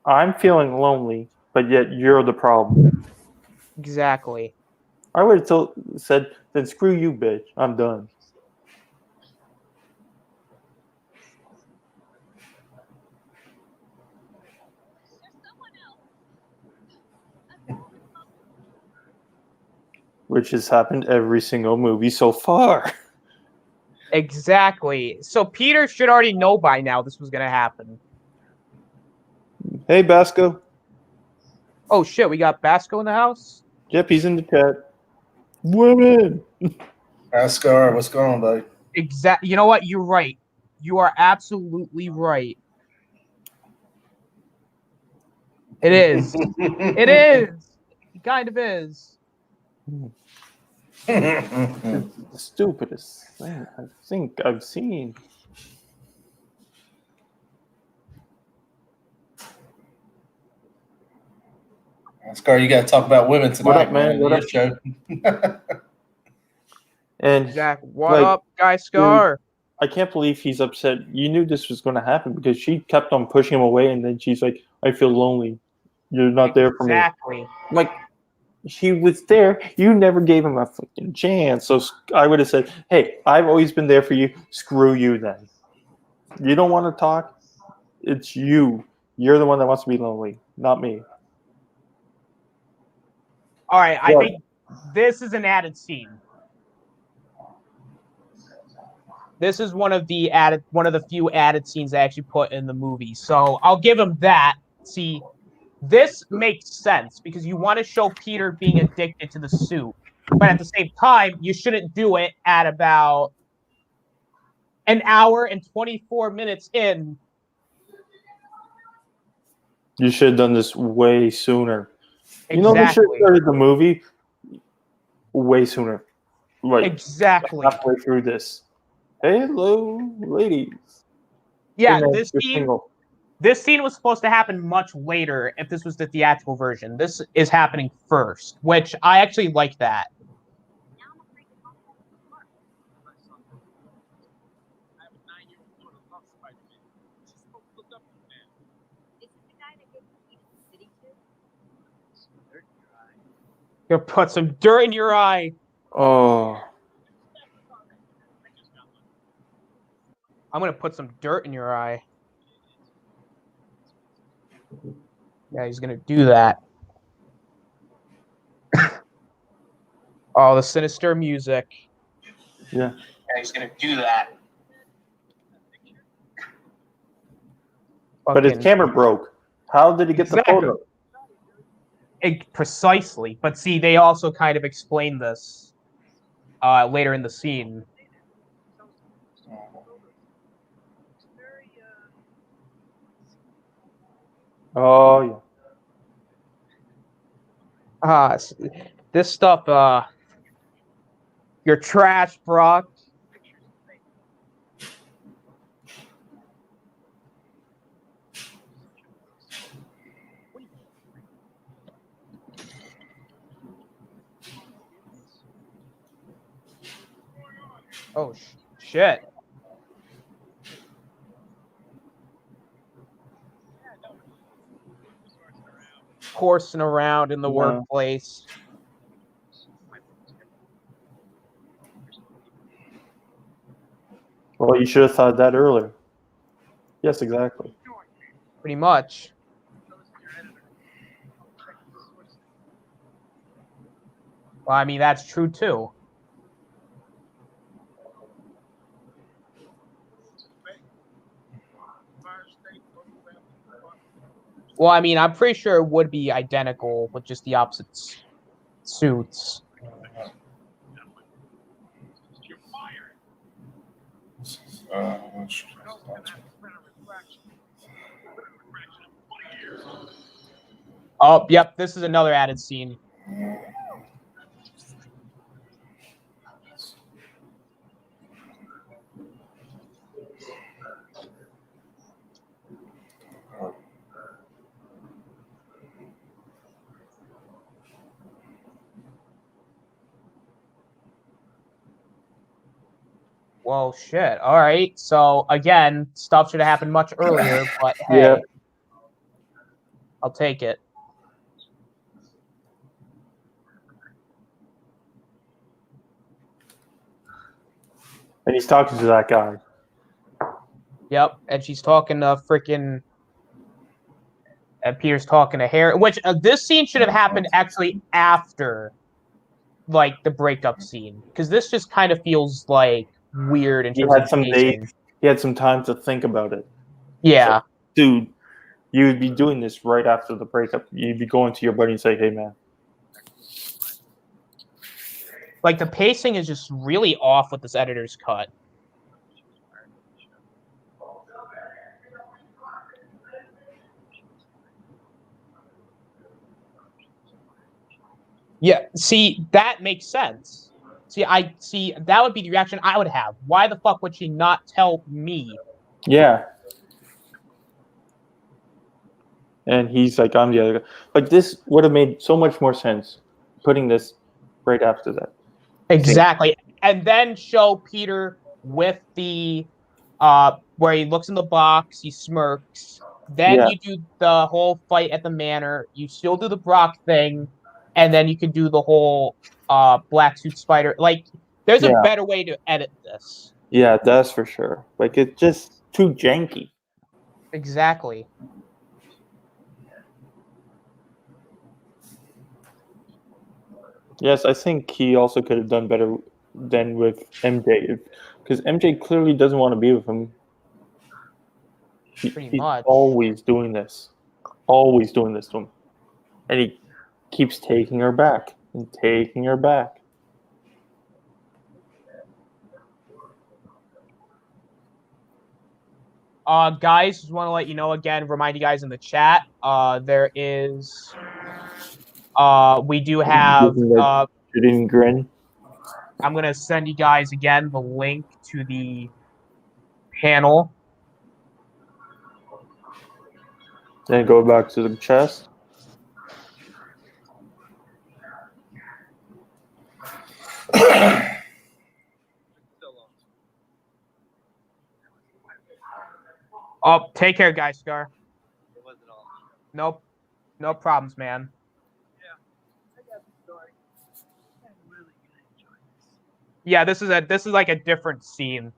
I'm feeling lonely, but yet you're the problem. Exactly. I would have said, then screw you, bitch. I'm done. Which has happened every single movie so far. Exactly. So Peter should already know by now this was going to happen. Hey, Basco. Oh shit, we got Basco in the house? Yep, he's in the chat. Women. Ascar. What's going on, buddy? You know what? You're right. You are absolutely right. It is. It is. It kind of is. The stupidest thing I think I've seen. Ascar, you got to talk about women tonight, What up, man? What Your up? show. And Zach, what like, up, Guy Scar? I can't believe he's upset. You knew this was going to happen because she kept on pushing him away, and then she's like, "I feel lonely. You're not there for me." Exactly. Like, she was there. You never gave him a fucking chance. So I would have said, "Hey, I've always been there for you. Screw you, then. You don't want to talk. It's you. You're the one that wants to be lonely, not me." All right, I What? think this is an added scene. This is one of the few added scenes I actually put in the movie. So I'll give him that. See, this makes sense because you want to show Peter being addicted to the suit, but at the same time, you shouldn't do it at about an hour and 24 minutes in. You should have done this way sooner. Exactly. You know, they should have started the movie way sooner. Like, exactly. halfway through this. Hello, ladies. Yeah, And then this you're scene. single. This scene was supposed to happen much later if this was the theatrical version. This is happening first, which I actually like that. Gonna put some dirt in your eye. Oh. I'm gonna put some dirt in your eye. Yeah, he's gonna do that. Oh, the sinister music. Yeah. Yeah, he's gonna do that. But his Fucking- camera broke. How did he get the Exactly. photo? Precisely. But see, they also kind of explain this later in the scene. Oh yeah. This stuff, you're trash, Brock. Oh, shit. Coursing around in the workplace. Well, you should have thought that earlier. Yes, exactly. Pretty much. Well, I mean, that's true, too. Well, I mean, I'm pretty sure it would be identical with just the opposite suits. Oh, yep, this is another added scene. Well, shit. All right. So, again, stuff should have happened much earlier, but hey, Yeah. I'll take it. And he's talking to that guy. Yep. And she's talking to freaking. And Peter's talking to Harry, which this scene should have happened actually after, like, the breakup scene. Because this just kind of feels, like, weird in He terms had of some pacing. days. He had some time to think about it. Yeah. So, dude, you would be doing this right after the breakup. You'd be going to your buddy and say, "Hey, man." Like, the pacing is just really off with this editor's cut. Yeah, see, that makes sense. See, that would be the reaction I would have. Why the fuck would she not tell me? Yeah. And he's like, "I'm the other guy." Like, this would have made so much more sense putting this right after that. Exactly. And then show Peter with the where he looks in the box, he smirks. Then Yeah. you do the whole fight at the manor. You still do the Brock thing, and then you can do the whole black suit spider. Like, there's a Yeah. better way to edit this. Yeah, that's for sure. Like, it's just too janky. Exactly. Yes, I think he also could have done better than with MJ, because MJ clearly doesn't want to be with him. Pretty He's much. always doing this to him, and he keeps taking her back and taking her back. Guys, just want to let you know again, remind you guys in the chat, there is, we do have, Shooting grin. I'm going to send you guys again the link to the panel. Then go back to the chest. Oh, take care, guys, Scar. Nope. No problems, man. Yeah, this is like a different scene.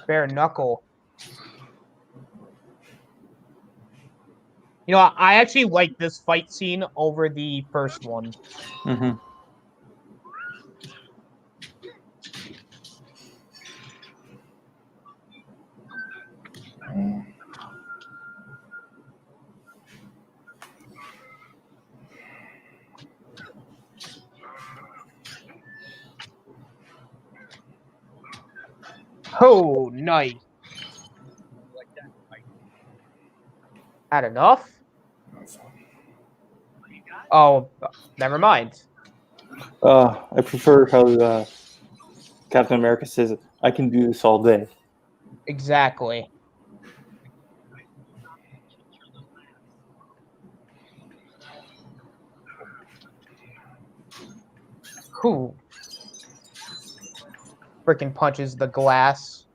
Bare knuckle. You know, I actually like this fight scene over the first one. Mm-hmm. Oh, nice. Had enough? Oh, never mind. I prefer how Captain America says, "I can do this all day." Exactly. Who freaking punches the glass?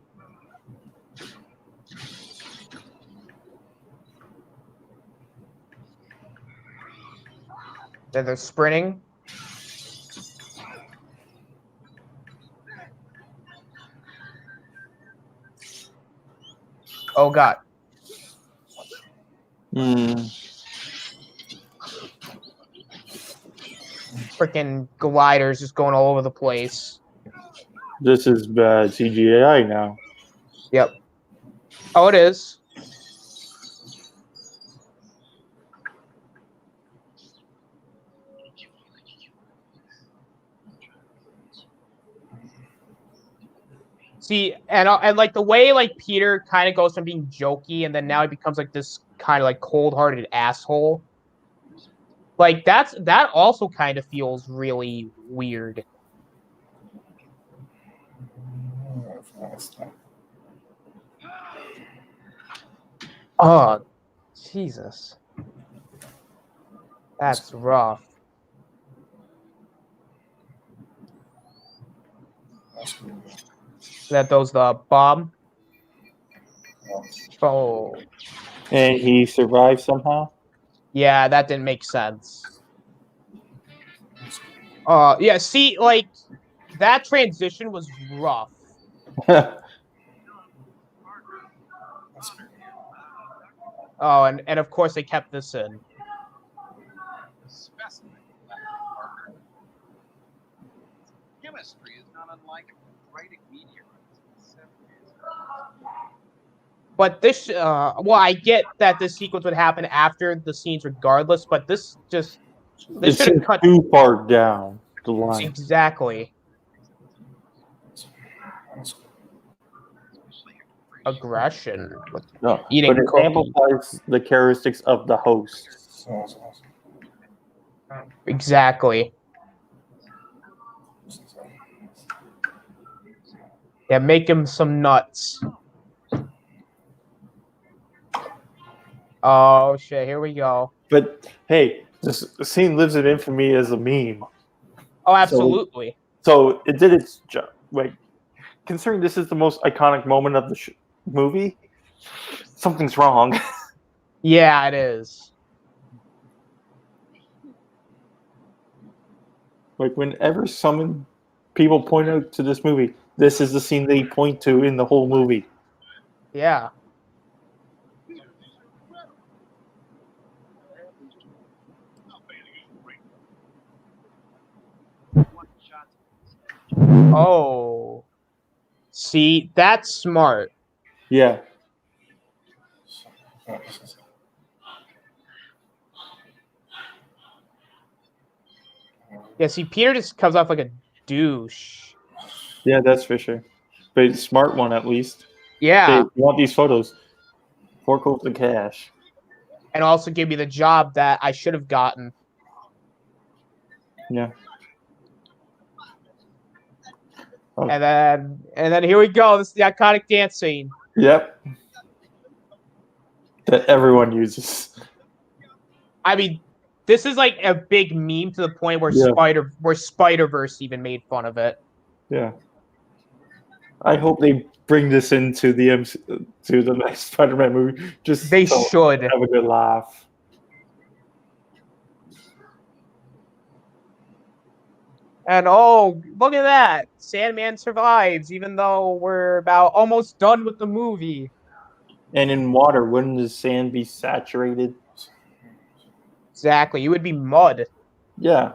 They're sprinting. Oh god. Freaking gliders just going all over the place. This is bad CGI now. Yep. Oh, it is. See, and like the way like Peter kind of goes from being jokey and then now he becomes like this kind of like cold-hearted asshole. Like that also kind of feels really weird. Oh, Jesus. That's rough. That those the bomb. Oh. And he survived somehow. Yeah, that didn't make sense. Yeah, see, like that transition was rough. Oh, and of course they kept this in. Chemistry is not unlike writing meteorites. But this, well, I get that this sequence would happen after the scenes, regardless. But this just they It should have seems cut too far down the line. exactly. Aggression. No, Eating but it cookies. amplifies the characteristics of the host. Exactly. Yeah, make him some nuts. Oh shit! Here we go. But hey, this scene lives in infamy as a meme. Oh, absolutely. So it did its job. Like, considering this is the most iconic moment of the movie, something's wrong. Yeah, it is. Like, whenever people point out to this movie, this is the scene they point to in the whole movie. Yeah. Oh. See, that's smart. Yeah. Yeah, see, Peter just comes off like a douche. Yeah, that's for sure. But a smart one, at least. Yeah. Hey, if you want these photos, fork over the cash. And also give me the job that I should have gotten. Yeah. Oh. And then here we go. This is the iconic dance scene. Yep. That everyone uses. I mean, this is like a big meme to the point where Spider-Verse even made fun of it. Yeah. I hope they bring this into the to the next Spider-Man movie. Just They so should. have a good laugh. And oh, look at that! Sandman survives, even though we're about almost done with the movie. And in water, wouldn't the sand be saturated? Exactly, it would be mud. Yeah.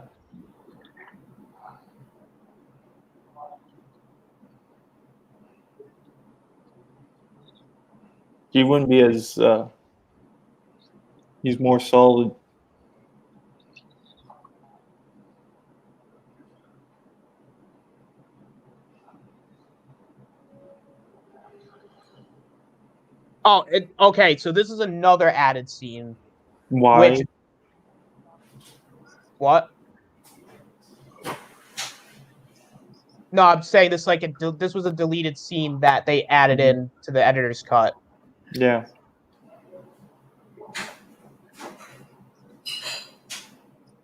He wouldn't be as. He's more solid. Oh, okay. So this is another added scene. Why? Which what? No, I'm saying this like this was a deleted scene that they added in to the editor's cut. Yeah.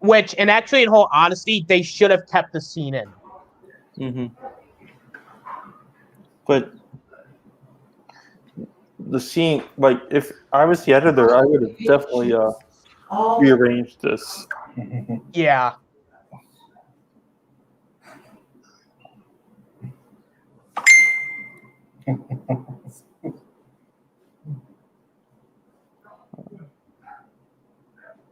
Which, and actually, in whole honesty, they should have kept the scene in. Mm-hmm. But the scene, like, if I was the editor, I would have definitely rearranged this. Yeah.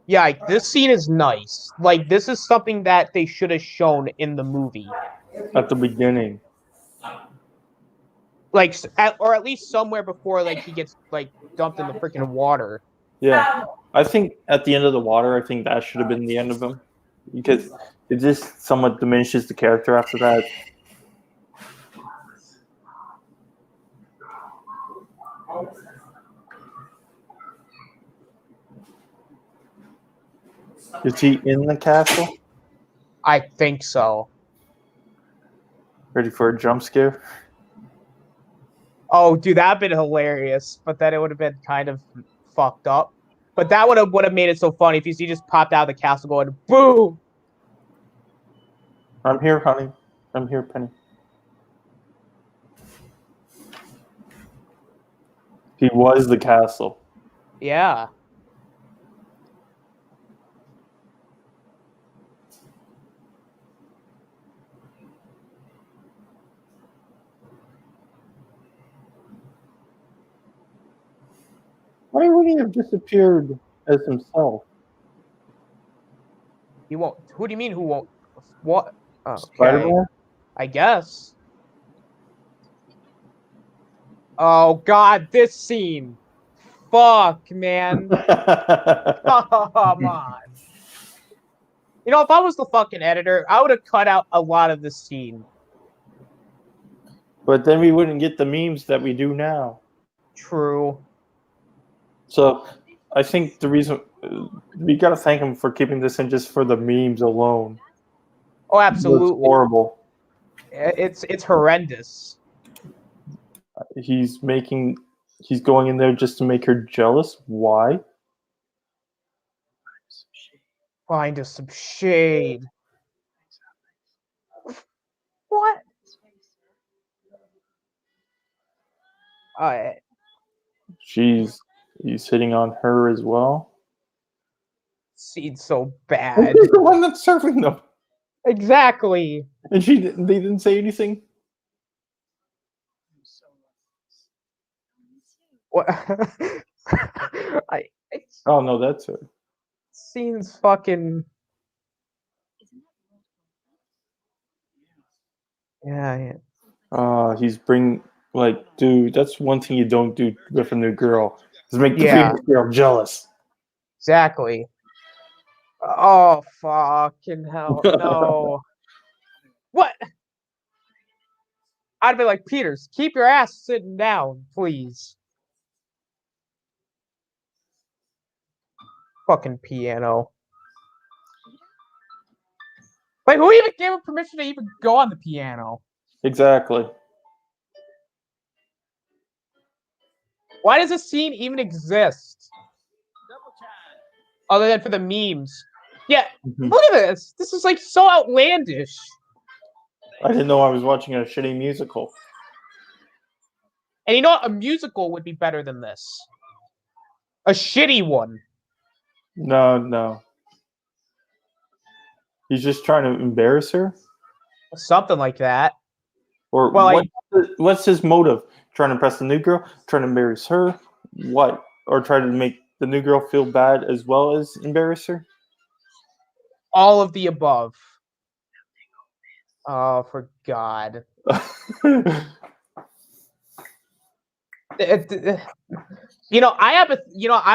Yeah, like, this scene is nice. Like, this is something that they should have shown in the movie. At the beginning. Like, or at least somewhere before, like, he gets, like, dumped in the freaking water. Yeah. I think at the end of the water, I think that should have been the end of him. Because it just somewhat diminishes the character after that. Is he in the castle? I think so. Ready for a jump scare? Oh, dude, that'd been hilarious. But then it would have been kind of fucked up. But that would have made it so funny if he just popped out of the castle going, boom! I'm here, honey. I'm here, Penny. He was the castle. Yeah. Why would he have disappeared as himself? He won't. Who do you mean who won't? What? Okay. Spider-Man? I guess. Oh, God, this scene. Fuck, man. Come on. You know, if I was the fucking editor, I would have cut out a lot of this scene. But then we wouldn't get the memes that we do now. True. So I think the reason we got to thank him for keeping this in just for the memes alone. Oh, absolutely. It's horrible. It's horrendous. He's going in there just to make her jealous. Why? Find us some shade. What? He's hitting on her as well. Scene's so bad. He's the one that's serving them. Exactly. And they didn't say anything. What? Oh no, that's her. Scene's fucking. Yeah. He's dude, that's one thing you don't do with a new girl. Is make the Yeah. previous girl jealous. Exactly. Oh, fucking hell. No. What? I'd be like, Peters, keep your ass sitting down, please. Fucking piano. Like, who even gave him permission to even go on the piano? Exactly. Why does this scene even exist? Other than for the memes. Yeah, Look at this. This is like so outlandish. I didn't know I was watching a shitty musical. And you know what? A musical would be better than this. A shitty one. No. He's just trying to embarrass her? Something like that. Or Well, what's his motive? Trying to impress the new girl? Trying to embarrass her? What? Or try to make the new girl feel bad as well as embarrass her? all of the above. Oh, for God. I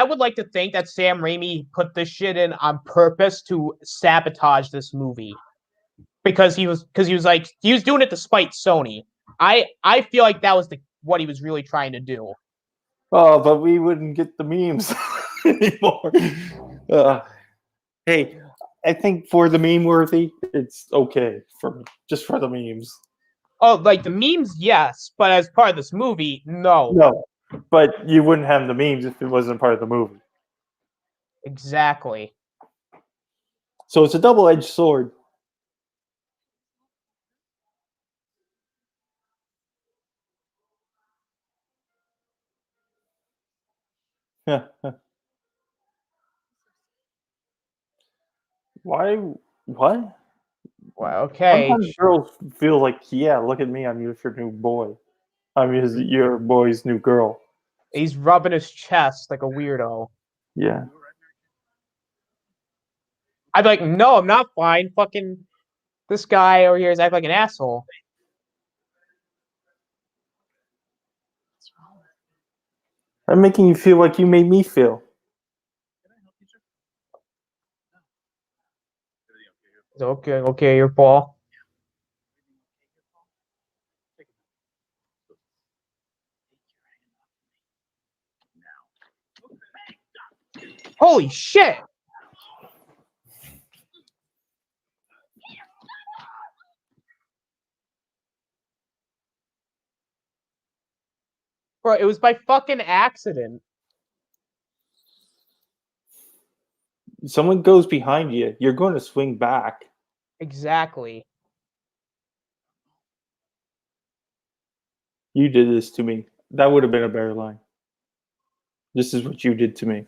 would like to think that Sam Raimi put this shit in on purpose to sabotage this movie. Because he was doing it to spite Sony. I feel like that was what he was really trying to do. Oh, but we wouldn't get the memes anymore. Hey, I think for the meme worthy, it's okay just for the memes. Oh, like the memes, yes, but as part of this movie, no. No, but you wouldn't have the memes if it wasn't part of the movie. Exactly. So it's a double-edged sword. Why? What? Well, okay. Sometimes girls feel like, yeah, look at me, I'm your new boy. I'm your boy's new girl. He's rubbing his chest like a weirdo. Yeah. I'd be like, no, I'm not fine. Fucking this guy over here is acting like an asshole. I'm making you feel like you made me feel. Okay, your Paul. Holy shit! Bro, it was by fucking accident. Someone goes behind you, you're going to swing back. Exactly. You did this to me. That would have been a better line. This is what you did to me.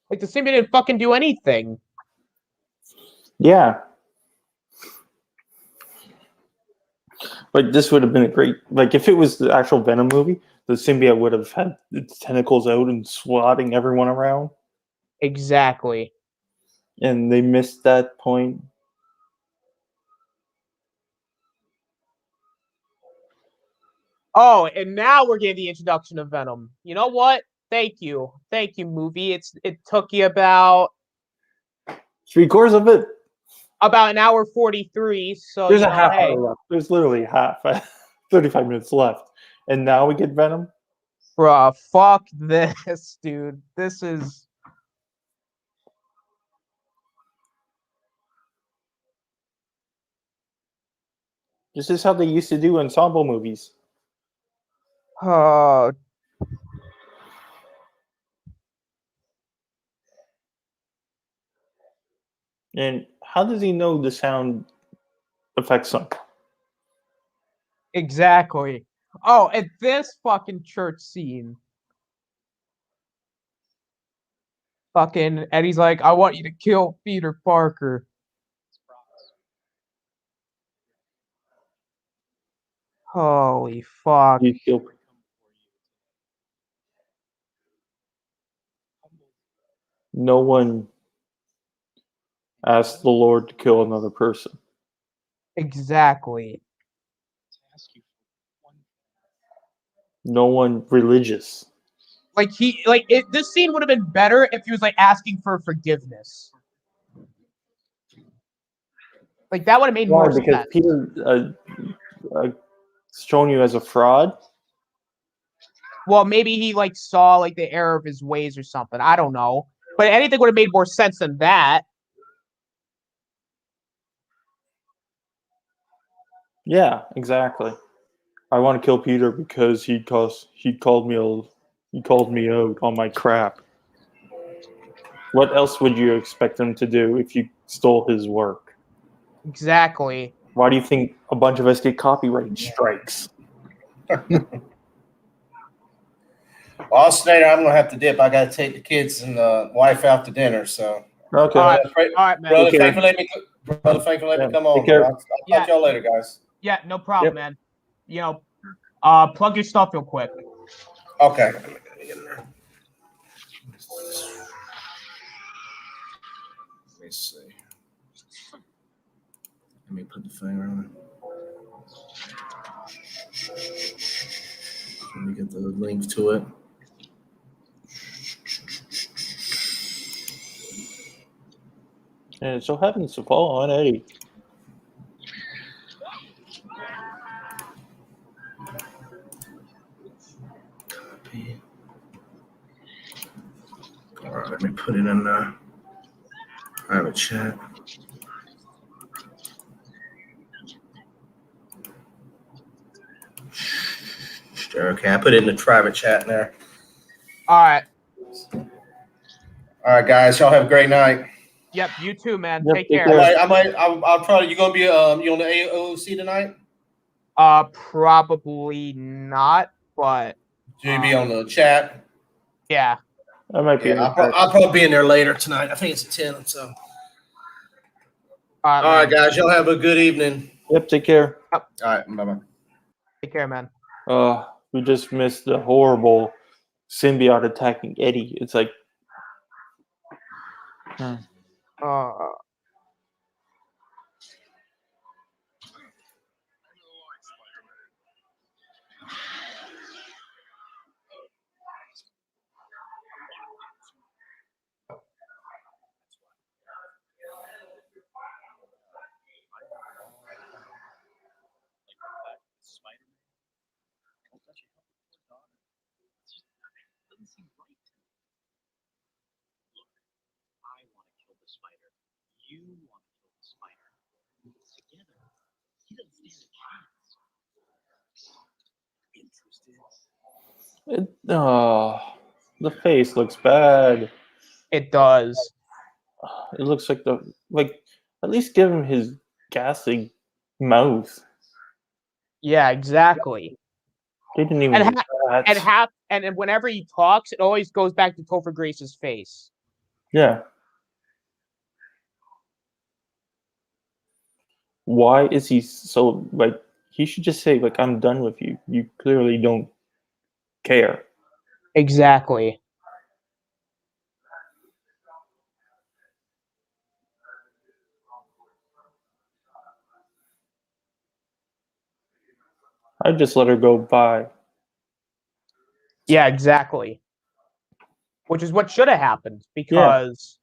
Like the Simba didn't fucking do anything. Yeah. Like this would have been a great, like if it was the actual Venom movie, the symbiote would have had its tentacles out and swatting everyone around. Exactly. And they missed that point. Oh, and now we're getting the introduction of Venom. You know what? Thank you, movie. It took you about 3/4 of it. an hour 43. So There's a half hey, hour left. There's literally 35 minutes left, and now we get Venom. bruh, fuck this, dude. This is. This is how they used to do ensemble movies. Oh, And how does he know the sound affects him? exactly. Oh, and this fucking church scene. Fucking Eddie's like, I want you to kill Peter Parker. Holy fuck. You kill. No one asked the Lord to kill another person. Exactly. No one religious. This scene would have been better if he was like asking for forgiveness. Like that would have made more Because sense. Peter shown you as a fraud. Well, maybe he like saw like the error of his ways or something. I don't know. But anything would have made more sense than that. Yeah, exactly. I want to kill Peter because he called me out on my crap. What else would you expect him to do if you stole his work. Exactly. Why do you think a bunch of us get copyright strikes? Well, Snyder, I'm gonna have to dip. I gotta take the kids and wife out to dinner. So, Okay. All right, man. brother, Take thank you for letting me come on. Take care. Bro. I'll talk to y'all later, guys. Yeah, no problem, Yep. man. You know, plug your stuff real quick. Okay. Let me get in there. Let me see. Let me put the finger on it. Let me get the link to it. And it so happens to fall on Eddie. Copy. All right, let me put it in the private chat. Okay, I put it in the private chat in there. All right. All right, guys, y'all have a great night. Yep, you too, man. Yep, Take take care. care. I'll try. You gonna be you on the AOC tonight? Probably not, but You be on the chat? yeah. I might be. Yeah, I'll probably be in there later tonight. I think it's at 10. So, all right, guys, y'all have a good evening. Yep, take care. All right, bye-bye. Take care, man. We just missed the horrible symbiote attacking Eddie. It's like, the face looks bad. It does. It looks like at least give him his ghastly mouth. Yeah, exactly. They didn't even do that. And whenever he talks, it always goes back to Topher Grace's face. Yeah. Why is he so like? He should just say like, "I'm done with you. You clearly don't care." Exactly. I'd just let her go by. Yeah, exactly. Which is what should have happened because,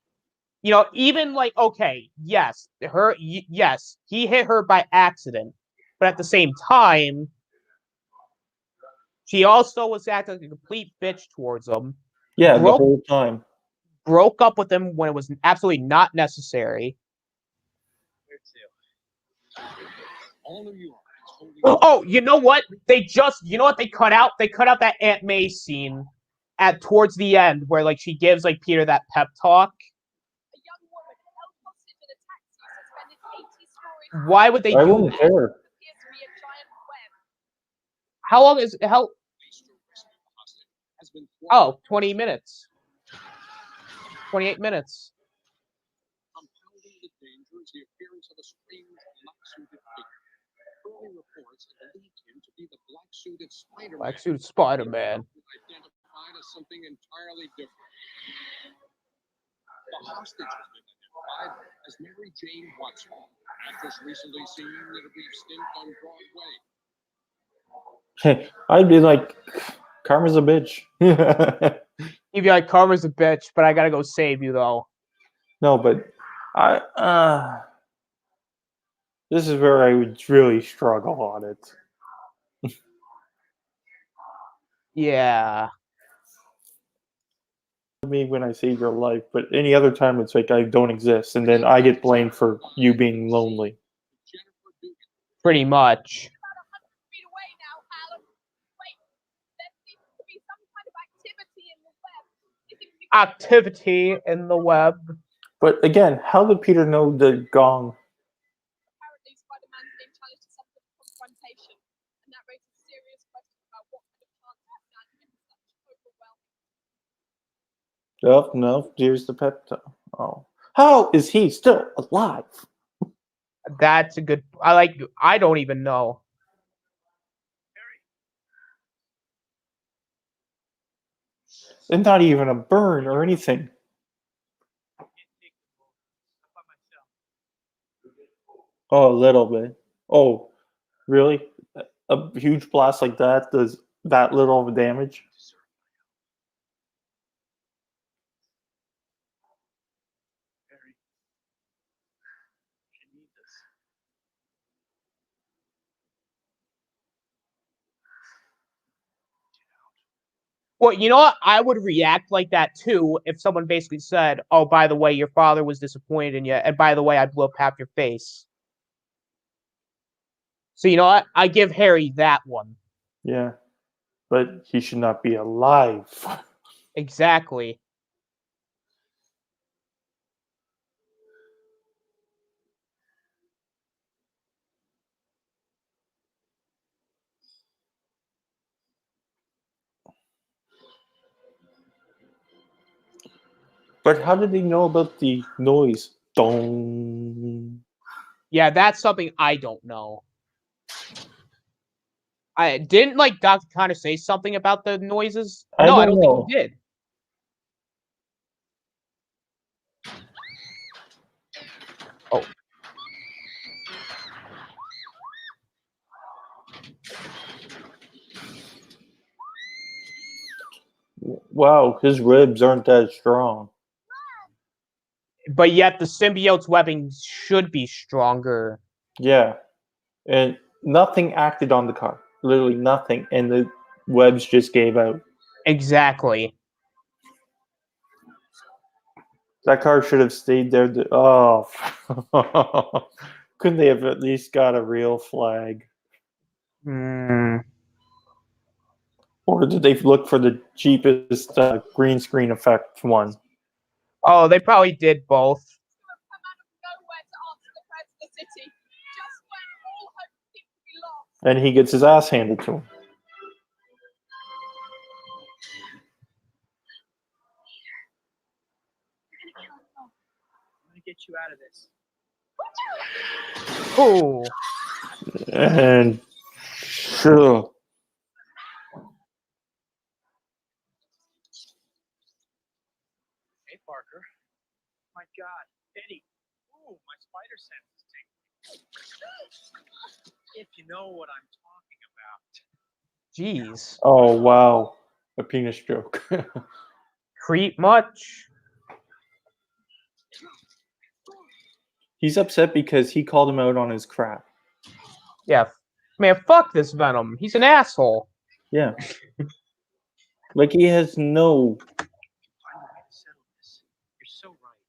even like, okay, yes, yes, he hit her by accident, but at the same time, she also was acting like a complete bitch towards him. Yeah, the whole time. Broke up with him when it was absolutely not necessary. Oh, you know what? They cut out? They cut out that Aunt May scene towards the end where like she gives like Peter that pep talk. Why would they do wouldn't that? care. How long is how? Oh, 20 minutes. 28 minutes. Black suited Spider-Man. Something entirely different. The hostage has been identified as Mary Jane Watson, actress recently seen in a brief stint on Broadway. I'd be like, Karma's a bitch. You'd be like, Karma's a bitch, but I gotta go save you though. No, but this is where I would really struggle on it. Yeah. Me when I save your life, but any other time it's like I don't exist, and then I get blamed for you being lonely. Pretty much. Activity in the web. But again, how did Peter know the gong? Apparently, Spider-Man's being challenged to some sort of confrontation, and that raises serious questions about what kind of chance he stands against such overwhelming. No, here's the pep talk. Oh, how is he still alive? That's a good. I don't even know. And not even a burn or anything. Oh, a little bit. Oh, really? A huge blast like that does that little of damage? Well, you know what? I would react like that too if someone basically said, "Oh, by the way, your father was disappointed in you, and by the way, I blew up half your face." So you know what? I give Harry that one. Yeah, but he should not be alive. Exactly. But how did they know about the noise? Dong. Yeah, that's something I don't know. I didn't Dr. Connor say something about the noises. I No, I don't don't know. think he did. Oh. Wow, his ribs aren't that strong. But yet the symbiote's webbing should be stronger. Yeah, and nothing acted on the car. Literally nothing, and the webs just gave out. Exactly. That car should have stayed there. Oh, couldn't they have at least got a real flag? Hmm. Or did they look for the cheapest green screen effect one? Oh, they probably did both. Come out of nowhere to answer the prayers of the city, just when all hope seemed to be lost. And he gets his ass handed to him. I'm gonna get you out of this. Ooh. And sure. Hey, Parker. My God, Eddie. Ooh, my spider sense is tingling. If you know what I'm talking about. Jeez. Oh wow, a penis joke. Creep much? He's upset because he called him out on his crap. Yeah. Man, fuck this Venom. He's an asshole. Yeah. Like he has no. Find a way to settle this. You're so right.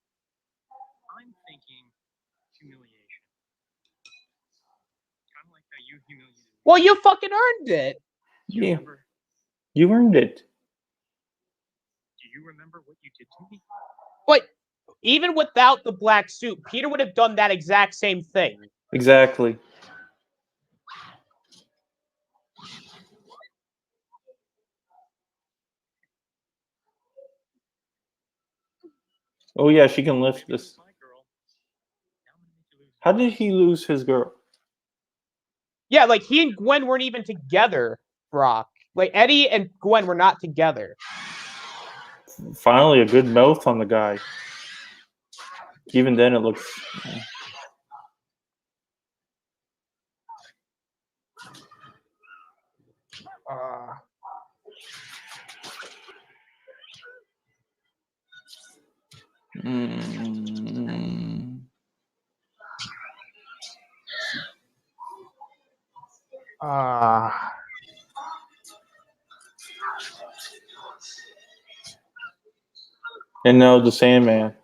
I'm thinking humiliation. Kind of like how you humiliated me. Well, you fucking earned it. Do you Yeah. remember? You earned it. Do you remember what you did to me? But even without the black suit, Peter would have done that exact same thing. Exactly. Oh yeah, she can lift this. My girl. Now I'm gonna make you lose. How did he lose his girl? Yeah, like he and Gwen weren't even together, Brock. Like Eddie and Gwen were not together. Finally, a good mouth on the guy. Even then, it looks. Mm. And now the Sandman.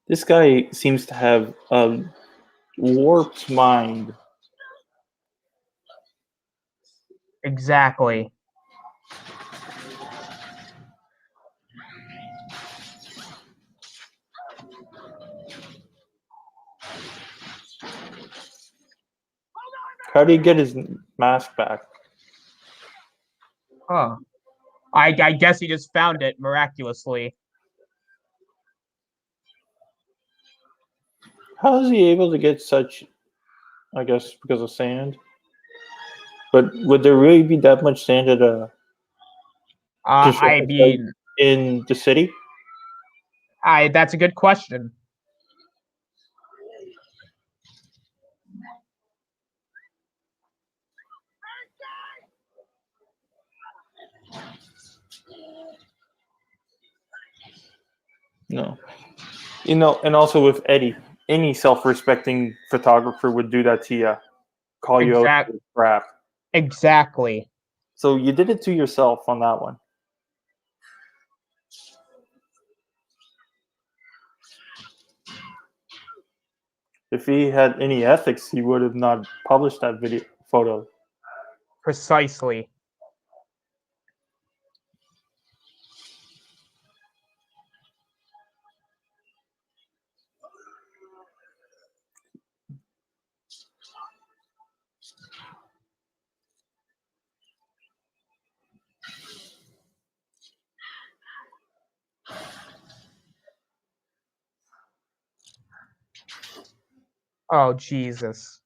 This guy seems to have a warped mind. Exactly. How do you get his mask back? Huh. I guess he just found it miraculously. How is he able to get such? I guess because of sand. But would there really be that much sand at a I construction site mean, in the city? that's a good question. No. You know, and also with Eddie, any self-respecting photographer would do that to you, call you out for crap. Exactly. So you did it to yourself on that one. If he had any ethics, he would have not published that photo. Precisely. Oh, Jesus.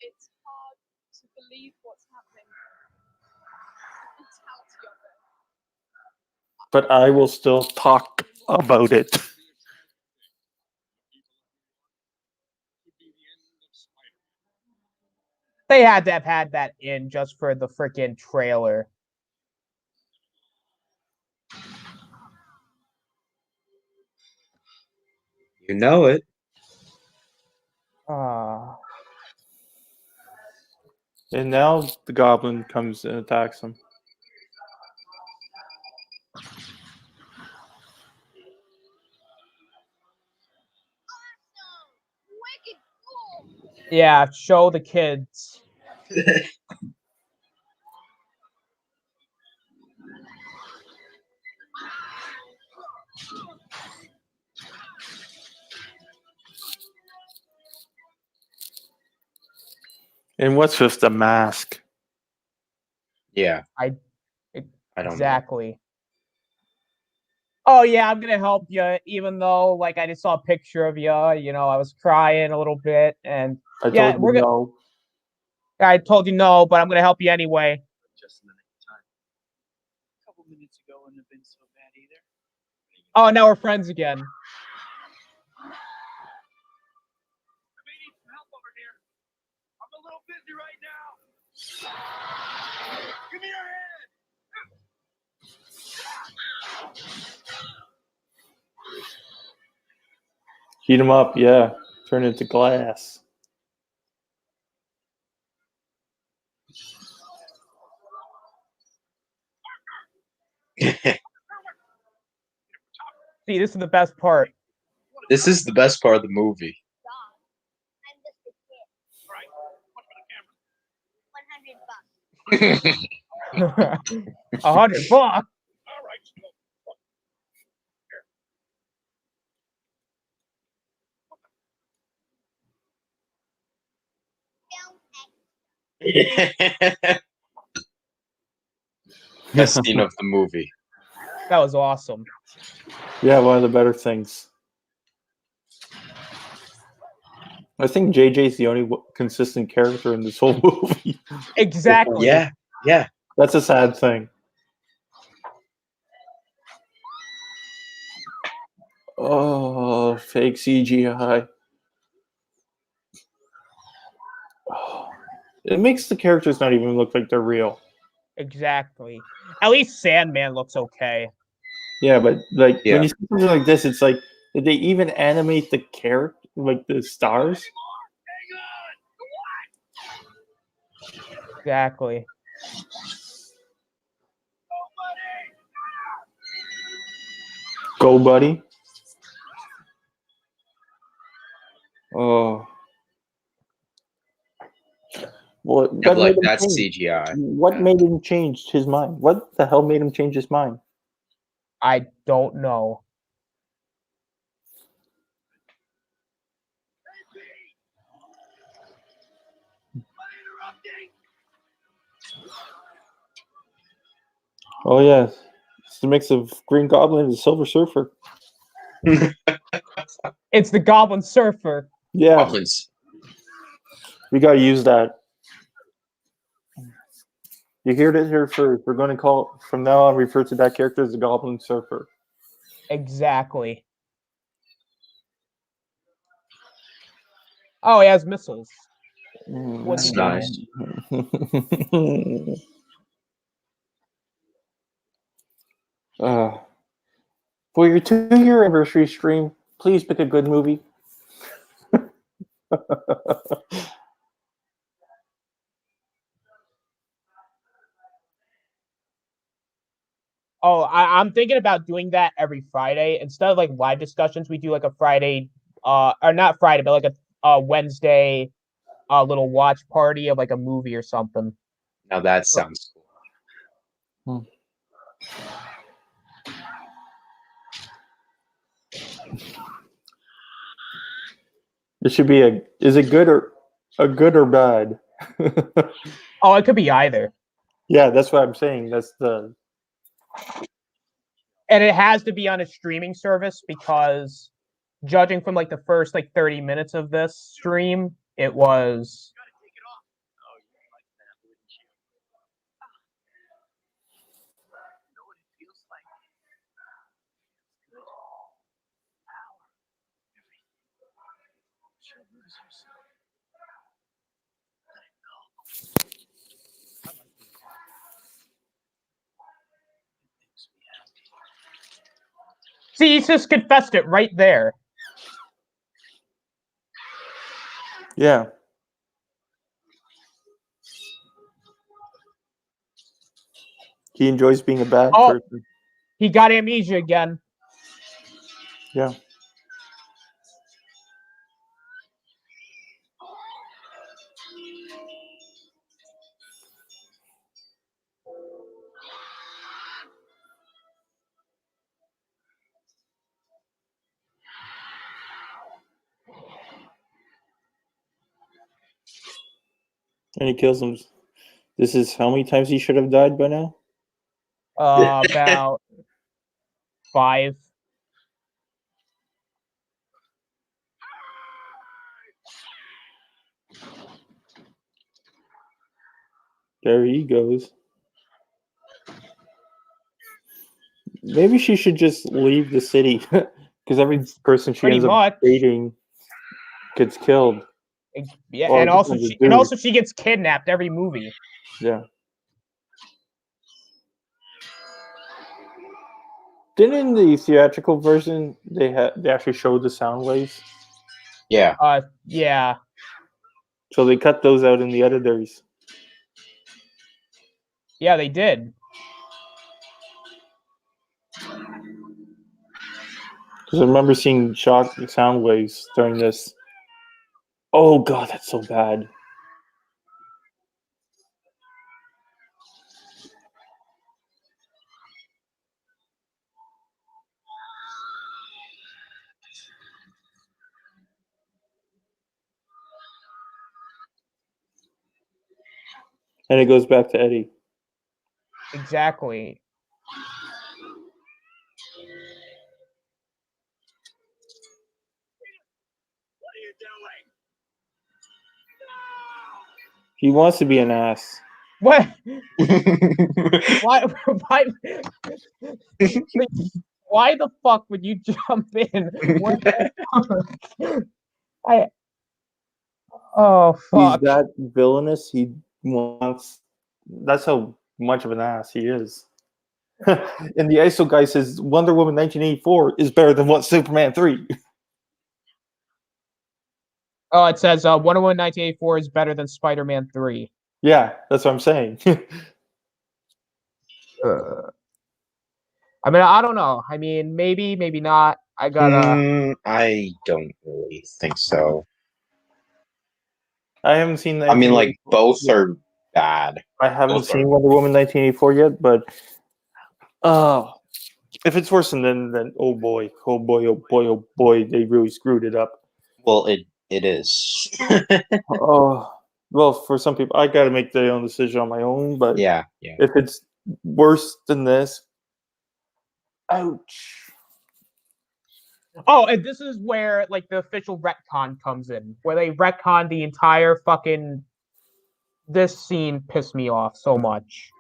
It's hard to believe what's happening. The brutality of it. But I will still talk about it. They had to have had that in just for the freaking trailer. You know it. And now the goblin comes and attacks him. Yeah, show the kids. And what's with the mask? Yeah. I don't know. exactly. Oh yeah, I'm gonna help you, even though like I just saw a picture of you. You know, I was crying a little bit, and I yeah, told you no. I told you no, but I'm gonna help you anyway. Just in the nick of time. A couple minutes ago wouldn't have been so bad either. Oh, now we're friends again. I may need some help over here. I'm a little busy right now. Give me your hand. Heat him up, yeah. Turn it to glass. See, this is the best part. This is the best part of the movie. $100. Best scene of the movie. That was awesome. Yeah, one of the better things. I think JJ's the only consistent character in this whole movie. Exactly. Yeah, yeah. That's a sad thing. Oh, fake CGI. Oh, it makes the characters not even look like they're real. Exactly. At least Sandman looks okay. Yeah, but like Yeah. when you see something like this, it's like, did they even animate the character, like the stars? Exactly. Go, buddy. Oh. What, Yeah, what like made him that's change? CGI. What Yeah. made him change his mind? What the hell made him change his mind? I don't know. Oh yeah, it's the mix of Green Goblin and Silver Surfer. It's the Goblin Surfer. Yeah, Goblins. we gotta use that. You heard it here first. We're going to call from now on refer to that character as the Goblin Surfer. Exactly. Oh, he has missiles. What's That's he doing? nice. For your 2-year anniversary stream, please pick a good movie. Oh, I'm thinking about doing that every Friday instead of like live discussions. We do like a Friday, or not Friday, but like a Wednesday, little watch party of like a movie or something. Now that sounds cool. It should be is it good or bad? Oh, it could be either. Yeah, that's what I'm saying. That's the. And it has to be on a streaming service because judging from like the first like 30 minutes of this stream, it was. See, he just confessed it right there. Yeah. He enjoys being a bad person. He got amnesia again. Yeah. And he kills him. This is how many times he should have died by now? About 5. There he goes. Maybe she should just leave the city because every person she Pretty ends much. up dating gets killed. Yeah, Well, and it also depends she, on and the also she gets kidnapped every movie. Yeah. Didn't in the theatrical version they actually showed the sound waves? Yeah. Yeah. So they cut those out in the editors. Yeah, they did. Because I remember seeing sound waves during this. Oh god, that's so bad. And it goes back to Eddie. Exactly. What are you doing? He wants to be an ass. What? Why? Why the fuck would you jump in? What the fuck? Oh fuck! He's that villainous. He wants. That's how much of an ass he is. And the ISO guy says Wonder Woman 1984 is better than what Superman 3. Oh, it says Wonder Woman 1984 is better than Spider-Man 3. Yeah, that's what I'm saying. I mean, I don't know. I mean, maybe, maybe not. I gotta. I don't really think so. I haven't seen. I mean, like both are bad. I haven't Both seen are. Wonder Woman 1984 yet, but if it's worse than oh boy, oh boy, oh boy, oh boy, they really screwed it up. Well, it is. Oh, well, for some people, I got to make their own decision on my own. But Yeah. if it's worse than this, ouch. Oh, and this is where like the official retcon comes in, where they retcon the entire fucking. This scene pissed me off so much.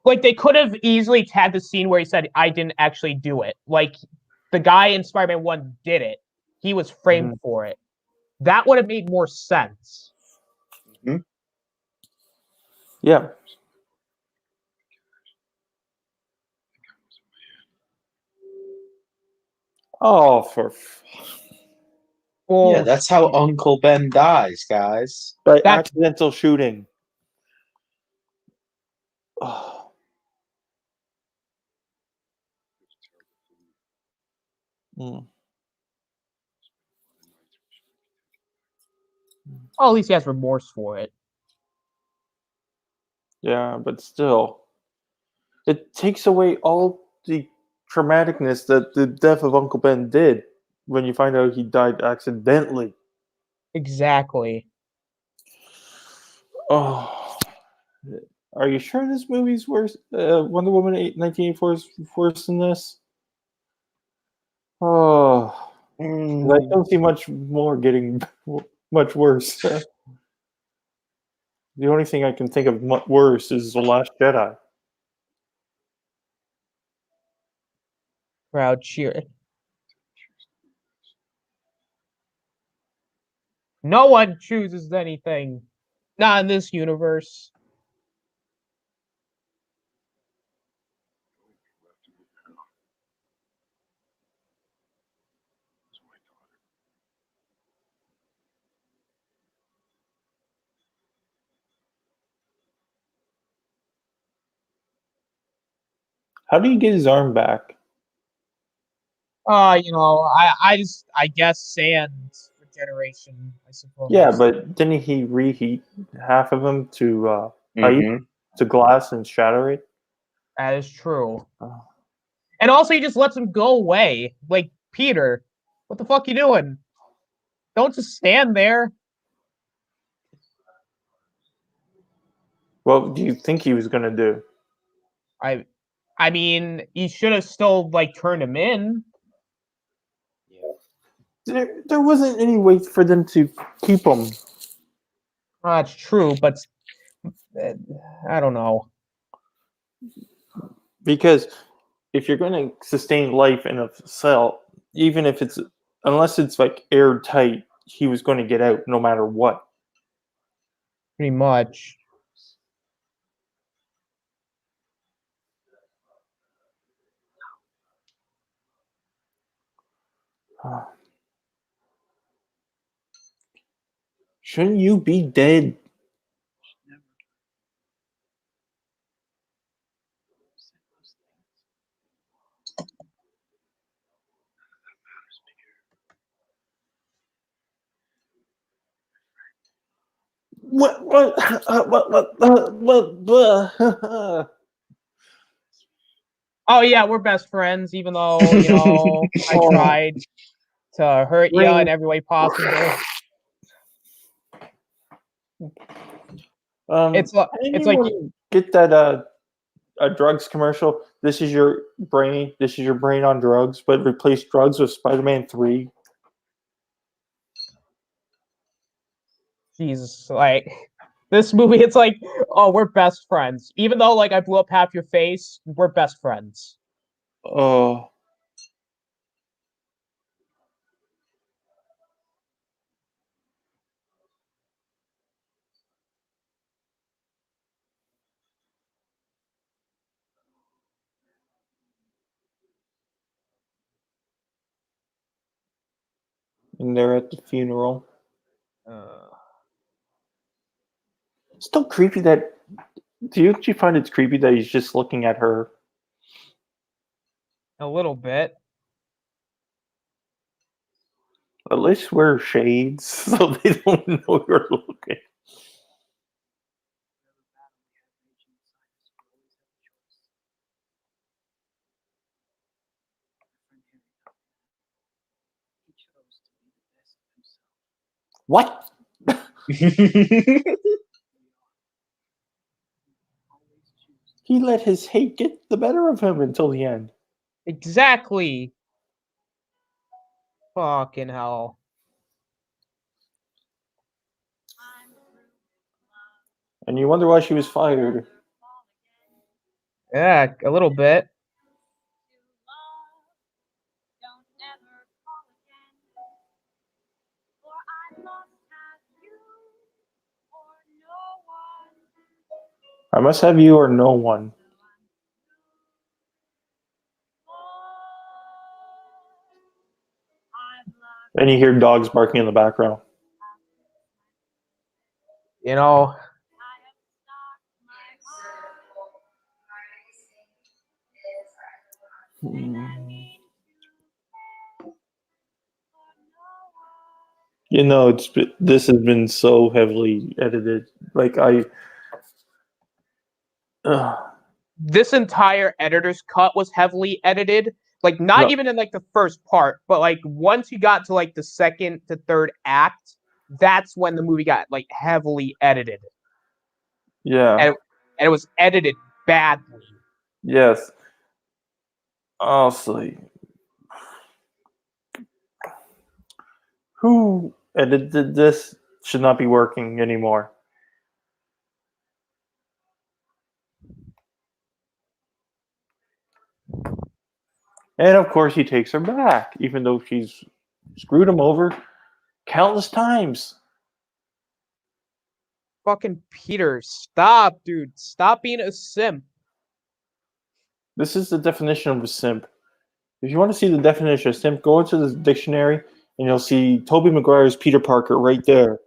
Like they could have easily had the scene where he said, "I didn't actually do it." Like the guy in Spider-Man 1 did it. He was framed for it. That would have made more sense. Mhm. Yeah. Oh, Well, Yeah, that's how Uncle Ben dies, guys. by That- accidental shooting. Oh. Mm. Well, at least he has remorse for it. Yeah, but still, it takes away all the traumaticness that the death of Uncle Ben did when you find out he died accidentally. Exactly. Oh, are you sure this movie's worse? Wonder Woman 1984 is worse than this? Oh, I don't see much more getting much worse. The only thing I can think of worse is The Last Jedi. Crowd cheer. No one chooses anything. Not in this universe. How do you get his arm back? I guess sand regeneration, I suppose. Yeah, but didn't he reheat half of them to ice, Mhm. to glass, and shatter it? That is true. Oh. And also he just lets him go away. Like, Peter, what the fuck you doing? Don't just stand there. What do you think he was gonna do? I mean, he should have still like turned him in. There wasn't any way for them to keep him. That's true, but I don't know. Because if you're going to sustain life in a cell, even if it's, unless it's like airtight, he was going to get out no matter what. Pretty much. Shouldn't you be dead? What? Oh yeah, we're best friends, even though, I tried to hurt you in every way possible. It's like get that a drugs commercial. This is your brain. This is your brain on drugs, but replace drugs with Spider-Man 3. Jesus, like this movie, it's like, oh, we're best friends. Even though like I blew up half your face, we're best friends. Oh. And they're at the funeral. Still creepy that. Do you actually find it's creepy that he's just looking at her? A little bit. At least wear shades so they don't know you're looking. What? He let his hate get the better of him until the end. Exactly. Fucking hell. And you wonder why she was fired. Yeah, a little bit. I must have you or no one. And you hear dogs barking in the background. You know, You know, this has been so heavily edited. Like this entire editor's cut was heavily edited. Like, not No. even in like the first part, but like once you got to like the second to third act, that's when the movie got like heavily edited. Yeah. And it was edited badly. Yes. Honestly. Who edited this should not be working anymore. And of course he takes her back, even though she's screwed him over countless times. Fucking Peter, stop, dude. Stop being a simp. This is the definition of a simp. If you want to see the definition of simp, go into the dictionary and you'll see Tobey Maguire's Peter Parker right there.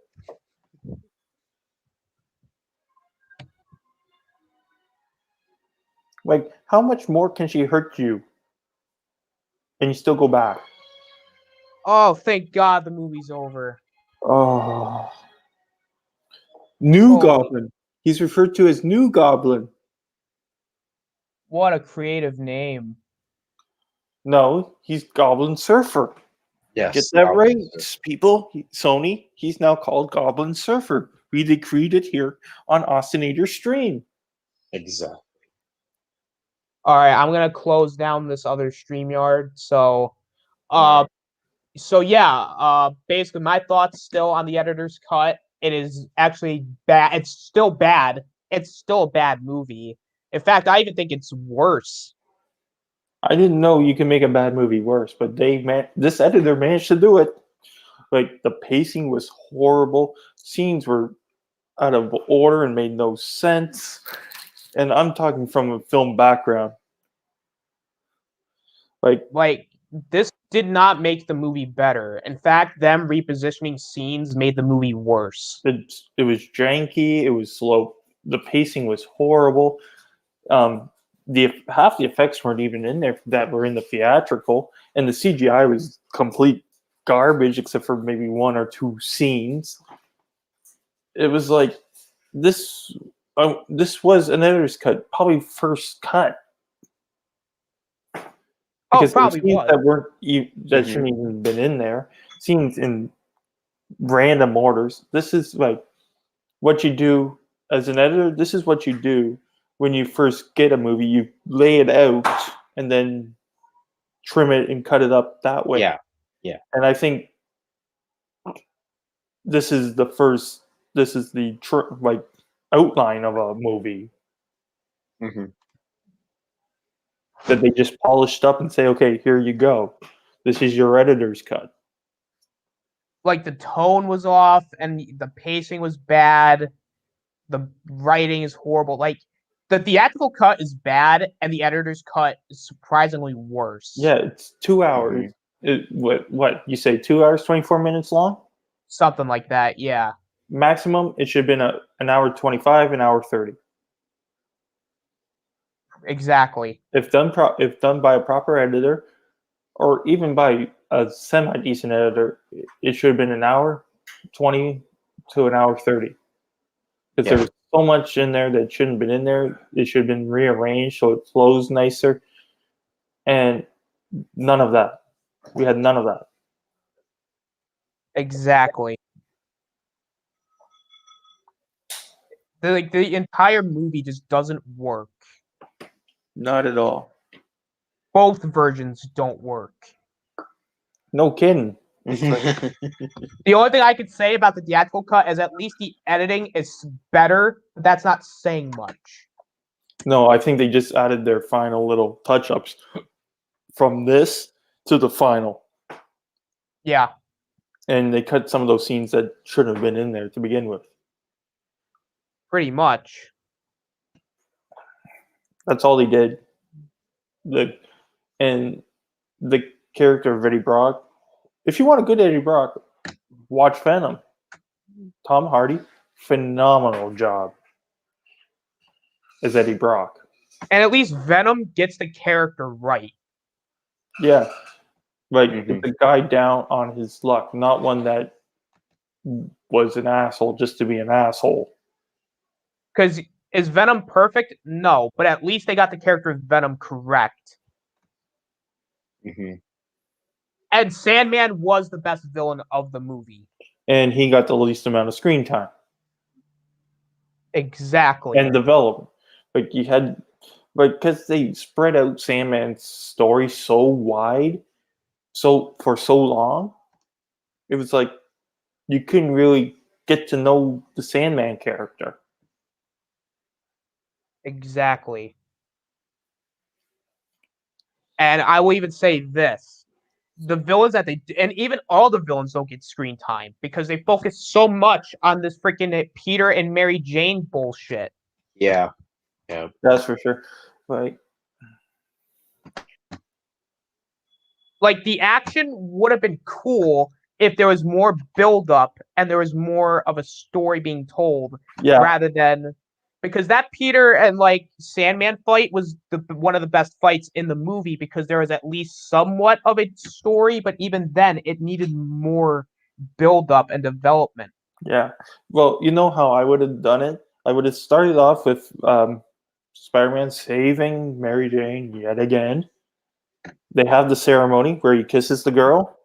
Like, how much more can she hurt you? And you still go back. Oh, thank God the movie's over. Oh. New Holy- Goblin. He's referred to as New Goblin. What a creative name. No, he's Goblin Surfer. Yes. Get that right, Goblin Surfer. people. Sony, he's now called Goblin Surfer. We decreed it here on Austinator's stream. Exactly. All right, I'm gonna close down this other StreamYard. So, Alright. basically my thoughts still on the editor's cut. It is actually bad. It's still bad. It's still a bad movie. In fact, I even think it's worse. I didn't know you can make a bad movie worse, but this editor managed to do it. Like, the pacing was horrible. Scenes were out of order and made no sense. And I'm talking from a film background. Like, this did not make the movie better. In fact, them repositioning scenes made the movie worse. It was janky. It was slow. The pacing was horrible. Half the effects weren't even in there that were in the theatrical, and the CGI was complete garbage except for maybe one or two scenes. It was like this. This was an editor's cut, probably first cut. Because probably scenes was. that weren't that shouldn't even been in there. Scenes in random orders. This is like what you do as an editor. This is what you do when you first get a movie. You lay it out and then trim it and cut it up that way. Yeah. Yeah. And I think this is the first. This is the outline of a movie Mm-hmm. that they just polished up and say, "Okay, here you go. This is your editor's cut." Like, the tone was off and the pacing was bad. The writing is horrible. Like, the theatrical cut is bad and the editor's cut is surprisingly worse. Yeah, it's 2 hours. What you say? 2 hours, 24 minutes long. Something like that. Yeah. Maximum, it should have been an hour 25, an hour 30. Exactly. If done by a proper editor, or even by a semi decent editor, it should have been an hour 20 to an hour 30. Because there was so much in there that shouldn't have been in there. It should have been rearranged so it flows nicer. And none of that. We had none of that. Exactly. the entire movie just doesn't work. Not at all. Both versions don't work. No kidding. The only thing I could say about the theatrical cut is at least the editing is better, but that's not saying much. No, I think they just added their final little touch-ups from this to the final. Yeah. And they cut some of those scenes that shouldn't have been in there to begin with. Pretty much. That's all they did. And the character of Eddie Brock, if you want a good Eddie Brock, watch Venom. Tom Hardy, phenomenal job as Eddie Brock. And at least Venom gets the character right. Yeah. Like, it's a guy down on his luck, not one that was an asshole just to be an asshole. Because is Venom perfect? No, but at least they got the character of Venom correct. And Sandman was the best villain of the movie. And he got the least amount of screen time. Exactly. And development. Like, you had, like, because they spread out Sandman's story so wide, for so long, it was like you couldn't really get to know the Sandman character. Exactly. And I will even say this. The villains that and even all the villains don't get screen time because they focus so much on this freaking Peter and Mary Jane bullshit. Yeah. That's for sure. Like the action would have been cool if there was more build up and there was more of a story being told rather than because that Peter and like Sandman fight was one of the best fights in the movie because there was at least somewhat of a story, but even then it needed more build up and development. Yeah. Well, you know how I would have done it? I would have started off with Spider-Man saving Mary Jane yet again. They have the ceremony where he kisses the girl.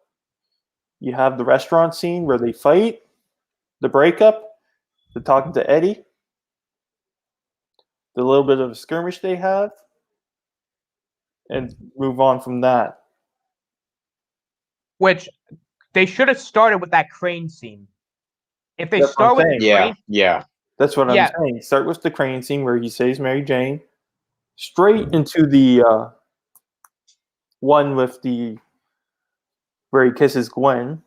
You have the restaurant scene where they fight, the breakup, the talking to Eddie, the little bit of a skirmish they have, and move on from that. Which they should have started with that crane scene. If they That's start what with I'm the crane, that's what I'm saying. Start with the crane scene where he saves Mary Jane, straight into the one with the where he kisses Gwen,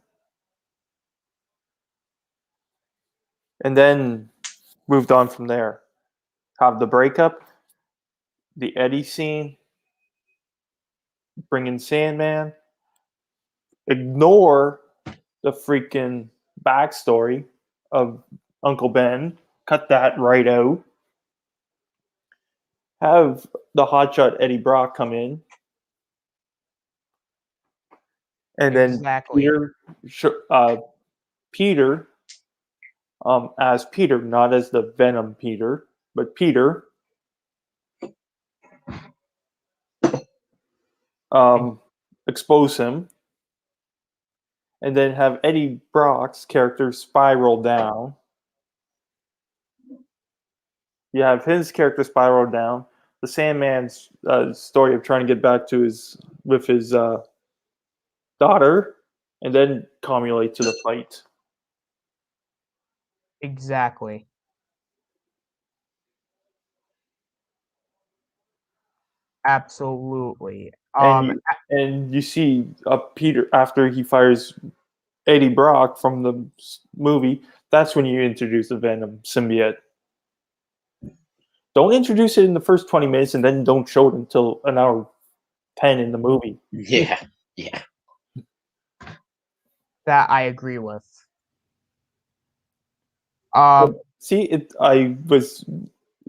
and then moved on from there. Have the breakup, the Eddie scene, bring in Sandman, ignore the freaking backstory of Uncle Ben, cut that right out. Have the hotshot Eddie Brock come in, and then Peter, as Peter, not as the Venom Peter, but Peter, expose him, and then have Eddie Brock's character spiral down. You have his character spiral down. The Sandman's story of trying to get back to his daughter, and then culminate to the fight. Exactly. Absolutely. And you see Peter after he fires Eddie Brock from the movie. That's when you introduce the Venom symbiote. Don't introduce it in the first 20 minutes and then don't show it until an hour 10 in the movie. Yeah. That I agree with. See, I was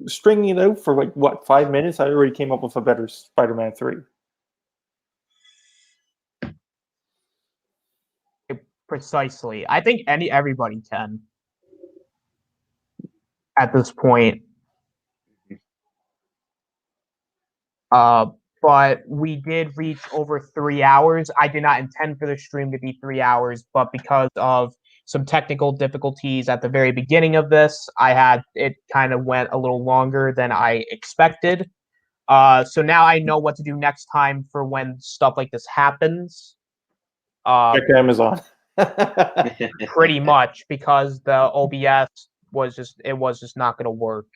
stringing it out for like what 5 minutes. I already came up with a better Spider-Man 3. Precisely. I think everybody can at this point. But we did reach over 3 hours. I did not intend for the stream to be 3 hours, but because of some technical difficulties at the very beginning of this. It kind of went a little longer than I expected. So now I know what to do next time for when stuff like this happens. Check Amazon. Pretty much, because the OBS was just not going to work.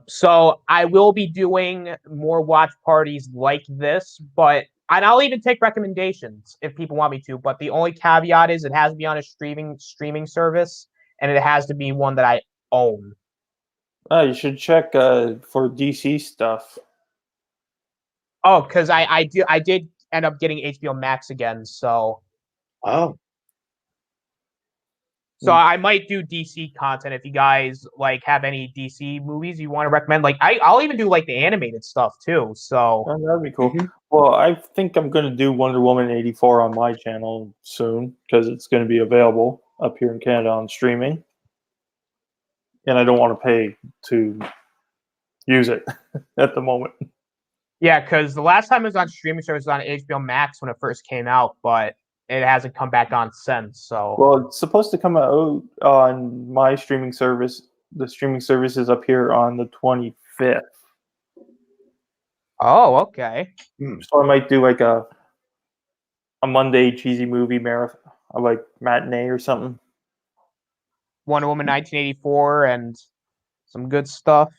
So I will be doing more watch parties like this, and I'll even take recommendations if people want me to. But the only caveat is it has to be on a streaming service, and it has to be one that I own. You should check for DC stuff. Oh, because I did end up getting HBO Max again, so. Oh. So I might do DC content if you guys like have any DC movies you want to recommend. Like I'll even do like the animated stuff too. So that'd be cool. Well, I think I'm going to do Wonder Woman 84 on my channel soon because it's going to be available up here in Canada on streaming, and I don't want to pay to use it at the moment. Yeah, because the last time it was on streaming service was on HBO Max when it first came out, but it hasn't come back on since. So well, it's supposed to come out on my streaming service. The streaming service is up here on the 25th. Oh, okay. So I might do like a Monday cheesy movie marathon, like matinee or something. Wonder Woman 1984 and some good stuff.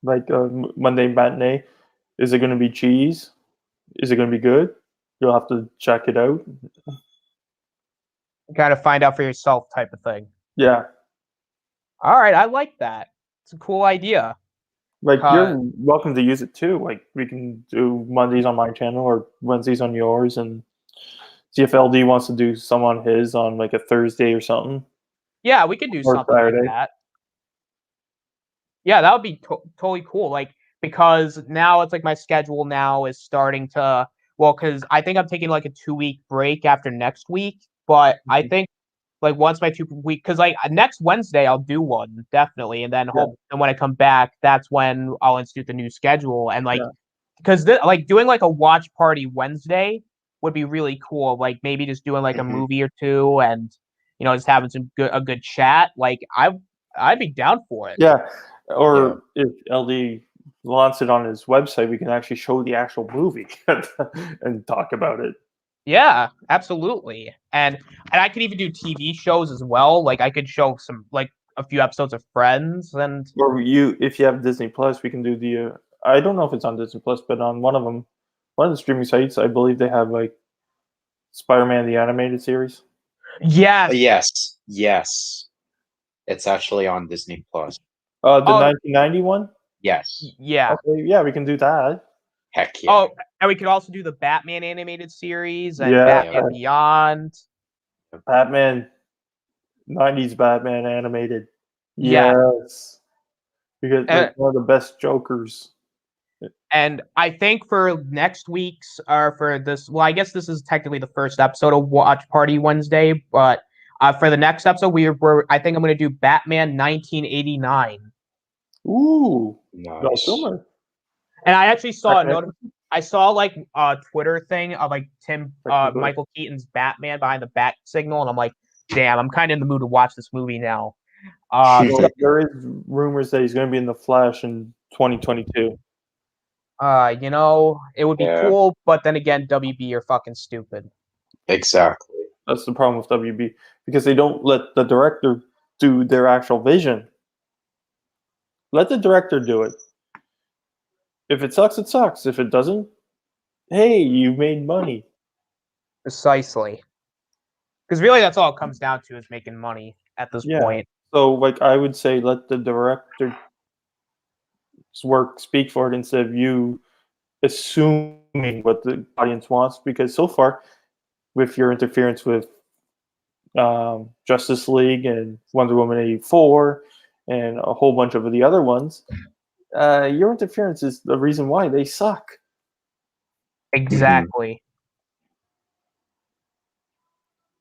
Like Monday matinee. Is it going to be cheese? Is it going to be good? You'll have to check it out. Kind of find out for yourself type of thing. Yeah. All right, I like that. It's a cool idea. Like you're welcome to use it too. Like we can do Mondays on my channel or Wednesdays on yours, and see if LD wants to do some on his on like a Thursday or something. Yeah, we could do or something Saturday. like that. Yeah, that would be totally cool. Like because now it's like my schedule now is starting to because I think I'm taking like a 2-week break after next week, but I think like once my 2-week because like next Wednesday I'll do one definitely, and then and when I come back, that's when I'll institute the new schedule and like because like doing like a watch party Wednesday would be really cool. Like maybe just doing like a movie or two and just having a good chat. Like I'd be down for it. Yeah. Or if LD wants it on his website, we can actually show the actual movie and talk about it. Yeah, absolutely. And I could even do TV shows as well. Like I could show some like a few episodes of Friends and or if you have Disney Plus, we can do the I don't know if it's on Disney Plus, but on one of the streaming sites, I believe they have like Spider-Man the animated series. Yes. It's actually on Disney Plus. The 1990 one? Yes. Yeah. Okay, yeah, we can do that. Heck yeah. Oh, and we could also do the Batman animated series and Yeah. Batman Beyond. Batman 90s Batman animated. Yeah. Yes. Because like one of the best Jokers. And I think for next week's or for this, I guess this is technically the first episode of Watch Party Wednesday, but for the next episode, I think I'm going to do Batman 1989. Ooh, nice. And I actually saw I saw like a Twitter thing of like Michael Keaton's Batman behind the bat signal, and I'm like, damn, I'm kind of in the mood to watch this movie now. There is rumors that he's going to be in the Flash in 2022. It would be cool, but then again, WB are fucking stupid. Exactly. That's the problem with WB, because they don't let the director do their actual vision. Let the director do it. If it sucks, it sucks. If it doesn't, hey, you made money. Precisely. Because really, that's all it comes down to is making money at this point. So, like, I would say let the director's work speak for it instead of you assuming what the audience wants. Because so far, with your interference with Justice League and Wonder Woman 84 and a whole bunch of the other ones, your interference is the reason why they suck. Exactly.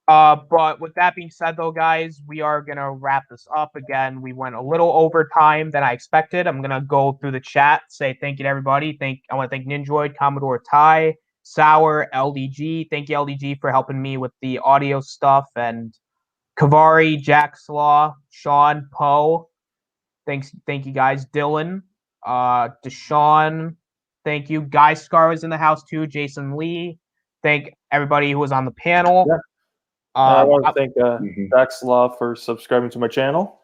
But with that being said, though, guys, we are going to wrap this up again. We went a little over time than I expected. I'm going to go through the chat, say thank you to everybody. I want to thank Ninjoid, Commodore Ty, Sour, LDG. Thank you, LDG, for helping me with the audio stuff. And Kavari, Jack Slaw, Sean, Poe. Thank you guys. Dylan, Deshaun, thank you. Guy Scar was in the house too. Jason Lee. Thank everybody who was on the panel. Yeah. I want to I- thank Dax Law for subscribing to my channel.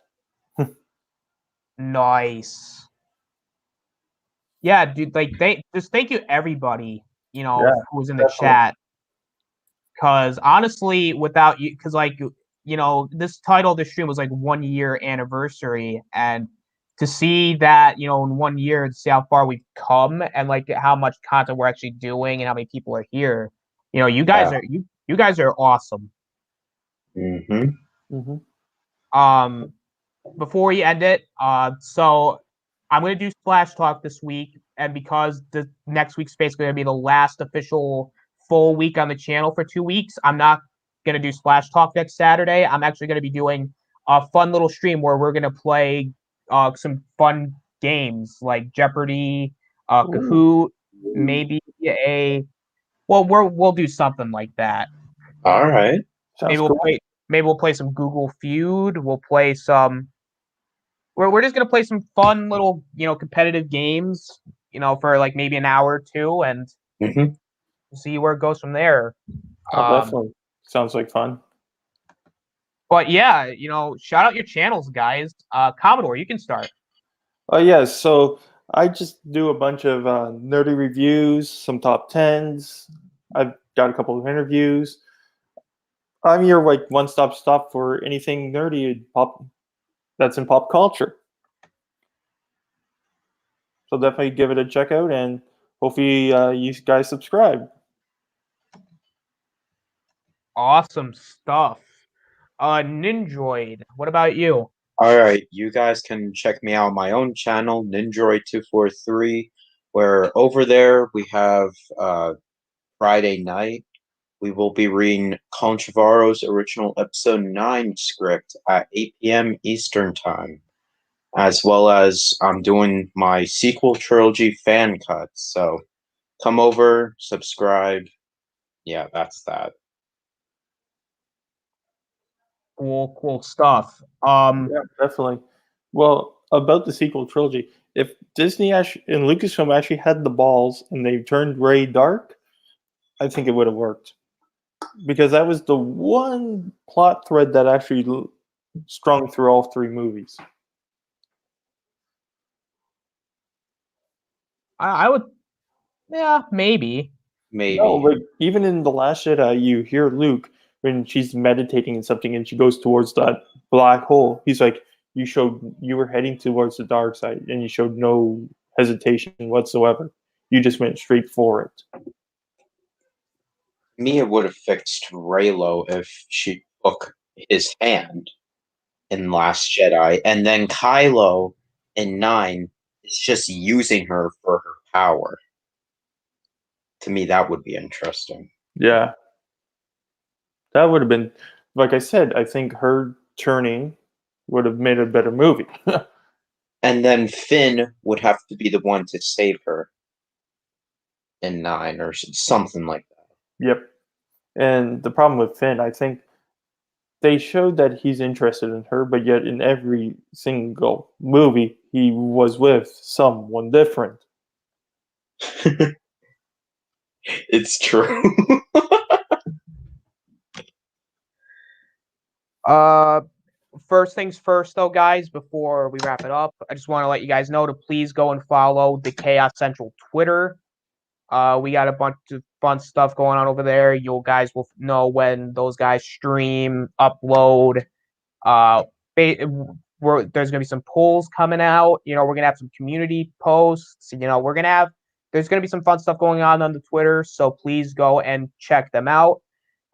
Nice. Yeah, dude. Like, thank you everybody. Yeah, who was in the definitely. chat. Because honestly, without you, because like this title of the stream was like 1 year anniversary, and to see that in 1 year, to see how far we've come and like how much content we're actually doing and how many people are here. You guys Yeah. are you guys are awesome. Mm-hmm. Before we end it, so I'm gonna do Splash Talk this week, and because the next week's basically gonna be the last official full week on the channel for 2 weeks, I'm not gonna do Splash Talk next Saturday. I'm actually gonna be doing a fun little stream where we're gonna play some fun games like Jeopardy, Kahoot, maybe we'll do something like that. All right. Maybe Sounds cool. we'll play some Google Feud. We'll play some. We're just gonna play some fun little competitive games for like maybe an hour or two, and see where it goes from there. Oh, definitely. Sounds like fun. But yeah, shout out your channels, guys. Commodore, you can start. Oh yeah, so I just do a bunch of nerdy reviews, some top tens. I've got a couple of interviews. I'm your like one-stop stop for anything nerdy and that's in pop culture. So definitely give it a check out, and hopefully you guys subscribe. Awesome stuff. Ninjoid, what about you? All right, you guys can check me out on my own channel, Ninjoid243, where over there we have Friday night. We will be reading Conchavaro's original episode 9 script at 8 p.m. Eastern Time, as well as I'm doing my sequel trilogy fan cuts. So come over, subscribe. Yeah, that's that. Cool stuff. Yeah, definitely. Well, about the sequel trilogy, if Disney and Lucasfilm actually had the balls and they turned Ray dark, I think it would have worked. Because that was the one plot thread that actually strung through all three movies. I would, yeah, maybe. Maybe. No, like even in The Last Jedi, you hear Luke when she's meditating in something and she goes towards that black hole. He's like, you were heading towards the dark side and you showed no hesitation whatsoever. You just went straight for it. Mia would have fixed Raylo if she took his hand in Last Jedi, and then Kylo in 9 is just using her for her power. To me, that would be interesting. Yeah. That would have been, like I said, I think her turning would have made a better movie. And then Finn would have to be the one to save her in 9 or something like that. Yep. And the problem with Finn, I think they showed that he's interested in her, but yet in every single movie, he was with someone different. It's true. First things first, though, guys, before we wrap it up, I just want to let you guys know to please go and follow the Chaos Central Twitter. We got a bunch of fun stuff going on over there. You guys will know when those guys stream, upload. There's going to be some polls coming out. We're going to have some community posts. There's going to be some fun stuff going on the Twitter. So please go and check them out.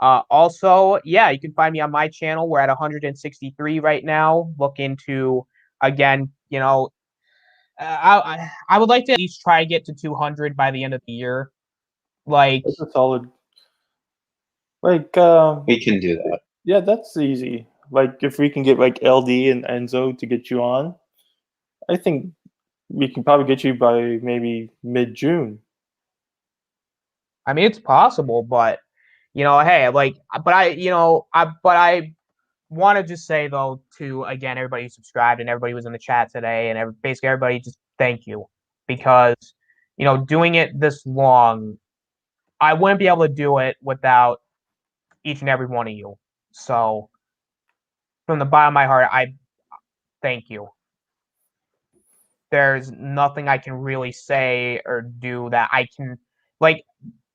Also, yeah, you can find me on my channel. We're at 163 right now. Look into, again, I would like to at least try to get to 200 by the end of the year. Like, That's a solid. Like, we can do that. Yeah, that's easy. Like, if we can get like LD and Enzo to get you on, I think we can probably get you by maybe mid-June. I mean, it's possible, but hey, like, but I want to just say though to again everybody who subscribed and everybody who was in the chat today and basically everybody, just thank you, because doing it this long, I wouldn't be able to do it without each and every one of you. So from the bottom of my heart, I thank you. There's nothing I can really say or do that I can, like,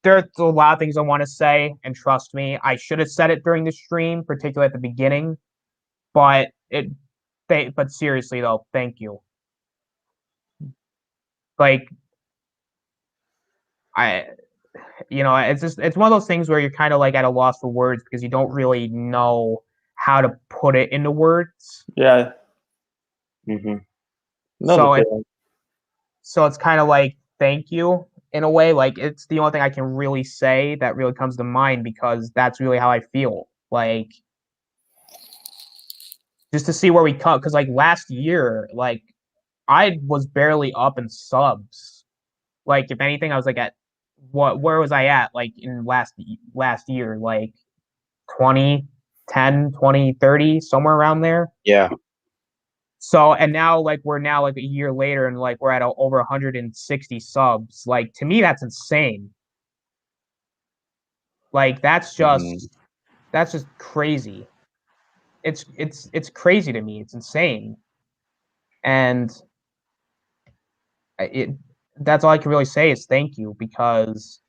there's a lot of things I want to say, and trust me, I should have said it during the stream, particularly at the beginning, but but seriously though, thank you. Like, it's one of those things where you're kind of like at a loss for words because you don't really know how to put it into words. Yeah. Mm-hmm. So it's kind of like thank you in a way. Like, it's the only thing I can really say that really comes to mind because that's really how I feel. Like, just to see where we come, because like last year, like I was barely up in subs. Like, if anything, I was like at where was I at like in last year, like 20, 10, 20, 30, somewhere around there. Yeah. So, and now like we're now like a year later and like we're at over 160 subs. Like, to me, that's insane. Like, that's just crazy. It's crazy to me. It's insane. And that's all I can really say is thank you, because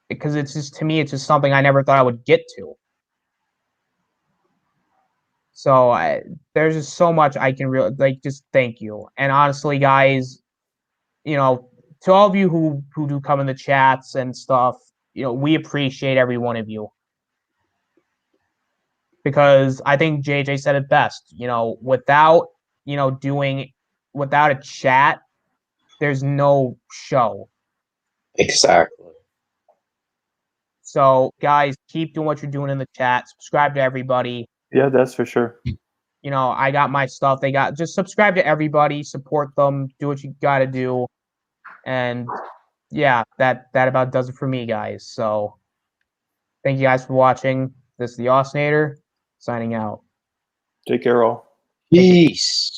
it's just, to me, it's just something I never thought I would get to. So there's just so much I can really, like, just thank you. And honestly, guys, to all of you who do come in the chats and stuff, we appreciate every one of you, because I think JJ said it best. Without without a chat, there's no show. Exactly. So guys, keep doing what you're doing in the chat. Subscribe to everybody. Yeah, that's for sure. I got my stuff. Just subscribe to everybody, support them, do what you got to do. And yeah, that about does it for me, guys. So thank you guys for watching. This is the Osnator signing out. Take care, all. Peace.